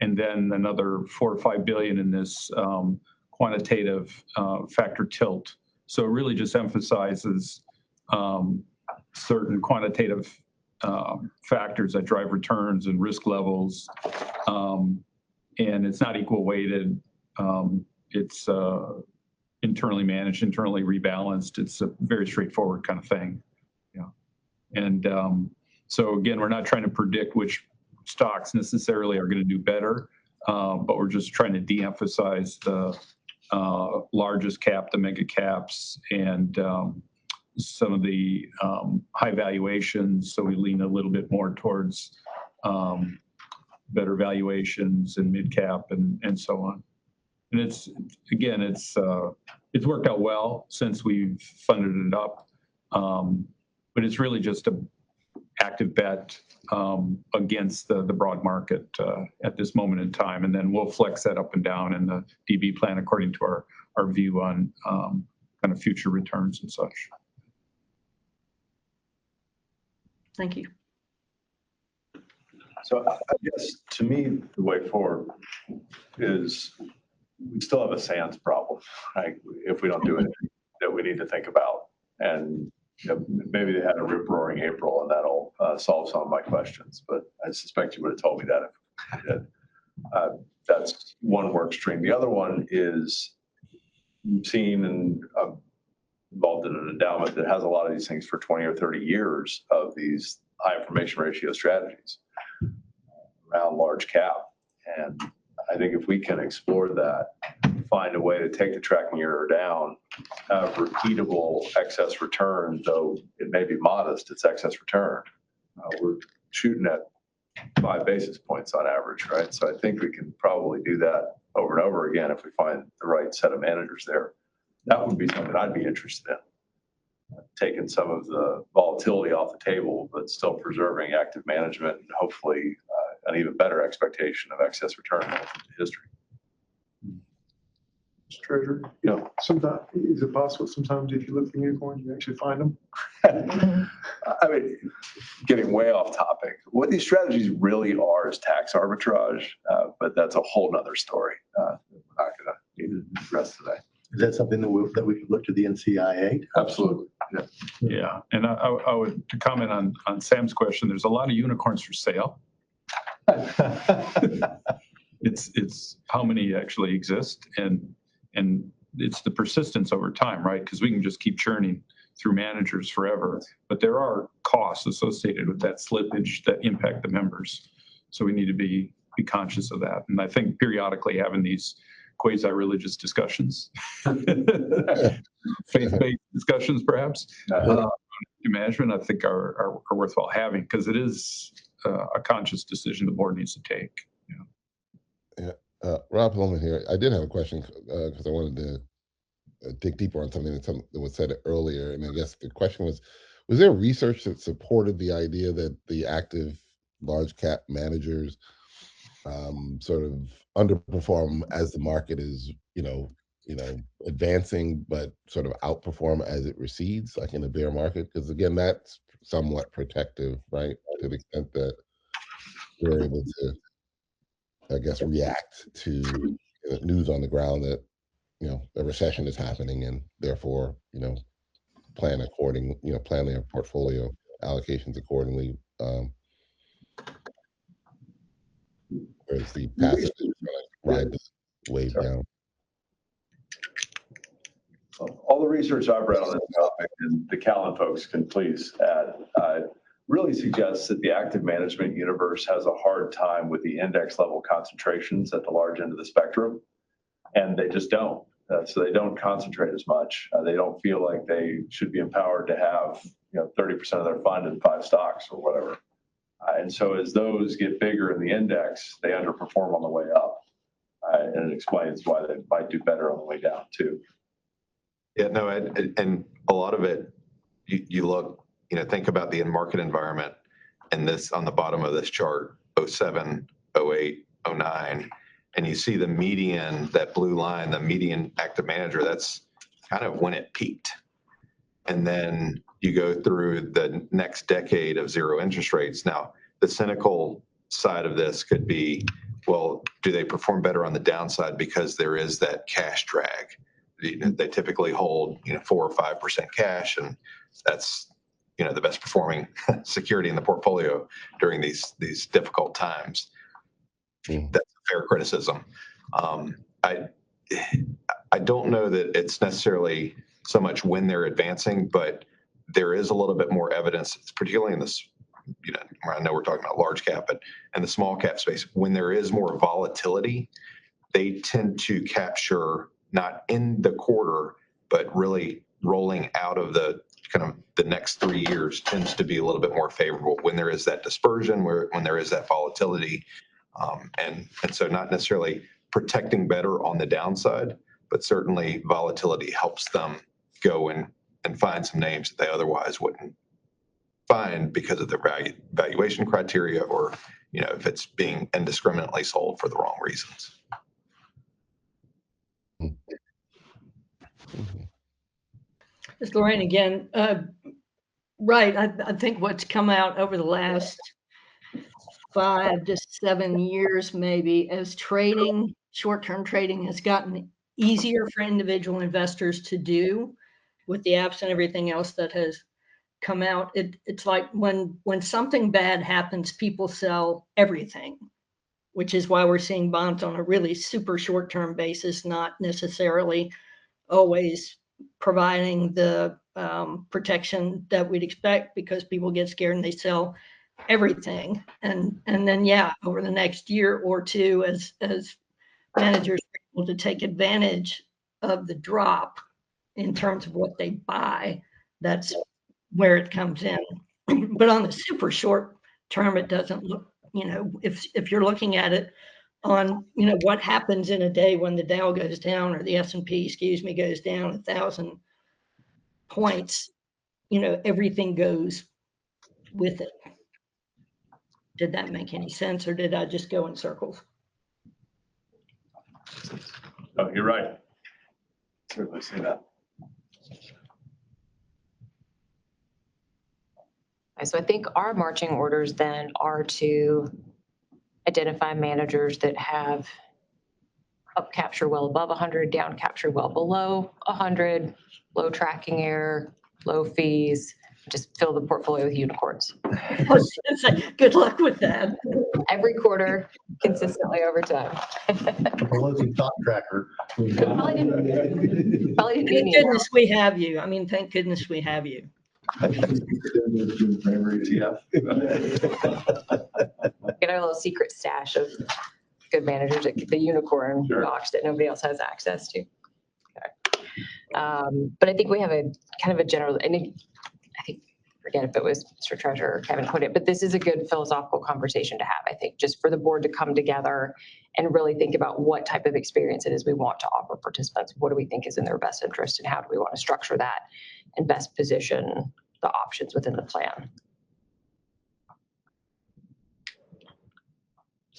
And then another 4 or 5 billion in this quantitative factor tilt. So it really just emphasizes certain quantitative factors that drive returns and risk levels. And it's not equal weighted. It's internally managed, internally rebalanced. It's a very straightforward kind of thing. Yeah. And so again, we're not trying to predict which stocks necessarily are going to do better, but we're just trying to de-emphasize the largest cap, the mega caps, and some of the high valuations. So we lean a little bit more towards better valuations in mid cap and so on. And it's worked out well since we've funded it up. But it's really just an active bet against the broad market at this moment in time. And then we'll flex that up and down in the DB plan according to our view on kind of future returns and such. Thank you. So I guess to me, the way forward is we still have a sands problem, right? If we don't do anything that we need to think about. And maybe they had a rip roaring April and that'll solve some of my questions, but I suspect you would have told me that if you did. That's one work stream. The other one is you've seen and involved in an endowment that has a lot of these things for 20 or 30 years of these high information ratio strategies around large cap. And I think if we can explore that, find a way to take the tracking error down, have repeatable excess return, though it may be modest, it's excess return. We're shooting at 5 basis points on average, right? So I think we can probably do that over and over again if we find the right set of managers there. That would be something I'd be interested in. Taking some of the volatility off the table, but still preserving active management and hopefully an even better expectation of excess return relative to history. Mr. Treasurer, sometimes, is it possible sometimes if you look for unicorns, you actually find them? I mean, getting way off topic. What these strategies really are is tax arbitrage, but that's a whole nother story. We're not going to need to address today. Is that something that we could look to the NCIA? Absolutely. Yeah. Yeah. And I would, to comment on Sam's question, there's a lot of unicorns for sale. It's how many actually exist, and it's the persistence over time, right? Because we can just keep churning through managers forever, but there are costs associated with that slippage that impact the members. So we need to be conscious of that. And I think periodically having these quasi-religious discussions. Faith-based discussions, perhaps, management, I think are worthwhile having, because it is a conscious decision the board needs to take. Yeah. Rob Holman here. I did have a question because I wanted to dig deeper on something that was said earlier. And I guess the question was there research that supported the idea that the active large cap managers sort of underperform as the market is, advancing, but sort of outperform as it recedes, like in a bear market? Because again, that's somewhat protective, right? To the extent that we're able to, I guess, react to news on the ground that, a recession is happening and therefore, plan their portfolio allocations accordingly. Whereas the passive is going to ride the wave down. All the research I've read on this topic, and the Callan folks can please add, really suggests that the active management universe has a hard time with the index level concentrations at the large end of the spectrum, and they just don't. So they don't concentrate as much. They don't feel like they should be empowered to have 30% of their fund in 5 stocks or whatever. And so as those get bigger in the index, they underperform on the way up. And it explains why they might do better on the way down too. Yeah, no, and a lot of it, you look, think about the in-market environment, and this on the bottom of this chart, 07, 08, 09, and you see the median, that blue line, the median active manager, that's kind of when it peaked. And then you go through the next decade of zero interest rates. Now, the cynical side of this could be, well, do they perform better on the downside because there is that cash drag? They typically hold 4 or 5% cash, and that's the best performing security in the portfolio during these difficult times. That's a fair criticism. I don't know that it's necessarily so much when they're advancing, but there is a little bit more evidence, particularly in this, I know we're talking about large cap, but in the small cap space, when there is more volatility, they tend to capture not in the quarter, but really rolling out of the kind of the next 3 years tends to be a little bit more favorable when there is that dispersion, when there is that volatility. And so not necessarily protecting better on the downside, but certainly volatility helps them go and find some names that they otherwise wouldn't find because of their valuation criteria, or if it's being indiscriminately sold for the wrong reasons. Ms. Lorraine again. Right. I think what's come out over the last 5 to 7 years, maybe, as trading, short-term trading has gotten easier for individual investors to do with the apps and everything else that has come out. It's like when something bad happens, people sell everything, which is why we're seeing bonds on a really super short-term basis, not necessarily always providing the protection that we'd expect, because people get scared and they sell everything. And then, yeah, over the next year or two, as managers are able to take advantage of the drop in terms of what they buy, that's where it comes in. But on the super short term, it doesn't look, if you're looking at it on, what happens in a day when the Dow goes down, or the S&P, goes down 1,000 points, everything goes with it. Did that make any sense, or did I just go in circles? Oh, you're right. Certainly see that. So I think our marching orders then are to identify managers that have up capture well above 100, down capture well below 100, low tracking error, low fees, just fill the portfolio with unicorns. I was gonna say, good luck with that. Every quarter, consistently over time. Below some top tracker. Probably didn't Thank need goodness we have you. I mean, thank goodness we have you. Get our little secret stash of good managers at the unicorn Sure. box that nobody else has access to. Okay. But I think we have a kind of a general, I think, forget if it was Mr. Treasurer or Kevin put it, but this is a good philosophical conversation to have, I think, just for the board to come together and really think about what type of experience it is we want to offer participants. What do we think is in their best interest and how do we want to structure that and best position the options within the plan?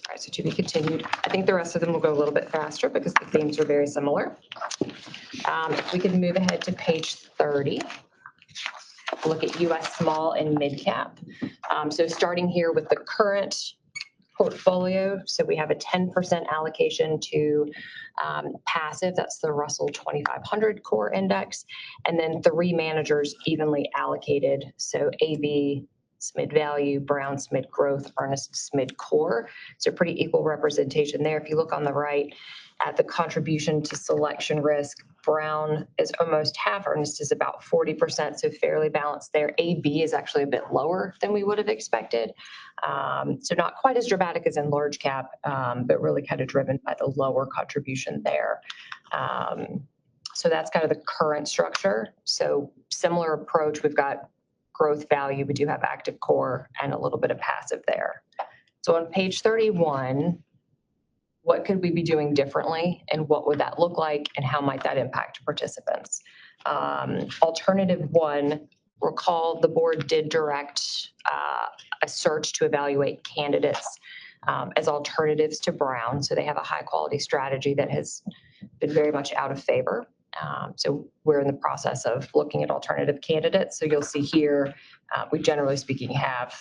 All right, so to be continued. I think the rest of them will go a little bit faster because the themes are very similar. If we could move ahead to page 30. Look at US small and mid cap. So starting here with the current portfolio. So we have a 10% allocation to passive. That's the Russell 2500 core index. And then 3 managers evenly allocated. So AB, SMID value, Brown, SMID growth, Ernest, SMID core. So pretty equal representation there. If you look on the right at the contribution to selection risk, Brown is almost half, Ernest is about 40%, so fairly balanced there. AB is actually a bit lower than we would have expected. So not quite as dramatic as in large cap, but really kind of driven by the lower contribution there. So that's kind of the current structure. So similar approach, we've got growth value, we do have active core and a little bit of passive there. So on page 31, what could we be doing differently and what would that look like and how might that impact participants? Alternative 1, recall the board did direct a search to evaluate candidates as alternatives to Brown. So they have a high quality strategy that has been very much out of favor. So we're in the process of looking at alternative candidates. So you'll see here, we generally speaking have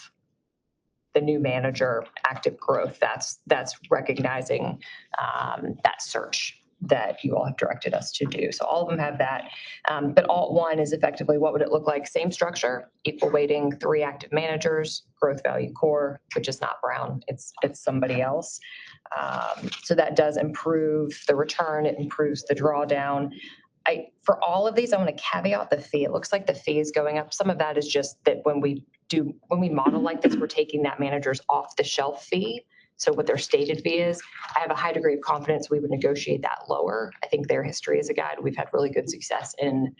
the new manager, active growth. That's recognizing that search that you all have directed us to do. So all of them have that. But Alt 1 is effectively what would it look like? Same structure, equal weighting, 3 active managers, growth value core, which is not Brown, it's somebody else. So that does improve the return, it improves the drawdown. For all of these, I want to caveat the fee. It looks like the fee is going up. Some of that is just that when we model like this, we're taking that manager's off the shelf fee. So what their stated fee is, I have a high degree of confidence we would negotiate that lower. I think their history as a guide, we've had really good success in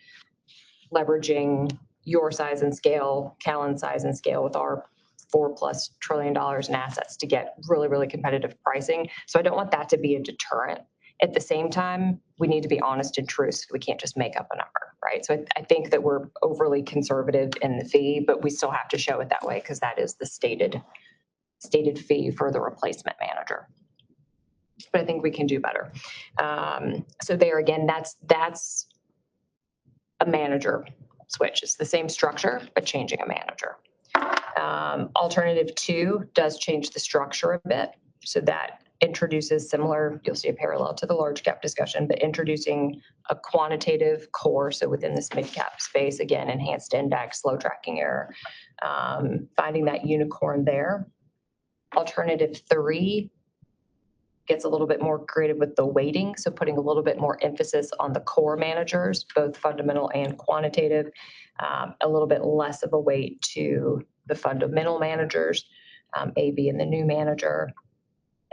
leveraging your size and scale, Callan's size and scale with our $4+ trillion in assets to get really, really competitive pricing. So I don't want that to be a deterrent. At the same time, we need to be honest and true, so we can't just make up a number, right? So I think that we're overly conservative in the fee, but we still have to show it that way because that is the stated fee for the replacement manager. But I think we can do better. So there again, that's a manager switch. It's the same structure, but changing a manager. Alternative 2 does change the structure a bit. So that introduces similar, you'll see a parallel to the large cap discussion, but introducing a quantitative core. So within this mid cap space, again, enhanced index, low tracking error, finding that unicorn there. Alternative 3 gets a little bit more creative with the weighting. So putting a little bit more emphasis on the core managers, both fundamental and quantitative, a little bit less of a weight to the fundamental managers, AB and the new manager.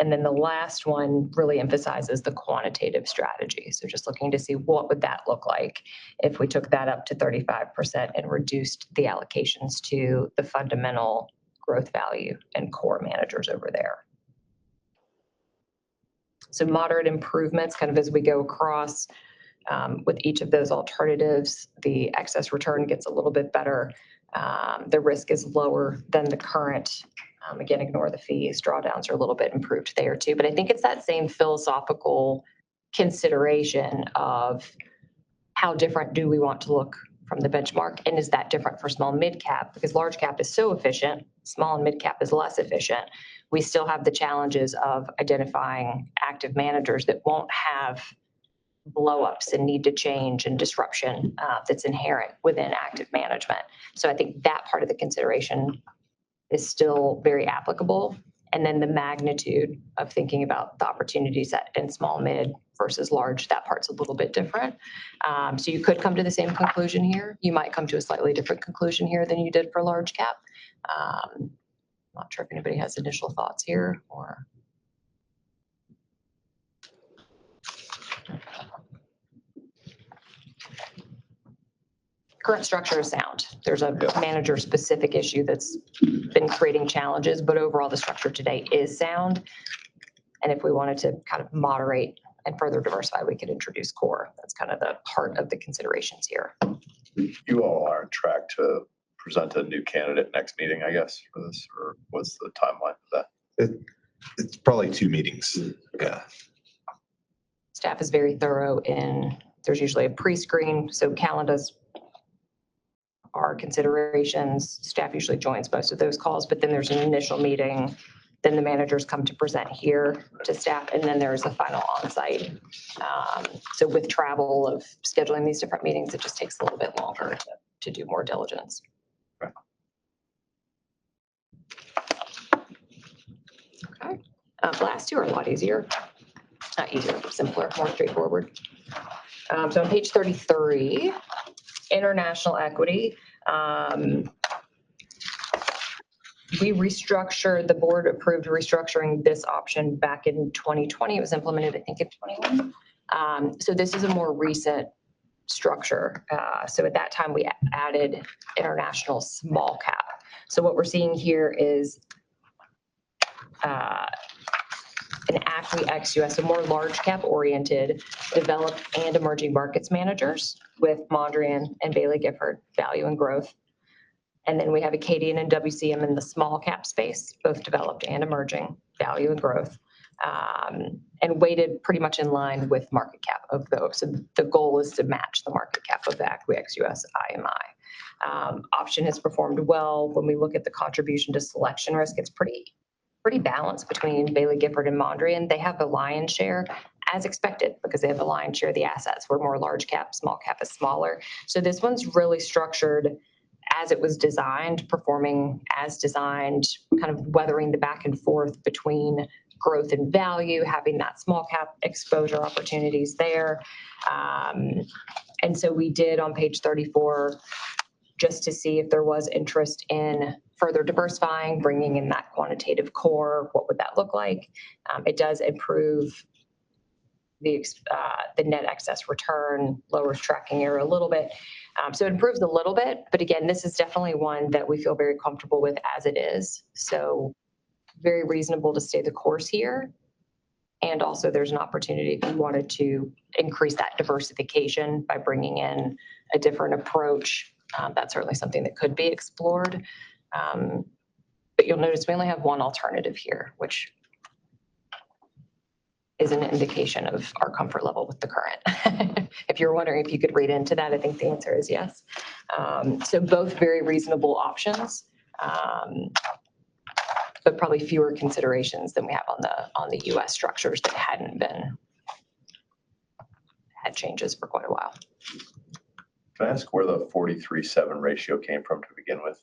And then the last one really emphasizes the quantitative strategy. So just looking to see what would that look like if we took that up to 35% and reduced the allocations to the fundamental, growth value, and core managers over there. So moderate improvements kind of as we go across with each of those alternatives. The excess return gets a little bit better. The risk is lower than the current. Again, ignore the fees. Drawdowns are a little bit improved there too. But I think it's that same philosophical consideration of how different do we want to look from the benchmark? And is that different for small and mid cap? Because large cap is so efficient, small and mid cap is less efficient. We still have the challenges of identifying active managers that won't have blow-ups and need to change and disruption that's inherent within active management. So I think that part of the consideration is still very applicable. And then the magnitude of thinking about the opportunity set in small, mid versus large, that part's a little bit different. So you could come to the same conclusion here. You might come to a slightly different conclusion here than you did for large cap. Not sure if anybody has initial thoughts here or. current structure is sound. There's a manager-specific issue that's been creating challenges, but overall, the structure today is sound. And if we wanted to kind of moderate and further diversify, we could introduce core. That's kind of the heart of the considerations here. You all are on track to present a new candidate next meeting, I guess, for this, or what's the timeline for that? It's probably 2 meetings. Yeah. Staff is very thorough there's usually a pre-screen, so calendars are considerations. Staff usually joins most of those calls, but then there's an initial meeting. Then the managers come to present here to staff, and then there's a final on-site. So with travel of scheduling these different meetings, it just takes a little bit longer to do more diligence. Okay. Last 2 are a lot easier. Not easier, simpler, more straightforward. So on page 33, international equity. We restructured, the board approved restructuring this option back in 2020. It was implemented, I think, in 21. So this is a more recent structure. So at that time, we added international small cap. So what we're seeing here is an ACWI ex-US, so more large cap oriented, developed and emerging markets managers with Mondrian and Bailey Gifford, value and growth. And then we have Acadian and WCM in the small cap space, both developed and emerging, value and growth, and weighted pretty much in line with market cap of those. So the goal is to match the market cap of the ACWI ex-US IMI. Option has performed well. When we look at the contribution to selection risk, it's pretty balanced between Bailey Gifford and Mondrian. They have the lion's share as expected because they have the lion's share of the assets. We're more large cap, small cap is smaller. So this one's really structured as it was designed, performing as designed, kind of weathering the back and forth between growth and value, having that small cap exposure opportunities there. And so we did on page 34, just to see if there was interest in further diversifying, bringing in that quantitative core, what would that look like? It does improve the net excess return, lowers tracking error a little bit. So it improves a little bit, but again, this is definitely one that we feel very comfortable with as it is. So very reasonable to stay the course here. And also there's an opportunity if you wanted to increase that diversification by bringing in a different approach. That's certainly something that could be explored. But you'll notice we only have one alternative here, which is an indication of our comfort level with the current. If you're wondering if you could read into that, I think the answer is yes. So both very reasonable options, but probably fewer considerations than we have on the US structures that had changes for quite a while. Can I ask where the 43-7 ratio came from to begin with?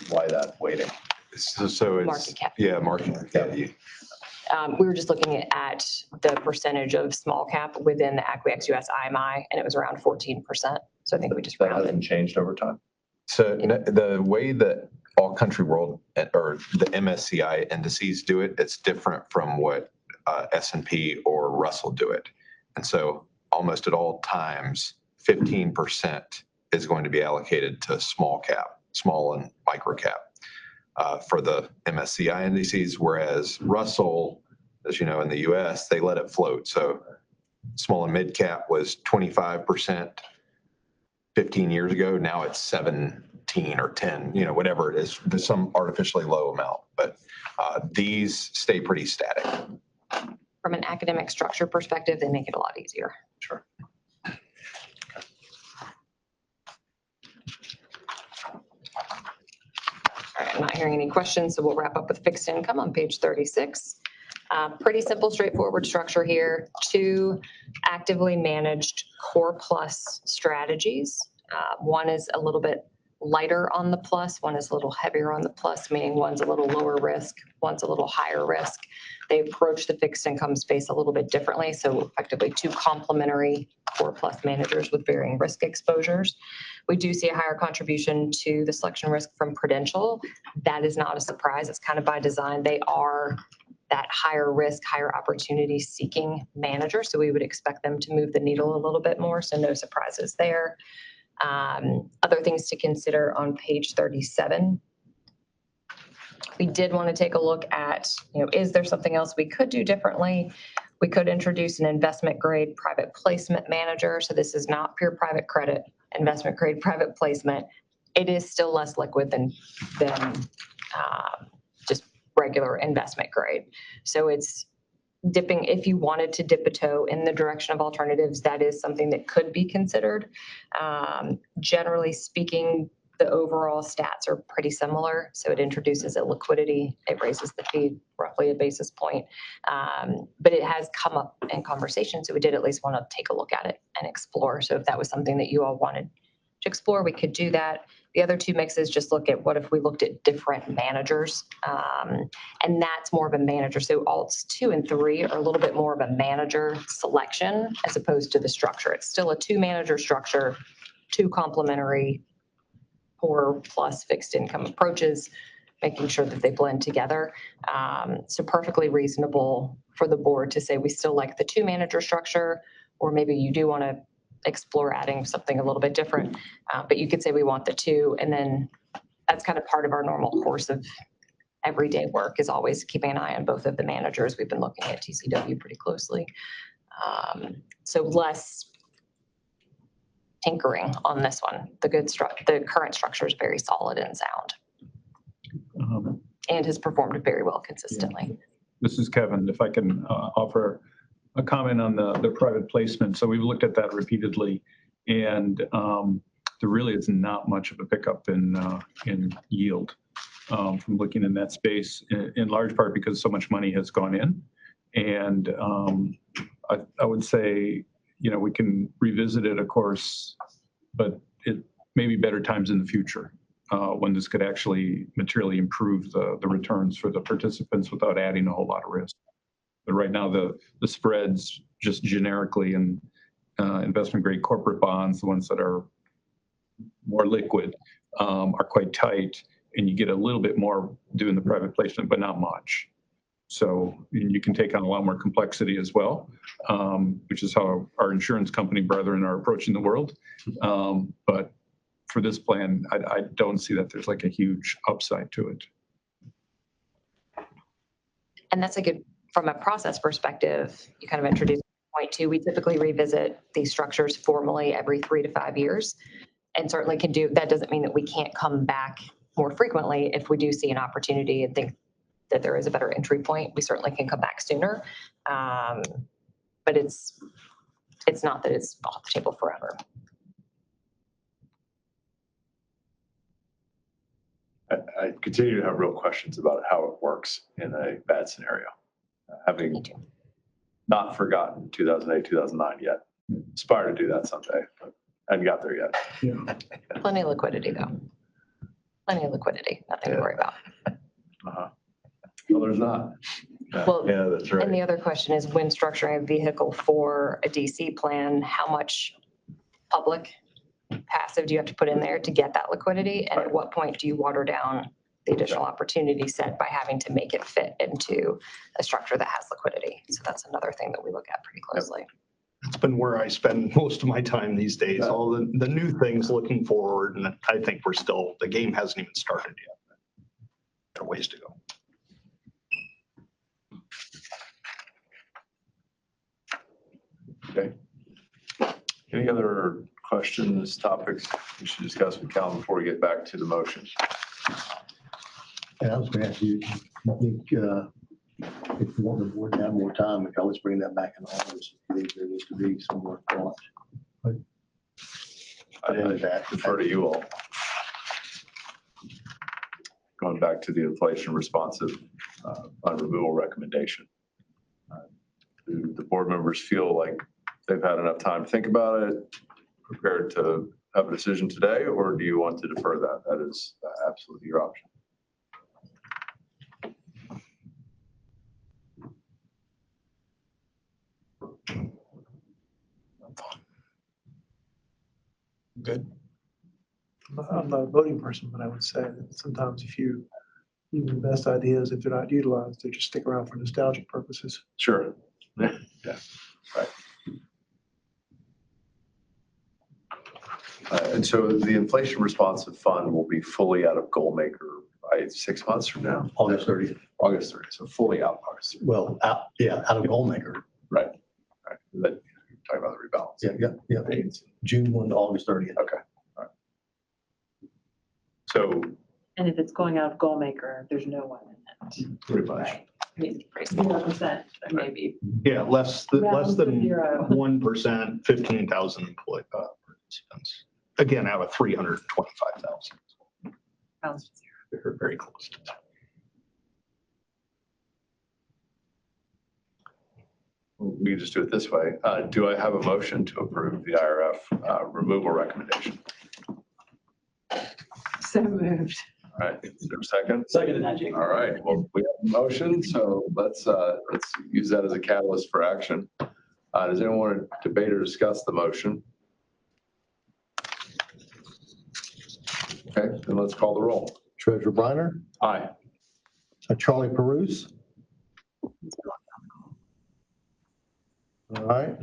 Why that weighting? So it's market cap. Yeah, market cap. We were just looking at the percentage of small cap within the ACWI ex-US IMI, and it was around 14%. So I think we just that hasn't changed over time. So the way that all country world or the MSCI indices do it, it's different from what S&P or Russell do it. And so almost at all times, 15% is going to be allocated to small cap, small and micro cap for the MSCI indices, whereas Russell, as you know, in the US, they let it float. So small and mid cap was 25% 15 years ago. Now it's 17 or 10, whatever it is. There's some artificially low amount, but these stay pretty static. From an academic structure perspective, they make it a lot easier. Sure. All right, I'm not hearing any questions, so we'll wrap up with fixed income on page 36. Pretty simple, straightforward structure here. 2 actively managed core plus strategies. One is a little bit lighter on the plus, one is a little heavier on the plus, meaning one's a little lower risk, one's a little higher risk. They approach the fixed income space a little bit differently. So effectively 2 complementary core plus managers with varying risk exposures. We do see a higher contribution to the selection risk from Prudential. That is not a surprise. It's kind of by design. They are that higher risk, higher opportunity seeking manager. So we would expect them to move the needle a little bit more. So no surprises there. Other things to consider on page 37. We did want to take a look at, is there something else we could do differently? We could introduce an investment grade private placement manager. So this is not pure private credit, investment grade private placement. It is still less liquid than just regular investment grade. So it's dipping, if you wanted to dip a toe in the direction of alternatives, that is something that could be considered. Generally speaking, the overall stats are pretty similar. So it introduces a liquidity, it raises the fee roughly a basis point. But it has come up in conversation. So we did at least want to take a look at it and explore. So if that was something that you all wanted to explore, we could do that. The other two mixes just look at what if we looked at different managers, and that's more of a manager. So alts 2 and 3 are a little bit more of a manager selection as opposed to the structure. It's still a 2-manager structure, 2 complementary core plus fixed income approaches, making sure that they blend together. So perfectly reasonable for the board to say we still like the 2-manager structure, or maybe you do want to explore adding something a little bit different. But you could say we want the 2, and then that's kind of part of our normal course of everyday work is always keeping an eye on both of the managers. We've been looking at TCW pretty closely. So less tinkering on this one. The current structure is very solid and sound and has performed very well consistently. This is Kevin. If I can offer a comment on the private placement. So we've looked at that repeatedly, and there really is not much of a pickup in yield from looking in that space, in large part because so much money has gone in. And I would say, we can revisit it, of course, but it may be better times in the future when this could actually materially improve the returns for the participants without adding a whole lot of risk. But right now, the spreads just generically in investment grade corporate bonds, the ones that are more liquid, are quite tight, and you get a little bit more doing the private placement, but not much. So you can take on a lot more complexity as well, which is how our insurance company brethren are approaching the world. But for this plan, I don't see that there's like a huge upside to it. And that's a good, from a process perspective, you kind of introduced point 2. We typically revisit these structures formally every 3 to 5 years, and certainly can do, that doesn't mean that we can't come back more frequently if we do see an opportunity and think that there is a better entry point. We certainly can come back sooner. But it's not that it's off the table forever. I continue to have real questions about how it works in a bad scenario. Having not forgotten 2008, 2009 yet. Aspire to do that someday, but I haven't got there yet. Yeah. Plenty of liquidity, though. Plenty of liquidity. Nothing to worry about. Well, there's not. Well, yeah, that's right. And the other question is, when structuring a vehicle for a DC plan, how much public passive do you have to put in there to get that liquidity? And at what point do you water down the additional opportunity set by having to make it fit into a structure that has liquidity? So that's another thing that we look at pretty closely. It's been where I spend most of my time these days, all the new things looking forward. And I think the game hasn't even started yet. There are ways to go. Okay. Any other questions, topics we should discuss with Cal before we get back to the motion? Yeah, I was going to ask you, I think if you want the board to have more time, we can always bring that back in August. If you think there needs to be some more thought. I defer to you all. Going back to the inflation responsive fund removal recommendation. Do the board members feel like they've had enough time to think about it, prepared to have a decision today, or do you want to defer that? That is absolutely your option. Good. I'm not a voting person, but I would say that sometimes if you Even the best ideas, if they're not utilized, they just stick around for nostalgic purposes. Sure. Yeah, right. And so the inflation responsive fund will be fully out of Goalmaker by 6 months from now? August 30th. August 30th, so fully out August 30th. Well, out of Goalmaker. Right. Right. But you're talking about the rebalance. Yeah. June 1 to August 30th. Okay. All right. So And if it's going out of Goalmaker, there's no one in it. pretty much. I mean, 0%, maybe. Yeah, less than Round to 0. 1%, 15,000 employee participants. Again, out of 325,000. Rounds to zero. They're very close to that. We can just do it this way. Do I have a motion to approve the IRF removal recommendation? So moved. All right, is there a second? Second. All right, well, we have a motion, so let's use that as a catalyst for action. Does anyone want to debate or discuss the motion? Okay, then let's call the roll. Treasurer Briner, Aye. Charlie Peruse. All right.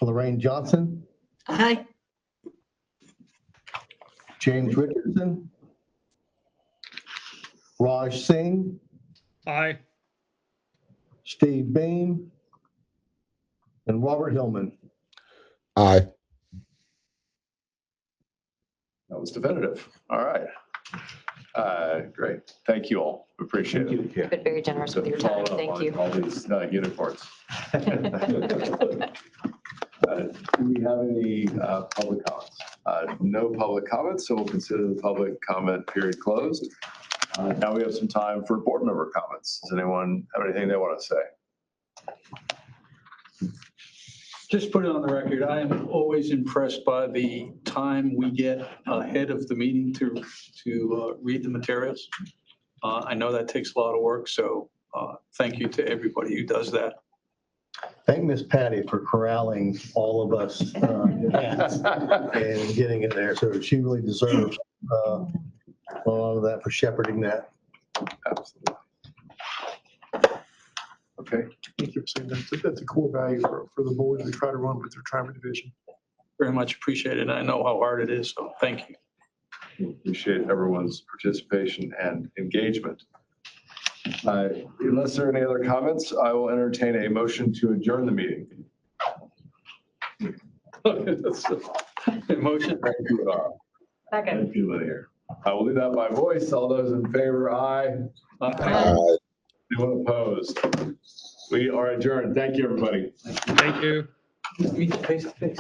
Lorraine Johnson, Aye. James Richardson, Raj Singh, Aye. Steve Beam, and Robert Hillman. Aye. That was definitive. All right. Great. Thank you all. Appreciate it. You've been very generous with your time. Thank you. All these unicorns. Do we have any public comments? No public comments, so we'll consider the public comment period closed. Now we have some time for board member comments. Does anyone have anything they want to say? Just put it on the record, I am always impressed by the time we get ahead of the meeting to read the materials. I know that takes a lot of work, so thank you to everybody who does that. Thank Miss Patty for corralling all of us and getting it there. So she really deserves a lot of that for shepherding that. Absolutely. Okay. Thank you for saying that. That's a core value for the board we try to run with their retirement division. Very much appreciated. I know how hard it is, so thank you. Appreciate everyone's participation and engagement. Unless there are any other comments, I will entertain a motion to adjourn the meeting. Motion. Thank you, Laura. Second. Thank you, Lydia. I will do that by voice. All those in favor, aye. Aye. Anyone opposed? We are adjourned. Thank you, everybody. Thank you. Meet face to face.